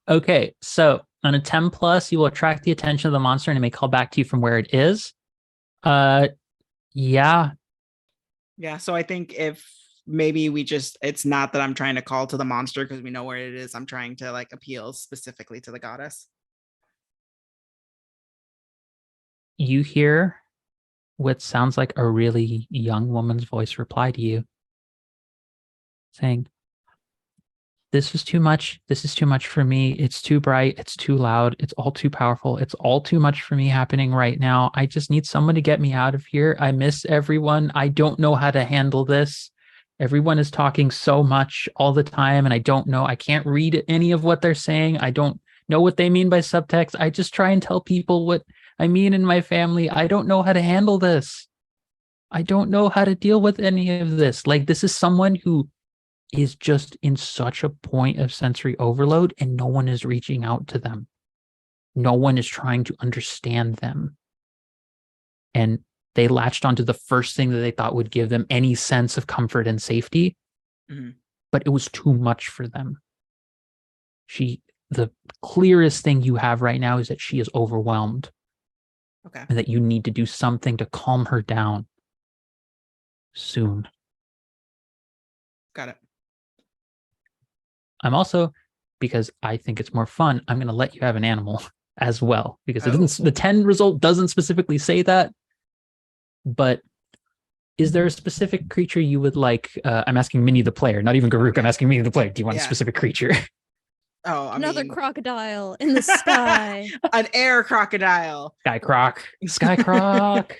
A: Okay, so on a 10 plus, you will attract the attention of the monster and it may call back to you from where it is. Yeah.
B: Yeah, so I think if maybe it's not that I'm trying to call to the monster because we know where it is. I'm trying to like appeal specifically to the goddess.
A: You hear what sounds like a really young woman's voice reply to you, saying, "This is too much. This is too much for me. It's too bright. It's too loud. It's all too powerful. It's all too much for me happening right now. I just need someone to get me out of here. I miss everyone. I don't know how to handle this. Everyone is talking so much all the time, and I can't read any of what they're saying. I don't know what they mean by subtext. I just try and tell people what I mean in my family. I don't know how to handle this. I don't know how to deal with any of this." Like, this is someone who is just in such a point of sensory overload, and no one is reaching out to them. No one is trying to understand them. And they latched onto the first thing that they thought would give them any sense of comfort and safety, but it was too much for them. The clearest thing you have right now is that she is overwhelmed.
B: Okay.
A: And that you need to do something to calm her down soon.
B: Got it.
A: I'm also, because I think it's more fun, I'm going to let you have an animal as well, because it doesn't, the 10 result doesn't specifically say that, but Is there a specific creature you would like? I'm asking Minnie the player, not even Garuk. I'm asking Minnie the player. Do you want a
B: Yeah.
A: specific creature?
B: Oh, I
C: Another
B: mean,
C: crocodile in the sky.
B: an air crocodile.
A: Sky Croc. Sky Croc.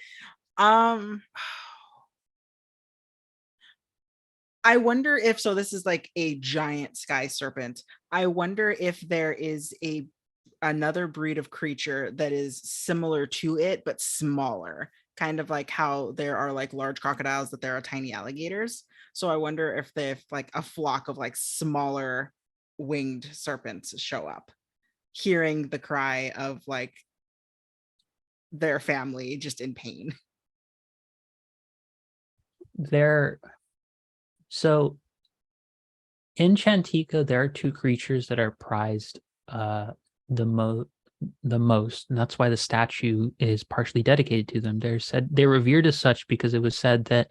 B: I wonder if, so this is like a giant sky serpent. I wonder if there is another breed of creature that is similar to it but smaller, kind of like how there are like large crocodiles, that there are tiny alligators. So I wonder if like a flock of like smaller winged serpents show up, hearing the cry of like their family just in pain.
A: So in Chantica, there are two creatures that are prized the most, and that's why the statue is partially dedicated to them. They're revered as such because it was said that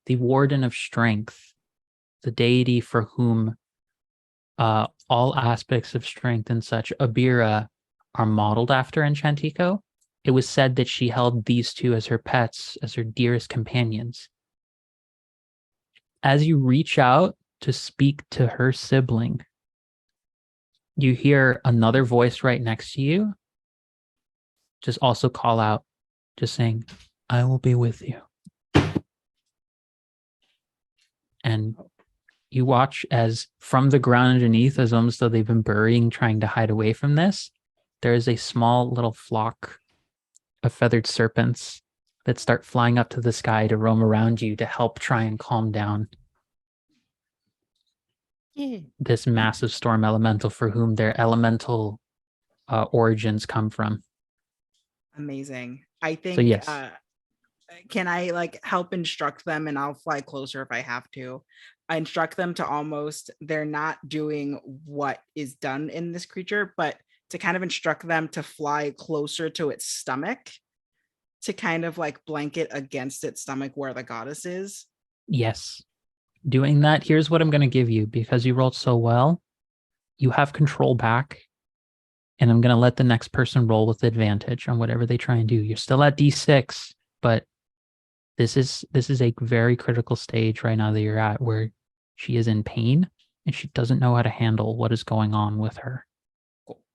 A: the Warden of Strength, the deity for whom all aspects of strength and such, Abira, are modeled after in Chantico. It was said that she held these two as her pets, as her dearest companions. As you reach out to speak to her sibling, you hear another voice right next to you just also call out, just saying, "I will be with you." And you watch as from the ground underneath, as almost though they've been burying, trying to hide away from this, there is a small little flock of feathered serpents that start flying up to the sky to roam around you to help try and calm down this massive storm elemental for whom their elemental origins come from.
B: Amazing. I think,
A: So yes.
B: Can I like help instruct them, and I'll fly closer if I have to. I instruct them to almost, they're not doing what is done in this creature, but to kind of instruct them to fly closer to its stomach, to kind of like blanket against its stomach where the goddess is.
A: Yes. Doing that, here's what I'm going to give you. Because you rolled so well, you have control back, and I'm going to let the next person roll with advantage on whatever they try and do. You're still at D6, but this is a very critical stage right now that you're at, where she is in pain and she doesn't know how to handle what is going on with her.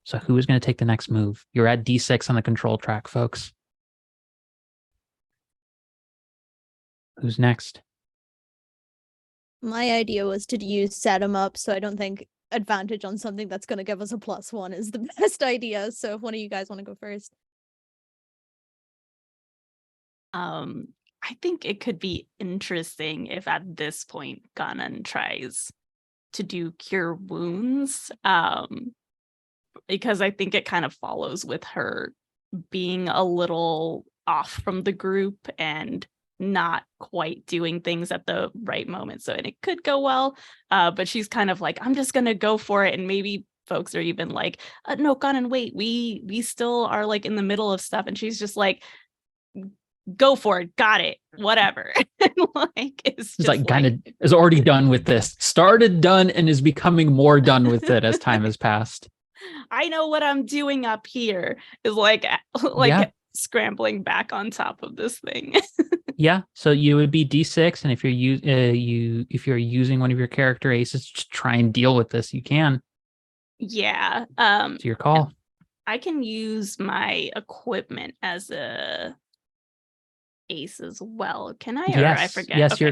A: So who is going to take the next move? You're at D6 on the control track, folks. Who's next?
C: My idea was to use set 'em up, so I don't think advantage on something that's going to give us a +1 is the best idea. So if one of you guys want to go first.
D: I think it could be interesting if at this point Ganon tries to do cure wounds, because I think it kind of follows with her being a little off from the group and not quite doing things at the right moment. So and it could go well, but she's kind of like, I'm just gonna go for it. And maybe folks are even like, no, Ganon, wait, we still are like in the middle of stuff. And she's just like, go for it, got it, whatever. Like it's just
A: like kind of is already done with this, started, done, and is becoming more done with it as time has passed.
D: I know what I'm doing up here, is like
A: Yeah.
D: Scrambling back on top of this thing.
A: Yeah, so you would be D6, and if you're using one of your character aces to try and deal with this, you can.
D: Yeah.
A: It's your call.
D: I can use my equipment as a ace as well. Can I?
A: Yes,
D: or I forget.
A: Yes,
D: okay.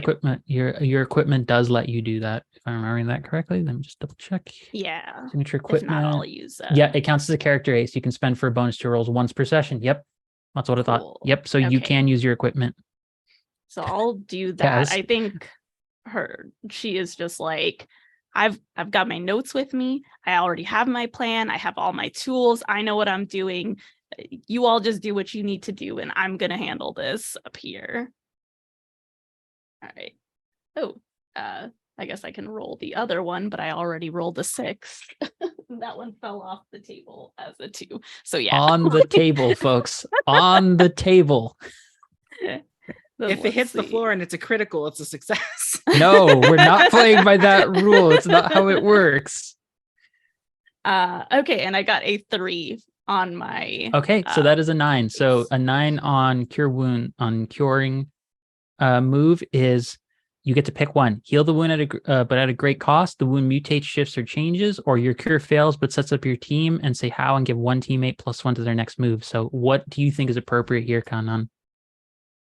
A: your equipment does let you do that. If I'm remembering that correctly, let me just double check.
D: Yeah.
A: Signature equipment.
D: If not, I'll use
A: Yeah, it counts as a character ace. You can spend for bonus 2 rolls once per session. Yep, that's what I thought.
D: Cool.
A: Yep, so you
D: Okay.
A: can use your equipment.
D: So I'll do that.
A: Kaz.
D: I think she is just like, I've got my notes with me. I already have my plan. I have all my tools. I know what I'm doing. You all just do what you need to do, and I'm gonna handle this up here. All right. Oh, I guess I can roll the other one, but I already rolled a 6. That one fell off the table as a 2. So yeah.
A: On the table, folks. On the table.
B: If it hits the floor and it's a critical, it's a success.
A: No, we're not playing by that rule. It's not how it works.
D: Okay, and I got a 3 on my.
A: Okay, so that is a 9. So a 9 on cure wound, on curing move is you get to pick one. Heal the wound but at a great cost. The wound mutates, shifts, or changes, or your cure fails but sets up your team, and say how and give one teammate +1 to their next move. So what do you think is appropriate here, Kanan?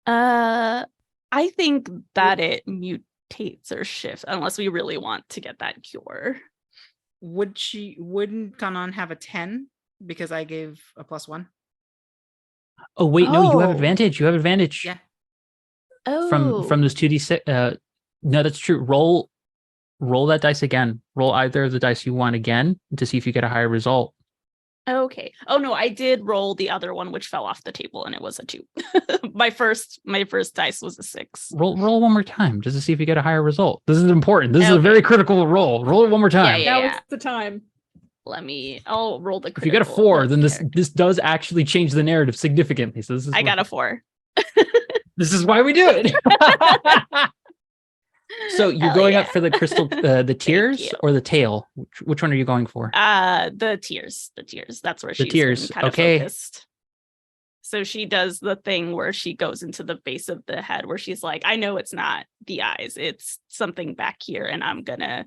D: I think that it mutates or shifts unless we really want to get that cure.
B: Wouldn't Kanan have a 10 because I gave a +1?
A: Oh wait, no, you have
D: Oh.
A: advantage. You have advantage.
B: Yeah.
A: From this 2d6. No, that's true. Roll that dice again. Roll either of the dice you want again to see if you get a higher result.
D: Okay. Oh no, I did roll the other one, which fell off the table, and it was a 2. my first dice was a 6.
A: Roll one more time just to see if you get a higher result. This is important. This is a
D: Okay.
A: very critical roll. Roll it one more time.
D: Yeah.
E: Now it's the time.
D: I'll roll the
A: If you get a
D: critical
A: 4, then
D: character.
A: this does actually change the narrative significantly. So this is
D: I got a 4.
A: This is why we do it. So you're
D: Hell
A: going
D: yeah.
A: up for the crystal, the tears
D: you.
A: or the tail? Which one are you going for?
D: The tears. That's where she's
A: tears,
D: been kind
A: okay.
D: of focused. So she does the thing where she goes into the base of the head where she's like, I know it's not the eyes, it's something back here, and I'm gonna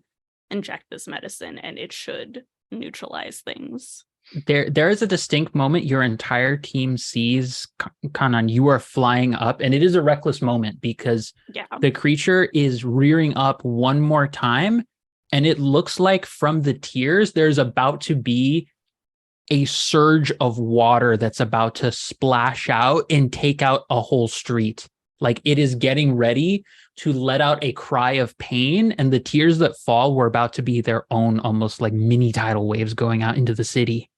D: inject this medicine and it should neutralize things.
A: There is a distinct moment your entire team sees Kanan, you are flying up, and it is a reckless moment because
D: Yeah.
A: the creature is rearing up one more time, and it looks like from the tears there's about to be a surge of water that's about to splash out and take out a whole street. Like it is getting ready to let out a cry of pain, and the tears that fall were about to be their own almost like mini tidal waves going out into the city.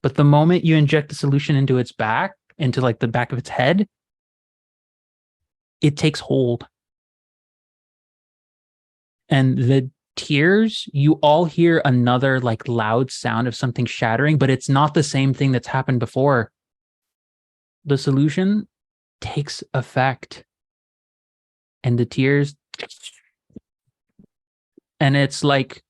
A: But the moment you inject the solution into its back, into like the back of its head, it takes hold. And the tears, you all hear another like loud sound of something shattering, but it's not the same thing that's happened before. The solution takes effect. And the tears, and it's like,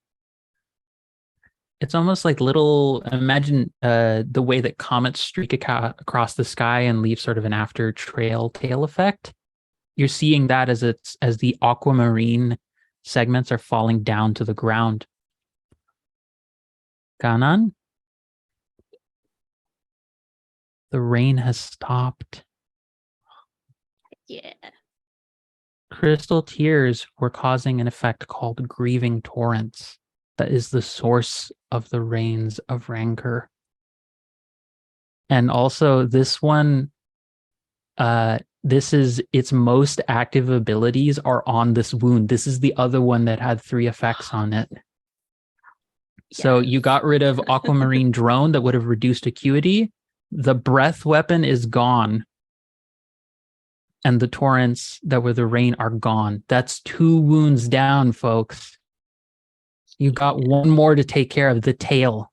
A: it's almost like little, imagine the way that comets streak across the sky and leave sort of an after tail effect. You're seeing that as the aquamarine segments are falling down to the ground. Kanan? The rain has stopped.
D: Yeah.
A: Crystal tears were causing an effect called grieving torrents. That is the source of the rains of rancor. And also this one, this is its most active abilities are on this wound. This is the other one that had 3 effects on it. So you got rid of Aquamarine Drone that would have reduced acuity. The breath weapon is gone. And the torrents that were the rain are gone. That's 2 wounds down, folks. You got one more to take care of, the tail.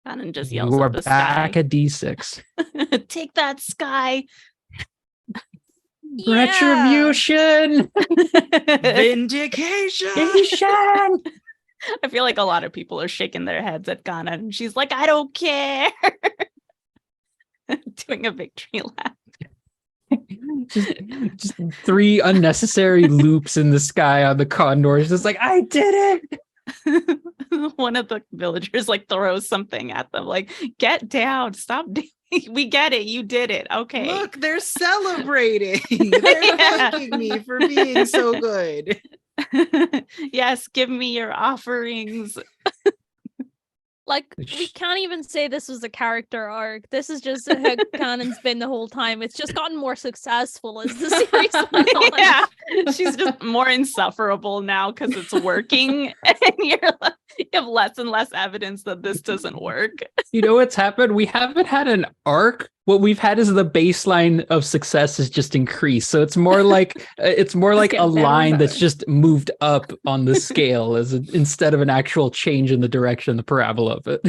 D: And just yells
A: You are
D: at the
A: back
D: sky.
A: at D6.
D: Take that, sky.
A: Retribution!
B: Vindication.
D: I feel like a lot of people are shaking their heads at Ghana, and she's like, I don't care. Doing a victory lap.
A: just 3 unnecessary loops in the sky on the condors. Just like, I did it!
D: One of the villagers like throws something at them, like, get down, stop doing. We get it, you did it. Okay.
B: Look, they're celebrating. They're
D: Yeah.
B: thanking me for being so good.
D: Yes, give me your offerings.
C: Like, we can't even say this was a character arc. This is just how Kanan's been the whole time. It's just gotten more successful as the series went on.
D: Yeah, she's just more insufferable now because it's working, and you have less and less evidence that this doesn't work.
A: You know what's happened? We haven't had an arc. What we've had is the baseline of success has just increased. So it's more like a
E: getting
A: line
E: better and
A: that's
E: better.
A: just moved up on the scale instead of an actual change in the direction, the parabola of it.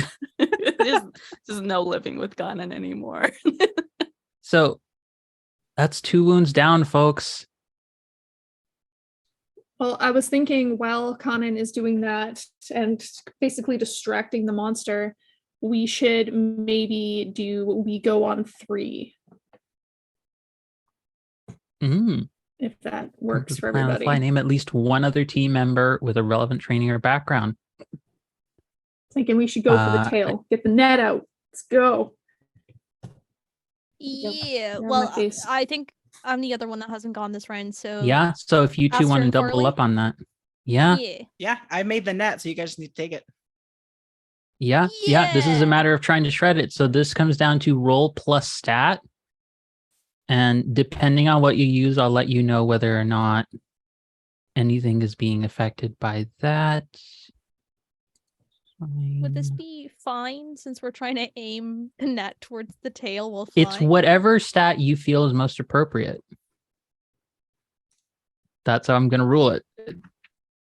D: There's no living with Ganon anymore.
A: So that's 2 wounds down, folks.
E: Well, I was thinking while Kanan is doing that and basically distracting the monster, we should maybe we go on 3. if that works for
A: Plan on the
E: everybody.
A: fly. Name at least one other team member with a relevant training or background.
E: Thinking we should go for the tail. Get the net out. Let's go.
C: Yeah.
E: my
C: Well,
E: face.
C: I think I'm the other one that hasn't gone this round. So
A: Yeah. So if you two
C: Aster
A: want to
C: and
A: double
C: Farley?
A: up on that. Yeah.
B: Yeah, I made the net, so you guys just need to take it.
A: Yeah. This is a matter of trying to shred it. So this comes down to roll plus stat. And depending on what you use, I'll let you know whether or not anything is being affected by that.
C: Would this be fine since we're trying to aim a net towards the tail while flying?
A: It's whatever stat you feel is most appropriate. That's how I'm going to rule it.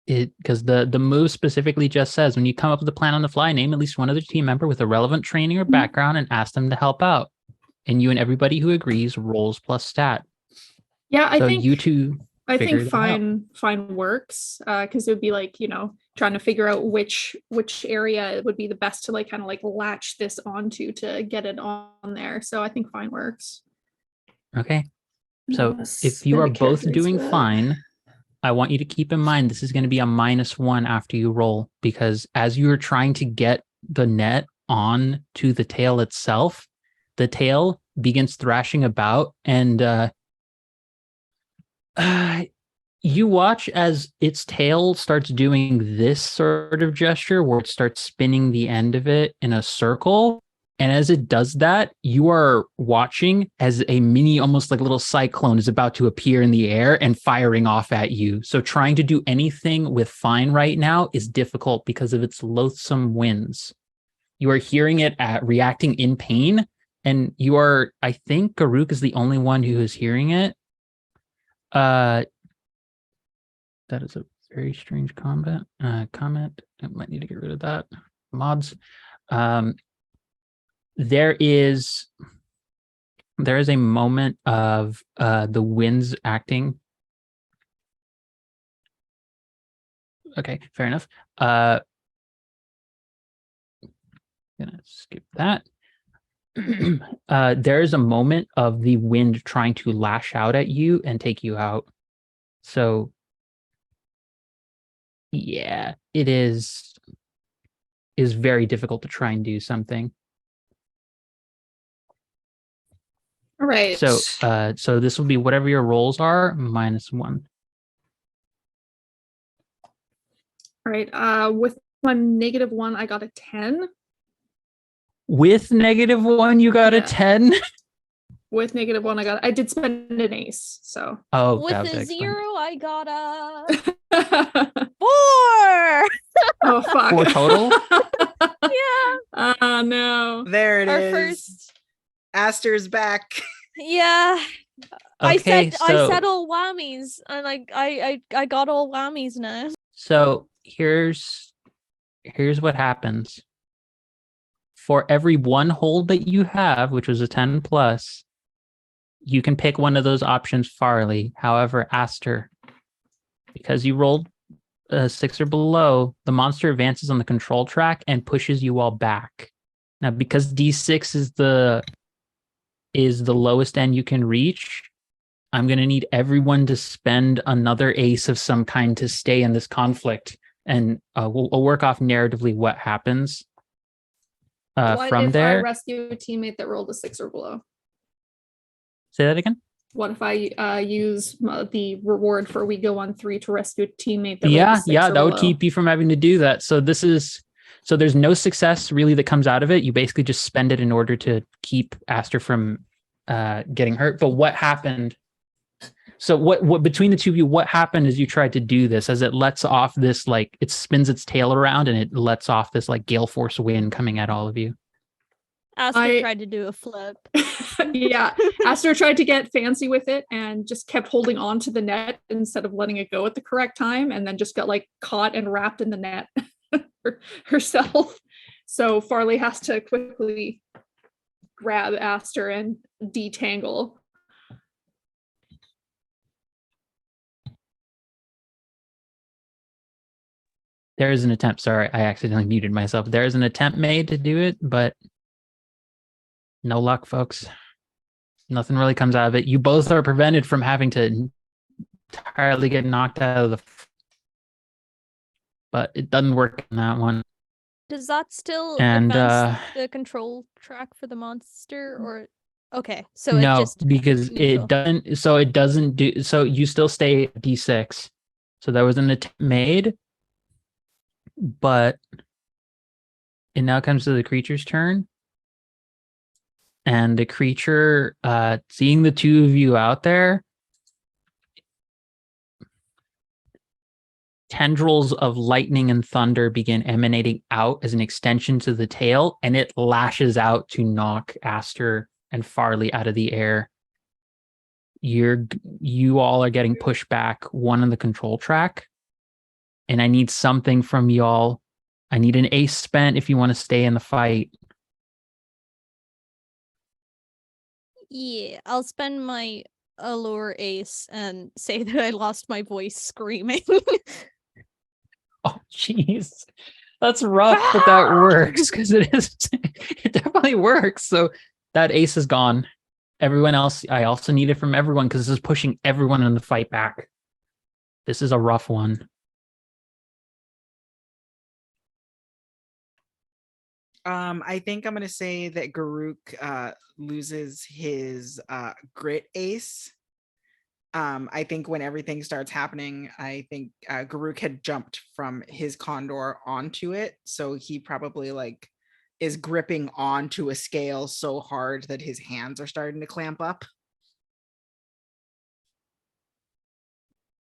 A: Because the move specifically just says when you come up with a plan on the fly, name at least one other team member with a relevant training or background and ask them to help out. And you and everybody who agrees rolls plus stat.
E: Yeah, I think
A: you two.
E: I think fine works. Because it would be like, trying to figure out which area would be the best to kind of latch this onto to get it on there. So I think fine works.
A: Okay. So if you are both doing fine, I want you to keep in mind this is going to be a -1 after you roll, because as you're trying to get the net on to the tail itself, the tail begins thrashing about, and you watch as its tail starts doing this sort of gesture where it starts spinning the end of it in a circle. And as it does that, you are watching as a mini, almost like a little cyclone is about to appear in the air and firing off at you. So trying to do anything with fine right now is difficult because of its loathsome winds. You are hearing it reacting in pain. And you are, I think Garuk is the only one who is hearing it. That is a very strange comment. I might need to get rid of that. Mods. There is a moment of the winds acting. Okay, fair enough. Gonna skip that. There is a moment of the wind trying to lash out at you and take you out. So yeah, it is very difficult to try and do something.
E: All right.
A: So this will be whatever your rolls are, -1.
E: All right. With my -1, I got a 10.
A: With -1, you got a 10?
E: With -1, I did spend an ace, so.
A: Oh,
C: with a 0, I got a 4.
E: Oh, fuck.
A: 4 total?
C: Yeah.
E: No.
B: There it
C: Our
B: is.
C: first.
B: Aster's back.
C: Yeah.
A: Okay,
C: I said all whammies, and I got all whammies now.
A: So here's what happens. For every 1 hold that you have, which was a 10 plus, you can pick one of those options, Farley. However, Aster, because you rolled a 6 or below, the monster advances on the control track and pushes you all back. Now, because D6 is the lowest end you can reach, I'm going to need everyone to spend another ace of some kind to stay in this conflict. And we'll work off narratively what happens
E: What
A: from
E: if
A: there.
E: I rescue a teammate that rolled a 6 or below?
A: Say that again?
E: What if I use the reward for we go on 3 to rescue a teammate that rolled a 6 or
A: that would
E: below?
A: keep you from having to do that. So there's no success really that comes out of it. You basically just spend it in order to keep Aster from getting hurt. But what happened? So what between the two of you, what happened as you tried to do this, as it lets off this, it spins its tail around and it lets off this gale force wind coming at all of you?
C: Aster tried to do a flip.
E: Yeah, Aster tried to get fancy with it and just kept holding on to the net instead of letting it go at the correct time, and then just got caught and wrapped in the net herself. So Farley has to quickly grab Aster and detangle.
A: There is an attempt. Sorry, I accidentally muted myself. There is an attempt made to do it, but no luck, folks. Nothing really comes out of it. You both are prevented from having to entirely get knocked out of the. But it doesn't work in that one.
C: Does that still
A: And
C: advance the control track for the monster, or okay? So it
A: no,
C: just
A: because
C: neutral.
A: it doesn't. So it doesn't do. So you still stay at D6. So there was an attempt made, but it now comes to the creature's turn. And the creature, seeing the two of you out there, tendrils of lightning and thunder begin emanating out as an extension to the tail, and it lashes out to knock Aster and Farley out of the air. You all are getting pushed back one on the control track, and I need something from y'all. I need an ace spent if you want to stay in the fight.
C: Yeah, I'll spend my allure ace and say that I lost my voice screaming.
A: Oh, jeez. That's rough, but that works because it definitely works. So that ace is gone. Everyone else, I also need it from everyone because this is pushing everyone in the fight back. This is a rough one.
B: I think I'm gonna say that Garuk loses his grit ace. I think when everything starts happening, I think Garuk had jumped from his condor onto it, so he probably like is gripping onto a scale so hard that his hands are starting to clamp up.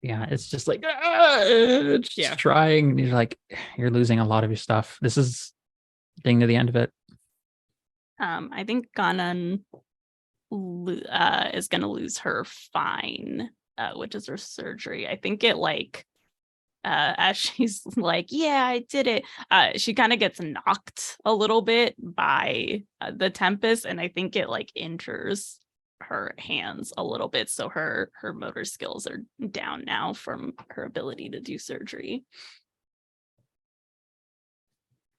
A: Yeah, it's just like it's just
B: Yeah.
A: trying. You're like, you're losing a lot of your stuff. This is getting to the end of it.
D: I think Ganon is gonna lose her fine, which is her surgery. I think it like as she's like, yeah, I did it. She kind of gets knocked a little bit by the Tempest, and I think it like injures her hands a little bit. So her motor skills are down now from her ability to do surgery.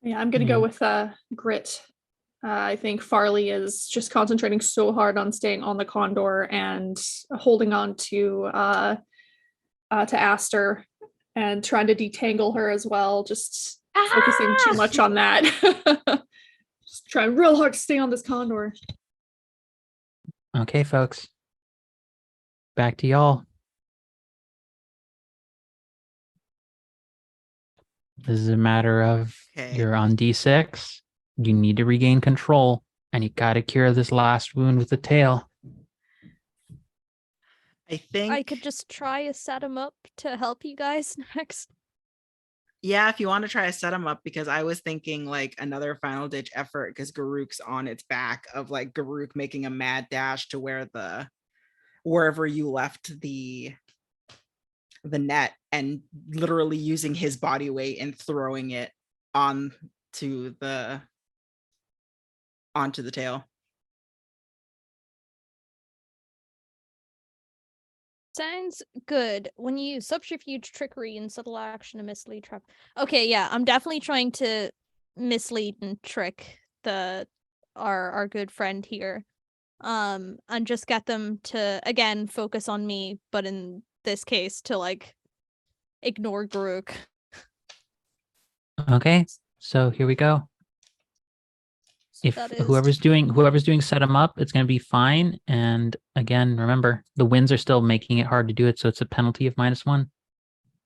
E: Yeah, I'm gonna go with grit. I think Farley is just concentrating so hard on staying on the condor and holding on to Aster and trying to detangle her as well. Just focusing too much on that. Just trying real hard to stay on this condor.
A: Okay, folks. Back to y'all. This is a matter of you're on D6. You need to regain control, and you got to cure this last wound with the tail.
B: I think
C: I could just try to set him up to help you guys next.
B: Yeah, if you want to try to set him up, because I was thinking like another final ditch effort because Garuk's on its back of like Garuk making a mad dash to wherever you left the net and literally using his body weight and throwing it onto the tail.
C: Sounds good. When you use subterfuge, trickery, and subtle action to mislead, trap. Okay, yeah, I'm definitely trying to mislead and trick our good friend here, and just get them to again focus on me, but in this case to like ignore Garuk.
A: Okay, so here we go. If whoever's doing set them up, it's going to be fine. And again, remember, the winds are still making it hard to do it, so it's a penalty of -1.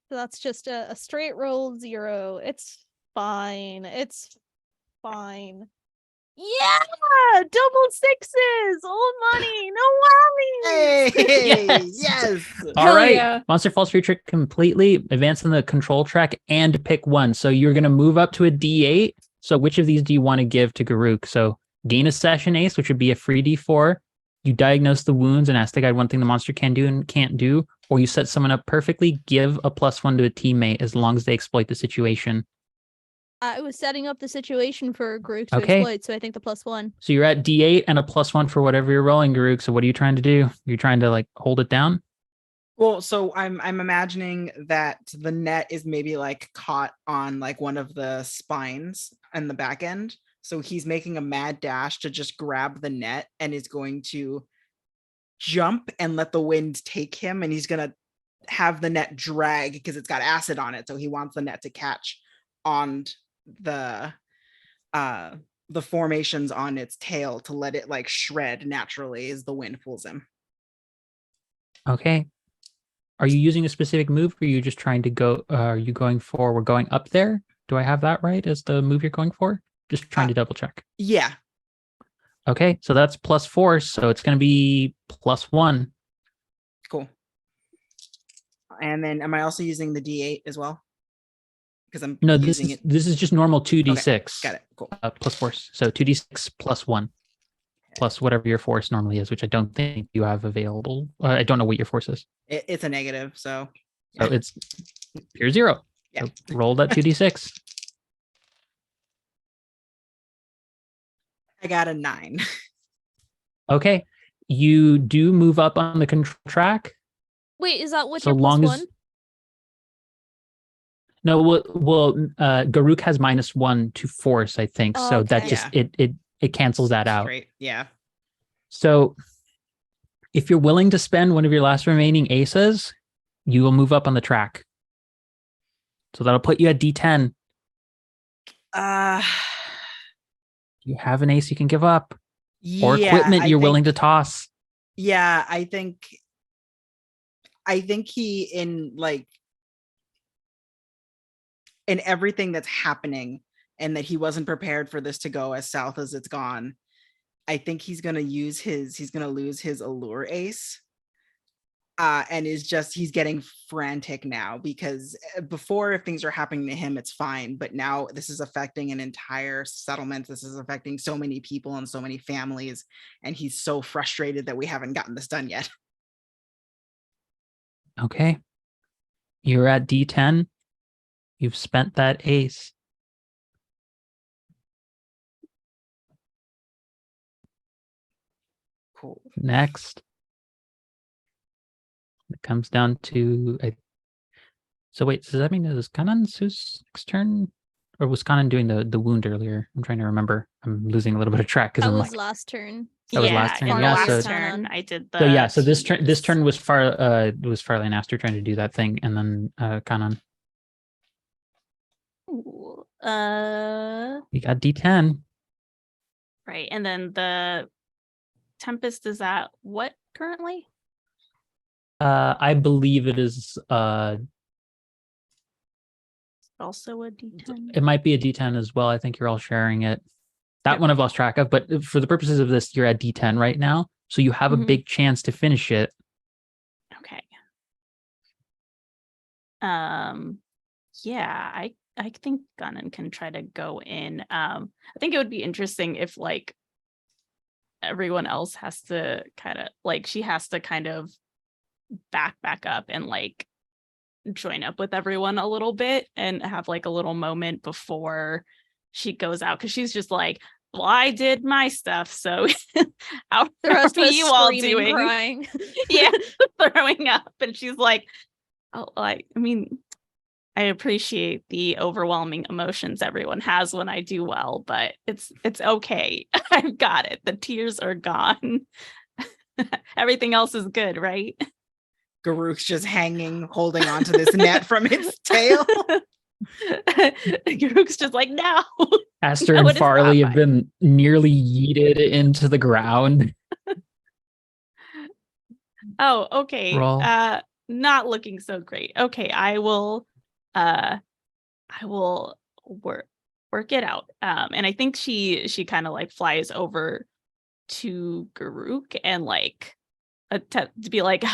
C: So that's just a straight roll 0. It's fine. It's fine. Yeah! Double sixes! Old money! No worries!
B: Hey,
A: yes! All
E: Hell
A: right.
E: yeah.
A: Monster falls for your trick completely. Advance in the control track and pick one. So you're going to move up to a D8. So which of these do you want to give to Garuk? So gain a session ace, which would be a free D4. You diagnose the wounds and ask the guide one thing the monster can do and can't do. Or you set someone up perfectly, give a +1 to a teammate as long as they exploit the situation.
C: I was setting up the situation for Garuk to
A: Okay.
C: exploit, so I think the +1.
A: So you're at D8 and a +1 for whatever you're rolling, Garuk. So what are you trying to do? You're trying to like hold it down?
B: Well, so I'm imagining that the net is maybe like caught on like one of the spines on the back end. So he's making a mad dash to just grab the net and is going to jump and let the wind take him, and he's gonna have the net drag because it's got acid on it. So he wants the net to catch on the formations on its tail to let it like shred naturally as the wind pulls him.
A: Okay. Are you using a specific move, or are you just trying to go? Are you going for? We're going up there. Do I have that right as the move you're going for? Just trying to double check.
B: Yeah.
A: Okay, so that's +4, so it's going to be +1.
B: Cool. And then am I also using the D8 as well? Because I'm
A: No,
B: using it.
A: this is just normal 2d6.
B: Okay, got it. Cool.
A: +4. So 2d6 +1. Plus whatever your force normally is, which I don't think you have available. I don't know what your force is.
B: It's a negative, so.
A: So it's pure 0.
B: Yeah.
A: So roll that 2d6.
B: I got a 9.
A: Okay. You do move up on the control track.
C: Wait, is that with
A: So
C: your
A: long
C: plus
A: as-
C: one?
A: No, Garuk has -1 to force, I think. So that
C: Okay.
A: just it cancels that out.
B: Great. Yeah.
A: So if you're willing to spend one of your last remaining aces, you will move up on the track. So that'll put you at D10. You have an ace you can give up, or
B: yeah,
A: equipment
B: I
A: you're
B: think-
A: willing to toss.
B: Yeah, I think he in everything that's happening, and that he wasn't prepared for this to go as south as it's gone. I think he's gonna lose his allure ace. And he's getting frantic now, because before, if things are happening to him, it's fine. But now this is affecting an entire settlement. This is affecting so many people and so many families. And he's so frustrated that we haven't gotten this done yet.
A: Okay. You're at D10. You've spent that ace.
B: Cool.
A: Next. It comes down to... So wait, does that mean it was Kanan's next turn? Or was Kanan doing the wound earlier? I'm trying to remember. I'm losing a little bit of track because
C: That
A: I'm
C: was
A: like...
C: last turn.
A: That was last turn.
D: In the
A: Yeah,
D: last
A: so-
D: turn, I did the.
A: So yeah, so this turn
D: tears.
A: was Farley and Aster trying to do that thing, and then Kanan.
D: Ooh,
A: You got D10.
D: right, and then the Tempest is at what currently?
A: I believe it is
D: Also a D10.
A: it might be a D10 as well. I think you're all sharing it. That
D: Yep.
A: one I've lost track of, but for the purposes of this, you're at D10 right now. So you have a
D: Mhm.
A: big chance to finish it.
D: Okay. Yeah, I think Gunnan can try to go in. I think it would be interesting if like everyone else has to she has to kind of back up and like join up with everyone a little bit and have like a little moment before she goes out, because she's just like, well, I did my stuff, so how
C: The rest of
D: are
C: us
D: you all
C: screaming,
D: doing?
C: crying.
D: Yeah, throwing up, and she's like, oh, I mean, I appreciate the overwhelming emotions everyone has when I do well, but it's okay. I've got it. The tears are gone. Everything else is good, right?
B: Garuk's just hanging, holding onto this net from its tail.
D: Garuk's just like, no.
A: Aster
D: No,
A: and
D: it is not
A: Farley have
D: fine.
A: been nearly yeeted into the ground.
D: Oh, okay.
A: Roll.
D: Not looking so great. Okay, I will work it out. And I think she kind of like flies over to Garuk and like attempt to be like,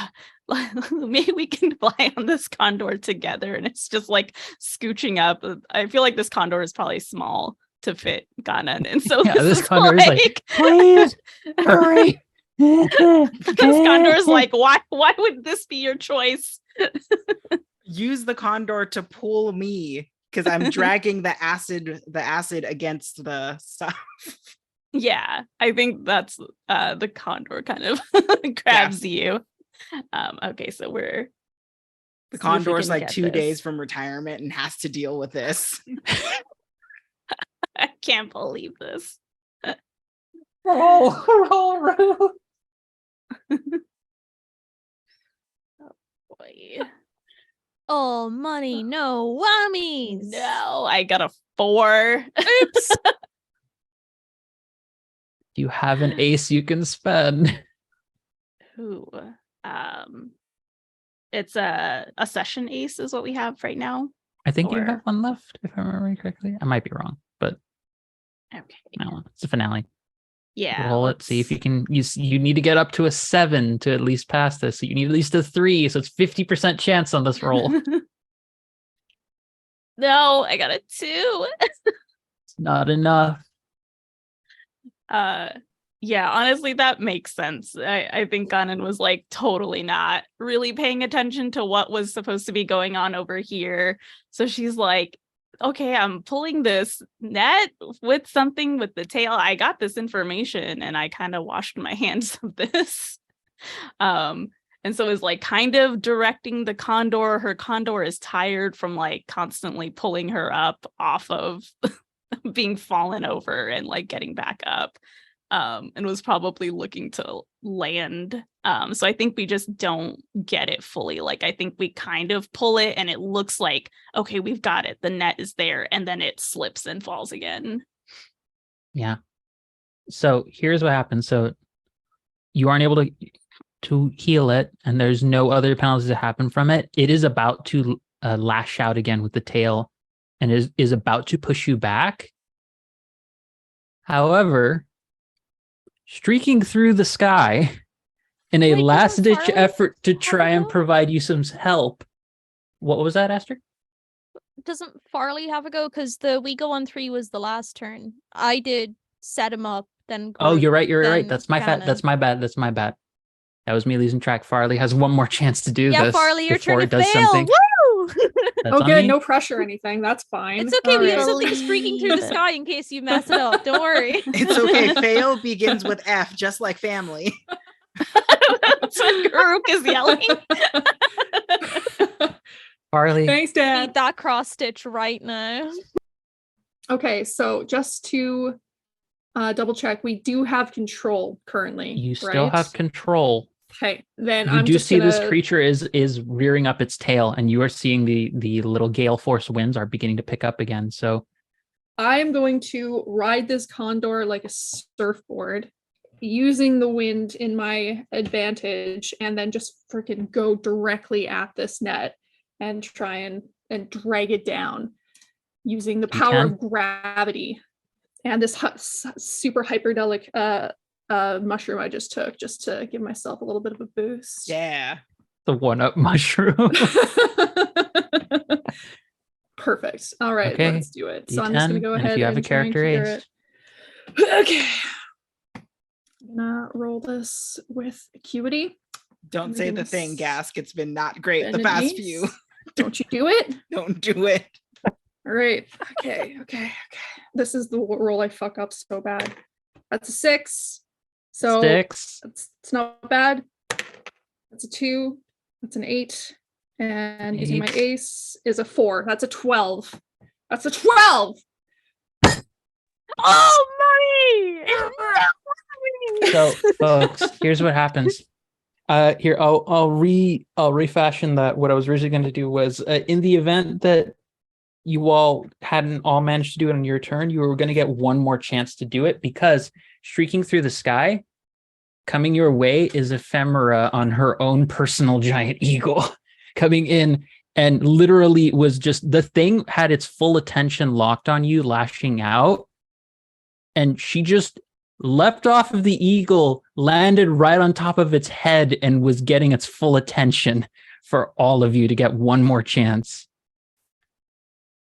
D: maybe we can fly on this condor together. And it's just like scooching up. I feel like this condor is probably small to fit Ganon. And so
A: Yeah, this
D: is
A: condor is like, please hurry.
D: this condor is like, why would this be your choice?
B: Use the condor to pull me, because I'm dragging the acid against the stuff.
D: Yeah, I think that's the condor kind of grabs you. Okay, so we're
B: The
D: see if we
B: condor's
D: can
B: like
D: get
B: 2
D: this.
B: days from retirement and has to deal with this.
D: I can't believe this.
A: Roll.
D: boy.
C: Oh, money, no whammies.
D: No, I got a 4.
C: Oops.
A: You have an ace you can spend.
D: Ooh. It's a session ace is what we have right now.
A: I think you
D: Or-
A: have one left, if I remember correctly. I might be wrong, but
D: Okay.
A: no, it's a finale.
D: Yeah.
A: Roll it. See if you can. You need to get up to a 7 to at least pass this. So you need at least a 3. So it's 50% chance on this roll.
D: No, I got a 2.
A: It's not enough.
D: Yeah, honestly, that makes sense. I think Ganon was like totally not really paying attention to what was supposed to be going on over here. So she's like, okay, I'm pulling this net with something with the tail. I got this information and I kind of washed my hands of this. And so is like kind of directing the condor. Her condor is tired from like constantly pulling her up off of being fallen over and like getting back up. And was probably looking to land. So I think we just don't get it fully. Like, I think we kind of pull it and it looks like, okay, we've got it. The net is there. And then it slips and falls again.
A: Yeah. So here's what happens. So you aren't able to heal it, and there's no other penalties that happen from it. It is about to lash out again with the tail and is about to push you back. However, streaking through the sky in a
C: Wait, doesn't
A: last-ditch
C: Farley
A: effort to
C: have
A: try
C: a
A: and
C: go?
A: provide you some help. What was that, Esther?
C: Doesn't Farley have a go? Because we go on 3 was the last turn. I did set him up, then
A: Oh, you're right. You're right.
C: then
A: That's my
C: Ganon.
A: That's my bad. That's my bad. That was me losing track. Farley has one more chance to do
C: Yeah,
A: this
C: Farley, your
A: before
C: turn
A: it
C: to
A: does
C: fail.
A: something.
C: Woo!
A: That's
E: Oh,
A: on
E: good.
A: me.
E: No pressure or anything. That's fine.
C: It's okay.
E: All
C: We
E: right.
C: use it streaking through the
D: Believe
C: sky in case you mess it up. Don't worry.
B: It's okay. Fail begins with F, just like family.
D: That's what Garuk is yelling.
A: Farley,
E: Thanks, Dad.
C: Need that cross stitch right now.
E: Okay, so just to double check, we do have control currently.
A: you still
E: right?
A: have control.
E: Okay, then
A: You
E: I'm
A: do
E: just
A: see this
E: gonna-
A: creature is rearing up its tail, and you are seeing the little gale force winds are beginning to pick up again. So
E: I am going to ride this condor like a surfboard, using the wind in my advantage, and then just freaking go directly at this net and try and drag it down using the power
A: can.
E: of gravity and this super hyperdelic mushroom I just took, just to give myself a little bit of a boost.
B: Yeah.
A: the 1-up mushroom.
E: Perfect. All right,
A: Okay,
E: let's do it. So I'm just
A: D10,
E: gonna go
A: and
E: ahead
A: if you have a
E: and try and
A: character
E: clear
A: ace.
E: it. Okay. I'm gonna roll this with acuity.
B: Don't say the thing,
E: Everything's
B: Gask. It's been not great
E: been
B: the
E: an
B: past
E: ace.
B: few.
E: Don't you do it?
B: Don't do it.
E: All right. Okay. This is the roll I fuck up so bad. That's a 6. So
A: 6.
E: it's not bad. That's a 2. That's an 8. And using my
A: 8.
E: ace is a 4. That's a 12. That's a 12.
C: Oh, money!
A: So, folks, here's what happens. Here I'll refashion that. What I was originally going to do was, in the event that you all hadn't all managed to do it on your turn, you were going to get one more chance to do it, because streaking through the sky, coming your way is Ephemera on her own personal giant eagle, coming in and literally was just, the thing had its full attention locked on you, lashing out, and she just leapt off of the eagle, landed right on top of its head, and was getting its full attention for all of you to get one more chance.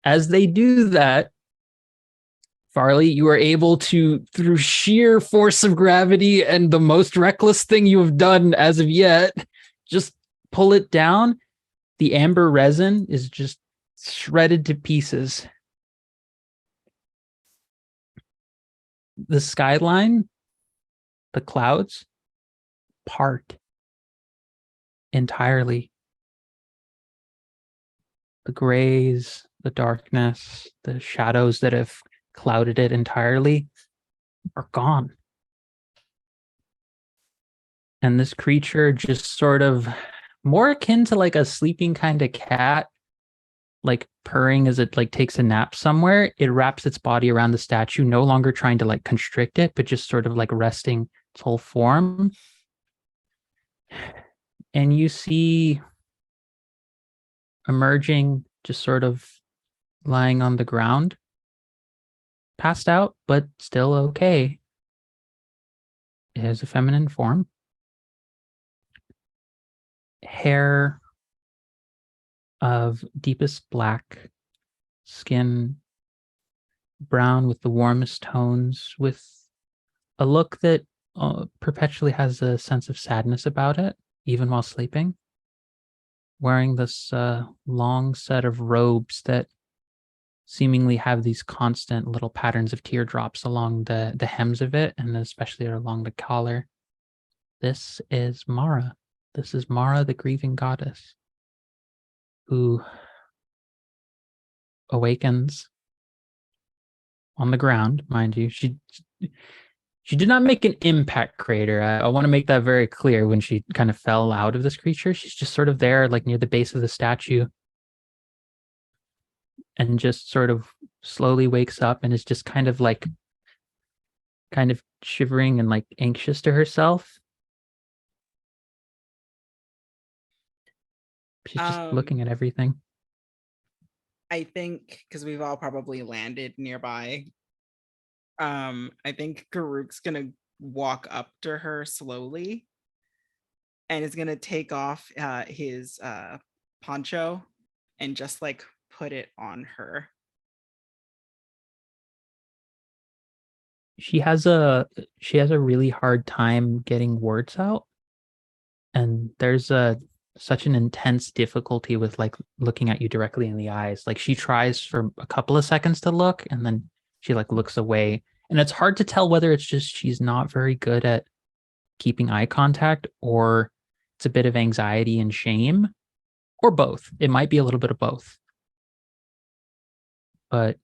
A: As they do that, Farley, you are able to, through sheer force of gravity and the most reckless thing you have done as of yet, just pull it down. The amber resin is just shredded to pieces. The skyline, the clouds, part entirely. The grays, the darkness, the shadows that have clouded it entirely are gone. And this creature just sort of more akin to like a sleeping kind of cat, like purring as it like takes a nap somewhere. It wraps its body around the statue, no longer trying to like constrict it, but just sort of like resting its whole form. And you see emerging, just sort of lying on the ground, passed out, but still okay, is a feminine form. Hair of deepest black, skin brown with the warmest tones, with a look that perpetually has a sense of sadness about it, even while sleeping. Wearing this long set of robes that seemingly have these constant little patterns of teardrops along the hems of it, and especially along the collar. This is Mara. This is Mara, the grieving goddess, who awakens on the ground, mind you. She did not make an impact crater. I want to make that very clear. When she kind of fell out of this creature, she's just sort of there, like near the base of the statue, and just sort of slowly wakes up and is just kind of shivering and like anxious to herself. She's just looking at everything.
B: I think because we've all probably landed nearby, I think Garuk's gonna walk up to her slowly and is gonna take off his poncho and just like put it on her.
A: She has a really hard time getting words out, and there's such an intense difficulty with like looking at you directly in the eyes. Like she tries for a couple of seconds to look, and then she like looks away, and it's hard to tell whether it's just she's not very good at keeping eye contact, or it's a bit of anxiety and shame, or both. It might be a little bit of both. But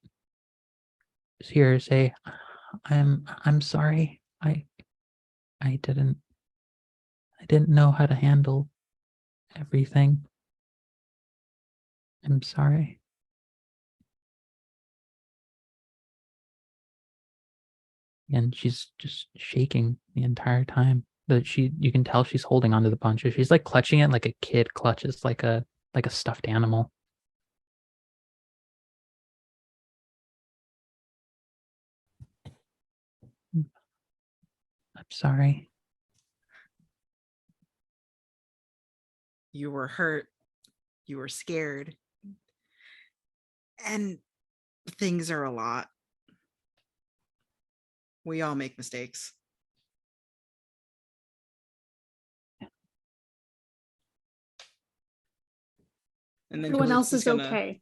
A: here, say, I'm sorry. I didn't know how to handle everything. I'm sorry. And she's just shaking the entire time. But you can tell she's holding onto the poncho. She's like clutching it like a kid clutches like a stuffed animal. I'm sorry.
B: You were hurt. You were scared. And things are a lot. We all make mistakes. And then
E: Everyone
B: Garuk's
E: else
B: just
E: is
B: gonna-
E: okay.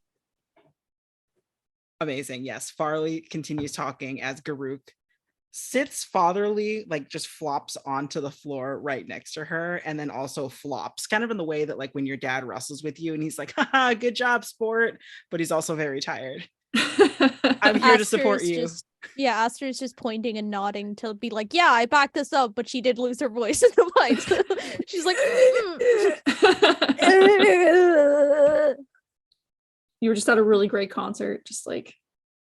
B: Amazing. Yes. Farley continues talking as Garuk sits fatherly, like just flops onto the floor right next to her, and then also flops kind of in the way that like when your dad wrestles with you and he's like, haha, good job, sport, but he's also very tired. I'm here to support you.
C: Aster is just pointing and nodding to be like, yeah, I backed this up, but she did lose her voice in the fight. She's like,
E: You were just at a really great concert, just like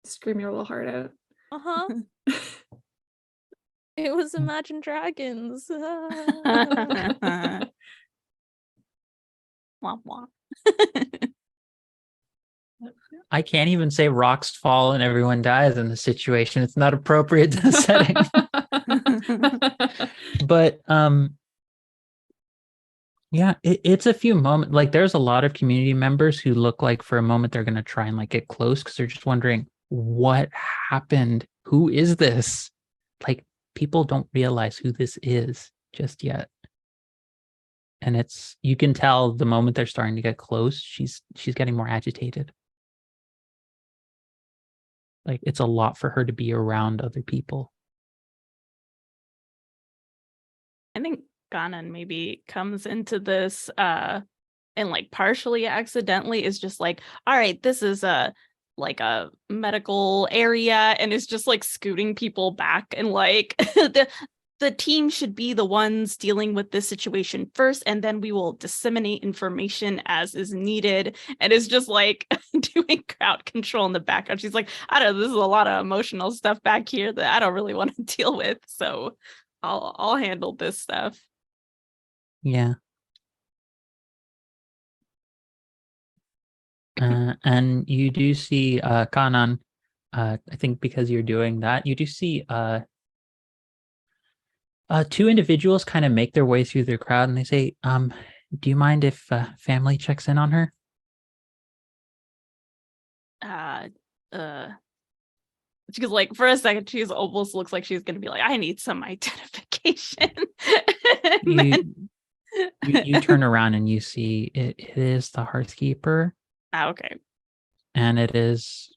E: scream your little heart out.
C: uh-huh. It was Imagine Dragons.
D: Womp womp.
A: I can't even say rocks fall and everyone dies in the situation. It's not appropriate to the setting. But yeah, it's a few moments. Like there's a lot of community members who look like for a moment they're gonna try and like get close because they're just wondering what happened. Who is this? Like people don't realize who this is just yet. And you can tell the moment they're starting to get close, she's getting more agitated. Like it's a lot for her to be around other people.
D: I think Ganon maybe comes into this and like partially accidentally is just like, all right, this is a medical area, and is just like scooting people back and like the team should be the ones dealing with this situation first, and then we will disseminate information as is needed. And it's just like doing crowd control in the background. She's like, I don't know, this is a lot of emotional stuff back here that I don't really want to deal with. So I'll handle this stuff.
A: Yeah. And you do see Kanan, I think because you're doing that, you do see two individuals kind of make their way through the crowd, and they say, do you mind if family checks in on her?
D: Because like for a second, she's almost looks like she's gonna be like, I need some identification.
A: You turn around and you see it is the Hearthkeeper.
D: Okay.
A: And it is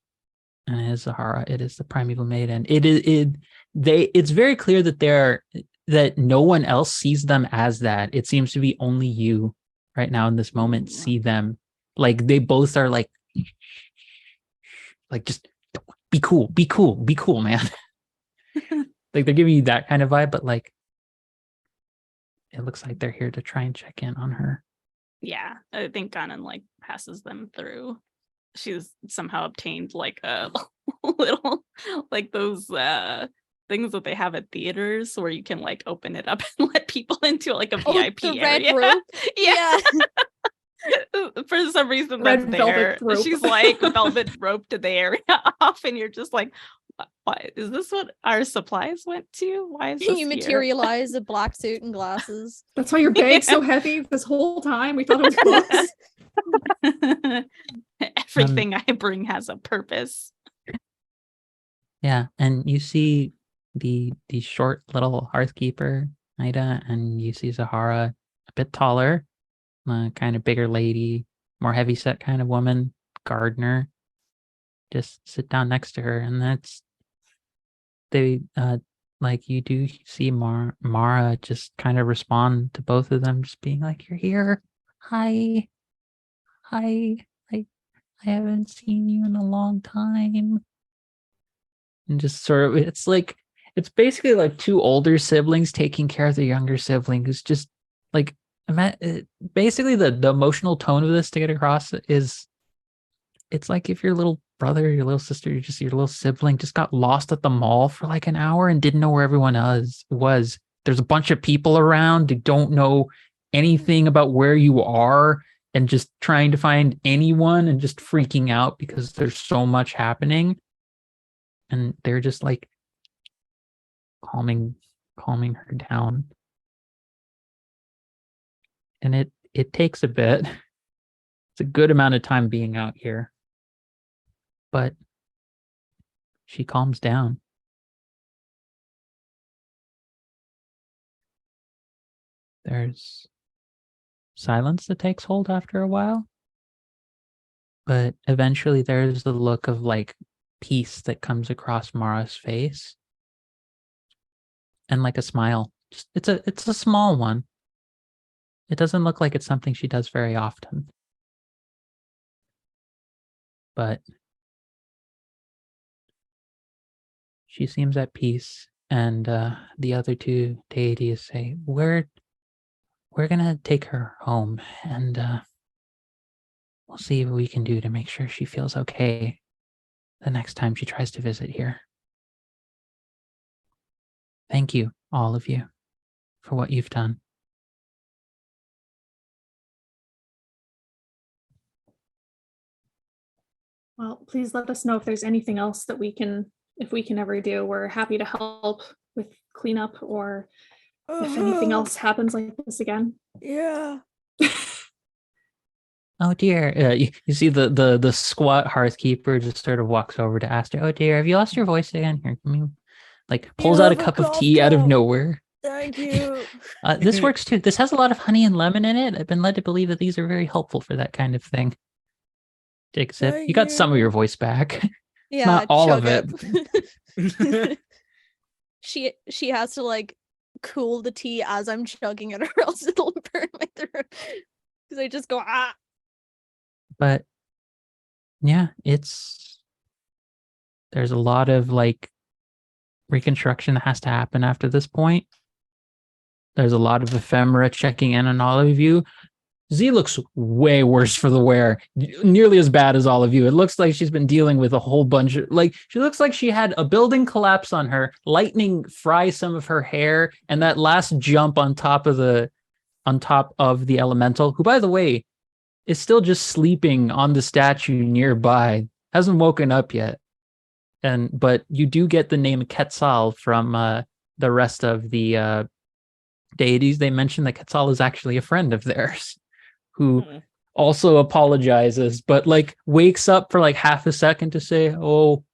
A: Zahara. It is the Primeval Maiden. It's very clear that no one else sees them as that. It seems to be only you right now in this moment see them. Like they both are like just be cool, man. Like they're giving you that kind of vibe, but like it looks like they're here to try and check in on her.
D: Yeah, I think Ganon like passes them through. She's somehow obtained like a little like those things that they have at theaters where you can like open it up and let people into like a VIP
C: the
D: area.
C: red rope?
D: Yeah. For some reason that's there. She's like velvet roped to the area off, and you're just like, what is this? What our supplies went to? Why is this
C: You materialize a black suit and glasses.
E: That's why your bag's so heavy this whole time. We thought it was books.
D: Everything I bring has a purpose.
A: Yeah, and you see the short little Hearthkeeper, Ida, and you see Zahara, a bit taller, kind of bigger lady, more heavyset kind of woman, gardener. Just sit down next to her, and like you do see Mara just kind of respond to both of them, just being like, "You're here, hi, I haven't seen you in a long time," and just sort of it's basically like two older siblings taking care of the younger sibling who's just like basically the emotional tone of this to get across is it's like if your little brother, your little sister, your little sibling just got lost at the mall for like an hour and didn't know where everyone was. There's a bunch of people around who don't know anything about where you are and just trying to find anyone and just freaking out because there's so much happening. And they're just like calming her down. And it takes a bit. It's a good amount of time being out here. But she calms down. There's silence that takes hold after a while. But eventually there's the look of like peace that comes across Mara's face. And like a smile. It's a small one. It doesn't look like it's something she does very often. But she seems at peace, and the other two deities say, we're gonna take her home, and we'll see what we can do to make sure she feels okay the next time she tries to visit here. Thank you, all of you, for what you've done.
E: Well, please let us know if there's anything else that we can ever do. We're happy to help with cleanup or if anything else happens like this again.
C: Yeah.
A: Oh dear. You see the squat Hearthkeeper just sort of walks over to Aster. Oh dear, have you lost your voice again? Here, can you pulls out a cup of tea out of nowhere.
C: Thank you.
A: This works too. This has a lot of honey and lemon in it. I've been led to believe that these are very helpful for that kind of thing. Take a sip. You got some of your voice back.
C: Yeah,
A: not all of it.
C: She has to like cool the tea as I'm chugging it, or else it'll burn my throat. Because I just go ah.
A: But yeah, there's a lot of like reconstruction that has to happen after this point. There's a lot of ephemera checking in on all of you. Z looks way worse for the wear, nearly as bad as all of you. It looks like she's been dealing with a whole bunch of, like, she looks like she had a building collapse on her, lightning fry some of her hair, and that last jump on top of the elemental, who, by the way, is still just sleeping on the statue nearby, hasn't woken up yet. But you do get the name Quetzal from the rest of the deities. They mention that Quetzal is actually a friend of theirs, who also apologizes, but like wakes up for like half a second to say, "Oh,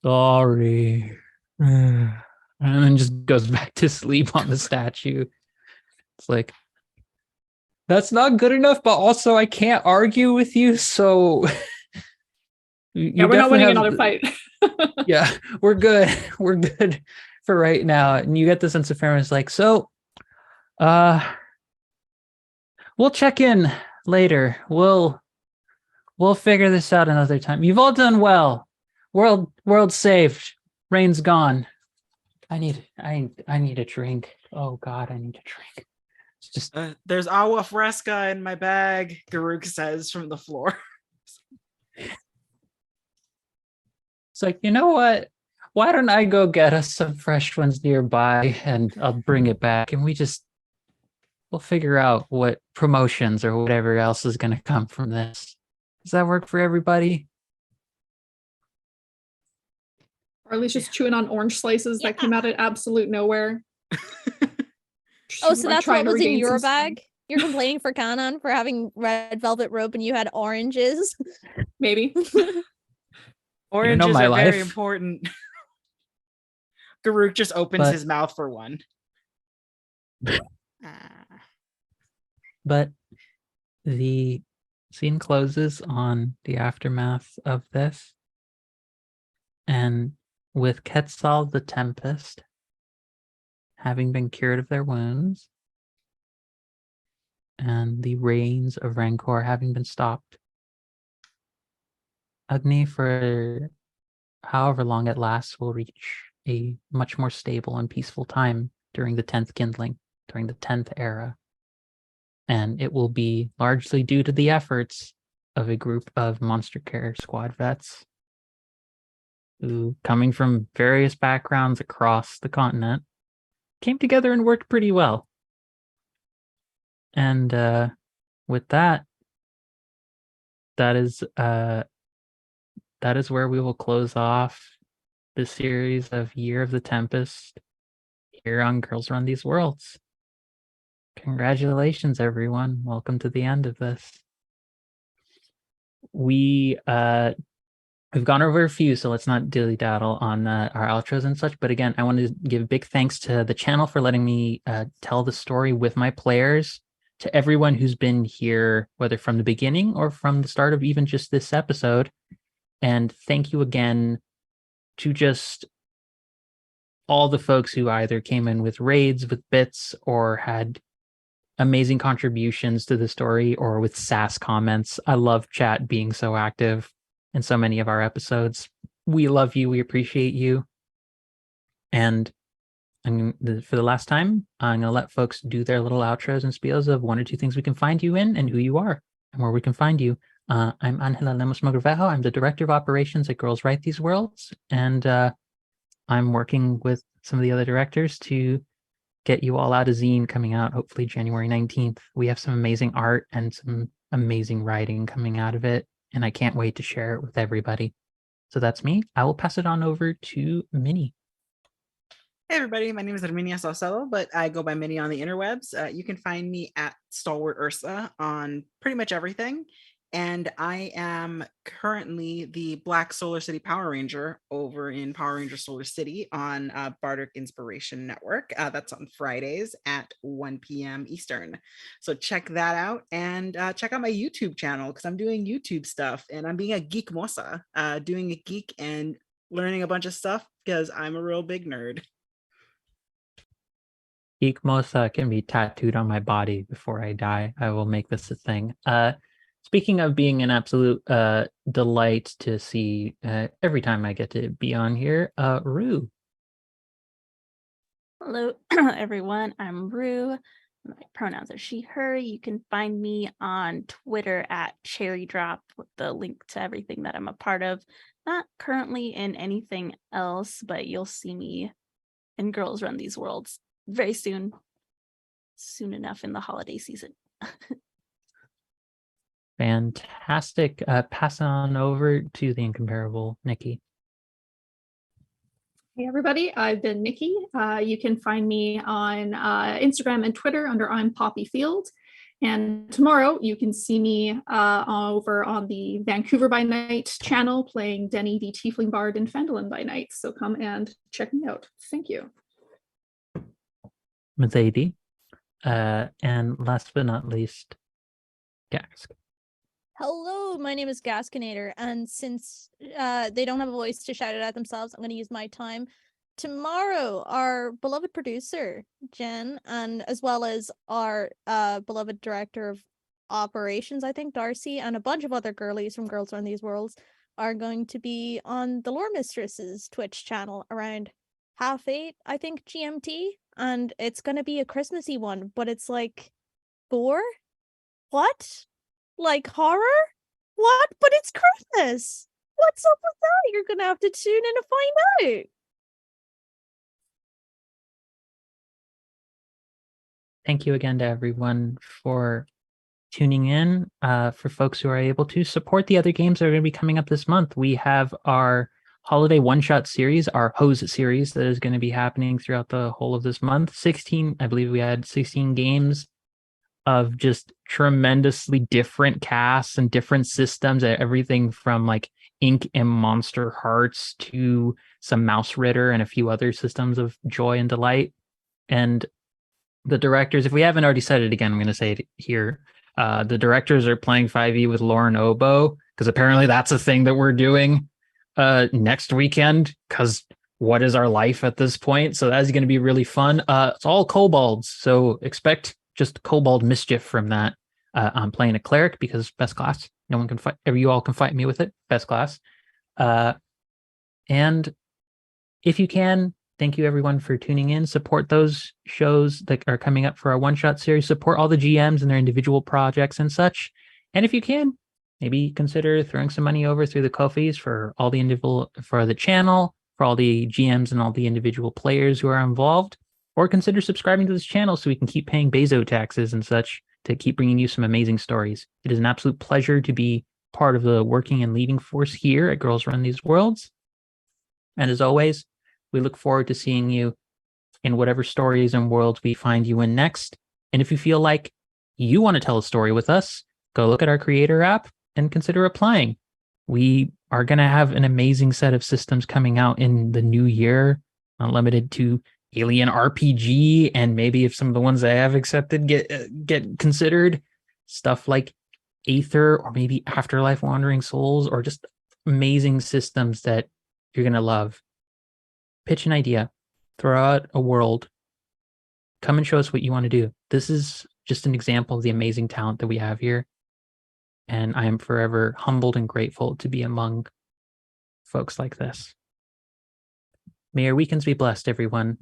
A: sorry," and then just goes back to sleep on the statue. It's like, that's not good enough, but also I can't argue with you, so
E: Yeah, we're not winning another fight.
A: Yeah, we're good. We're good for right now. And you get the sense of fairness, like, so we'll check in later. We'll figure this out another time. You've all done well. World saved. Rain's gone. I need a drink. Oh God, I need a drink. It's just
B: there's agua fresca in my bag, Garuk says from the floor.
A: It's like, you know what? Why don't I go get us some fresh ones nearby and I'll bring it back, and we'll figure out what promotions or whatever else is going to come from this. Does that work for everybody?
E: Or at least just chewing on orange slices that came out of absolute nowhere.
C: Oh, so that's what was in your
E: some
C: bag? You're complaining for Kanan for having red velvet robe and you had oranges?
E: Maybe.
B: Oranges
A: my
B: are very
A: life.
B: important. Garuk just opens his mouth for one.
A: But the scene closes on the aftermath of this. And with Quetzal the Tempest having been cured of their wounds, and the rains of Rancor having been stopped, Agni, for however long it lasts, will reach a much more stable and peaceful time during the 10th kindling, during the 10th era. And it will be largely due to the efforts of a group of Monster Care Squad vets who, coming from various backgrounds across the continent, came together and worked pretty well. And with that is where we will close off this series of Year of the Tempest here on Girls Run These Worlds. Congratulations, everyone. Welcome to the end of this. We've gone over a few, so let's not dilly-daddle on our outros and such. But again, I want to give big thanks to the channel for letting me tell the story with my players, to everyone who's been here, whether from the beginning or from the start of even just this episode. And thank you again to just all the folks who either came in with raids, with bits, or had amazing contributions to the story, or with sass comments. I love chat being so active in so many of our episodes. We love you. We appreciate you. And for the last time, I'm going to let folks do their little outros and spiels of one or two things we can find you in and who you are and where we can find you. I'm Angela Lemos Mogrovejo. I'm the Director of Operations at Girls Write These Worlds. And I'm working with some of the other directors to get you all out a zine coming out, hopefully January 19th. We have some amazing art and some amazing writing coming out of it, and I can't wait to share it with everybody. So that's me. I will pass it on over to Minnie.
B: Hey everybody, my name is Arminia Salcedo, but I go by Minnie on the interwebs. You can find me at Stalwart Ursa on pretty much everything. And I am currently the Black Solar City Power Ranger over in Power Ranger Solar City on Bardic Inspiration Network. That's on Fridays at 1 p.m. Eastern. So check that out, and check out my YouTube channel, because I'm doing YouTube stuff and I'm being a geek mosa, doing a geek and learning a bunch of stuff because I'm a real big nerd.
A: Geek Mosa can be tattooed on my body before I die. I will make this a thing. Speaking of being an absolute delight to see every time I get to be on here, Rue.
D: Hello, everyone. I'm Rue. My pronouns are she, her. You can find me on Twitter at Cherry Drop with the link to everything that I'm a part of. Not currently in anything else, but you'll see me in Girls Run These Worlds very soon. Soon enough in the holiday season.
A: Fantastic. Pass on over to the incomparable Nikki.
E: Hey everybody, I've been Nikki. You can find me on Instagram and Twitter under impoppyfield. And tomorrow you can see me over on the Vancouver by Night channel playing Denny the Tiefling Bard in Phandalin by Night. So come and check me out. Thank you.
A: Mercedes. And last but not least, Gax.
C: Hello, my name is Gaskinator, and since they don't have a voice to shout it at themselves, I'm going to use my time. Tomorrow, our beloved producer, Jen, and as well as our beloved director of operations, I think, Darcy, and a bunch of other girlies from Girls Run These Worlds are going to be on the Lore Mistress's Twitch channel around 8:30, I think, GMT, and it's going to be a Christmassy one, but it's like 4? What? Like horror? What? But it's Christmas. What's up with that? You're gonna have to tune in to find out.
A: Thank you again to everyone for tuning in. For folks who are able to support the other games that are going to be coming up this month, we have our holiday one-shot series, our Hose series, that is going to be happening throughout the whole of this month. 16, I believe we had 16 games of just tremendously different casts and different systems, everything from like Ink and Monster Hearts to some Mouse Ritter and a few other systems of joy and delight. And the directors, if we haven't already said it again, I'm going to say it here. The directors are playing 5e with Lauren Oboe, because apparently that's a thing that we're doing next weekend, because what is our life at this point? So that's going to be really fun. It's all kobolds, so expect just kobold mischief from that. I'm playing a cleric because best class. No one can fight. You all can fight me with it. Best class. And if you can, thank you everyone for tuning in. Support those shows that are coming up for our one-shot series. Support all the GMs and their individual projects and such. And if you can, maybe consider throwing some money over through the Ko-fis for all the individual, for the channel, for all the GMs and all the individual players who are involved. Or consider subscribing to this channel so we can keep paying Bezo taxes and such to keep bringing you some amazing stories. It is an absolute pleasure to be part of the working and leading force here at Girls Run These Worlds. And as always, we look forward to seeing you in whatever stories and worlds we find you in next. And if you feel like you want to tell a story with us, go look at our creator app and consider applying. We are going to have an amazing set of systems coming out in the new year, not limited to Alien RPG, and maybe if some of the ones I have accepted get considered, stuff like Aether or maybe Afterlife Wandering Souls, or just amazing systems that you're going to love. Pitch an idea, throw out a world, come and show us what you want to do. This is just an example of the amazing talent that we have here. And I am forever humbled and grateful to be among folks like this. May your weekends be blessed, everyone.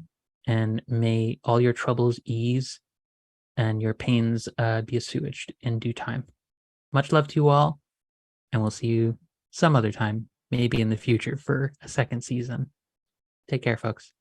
A: And may all your troubles ease and your pains be assuaged in due time. Much love to you all, and we'll see you some other time, maybe in the future for a second season. Take care, folks.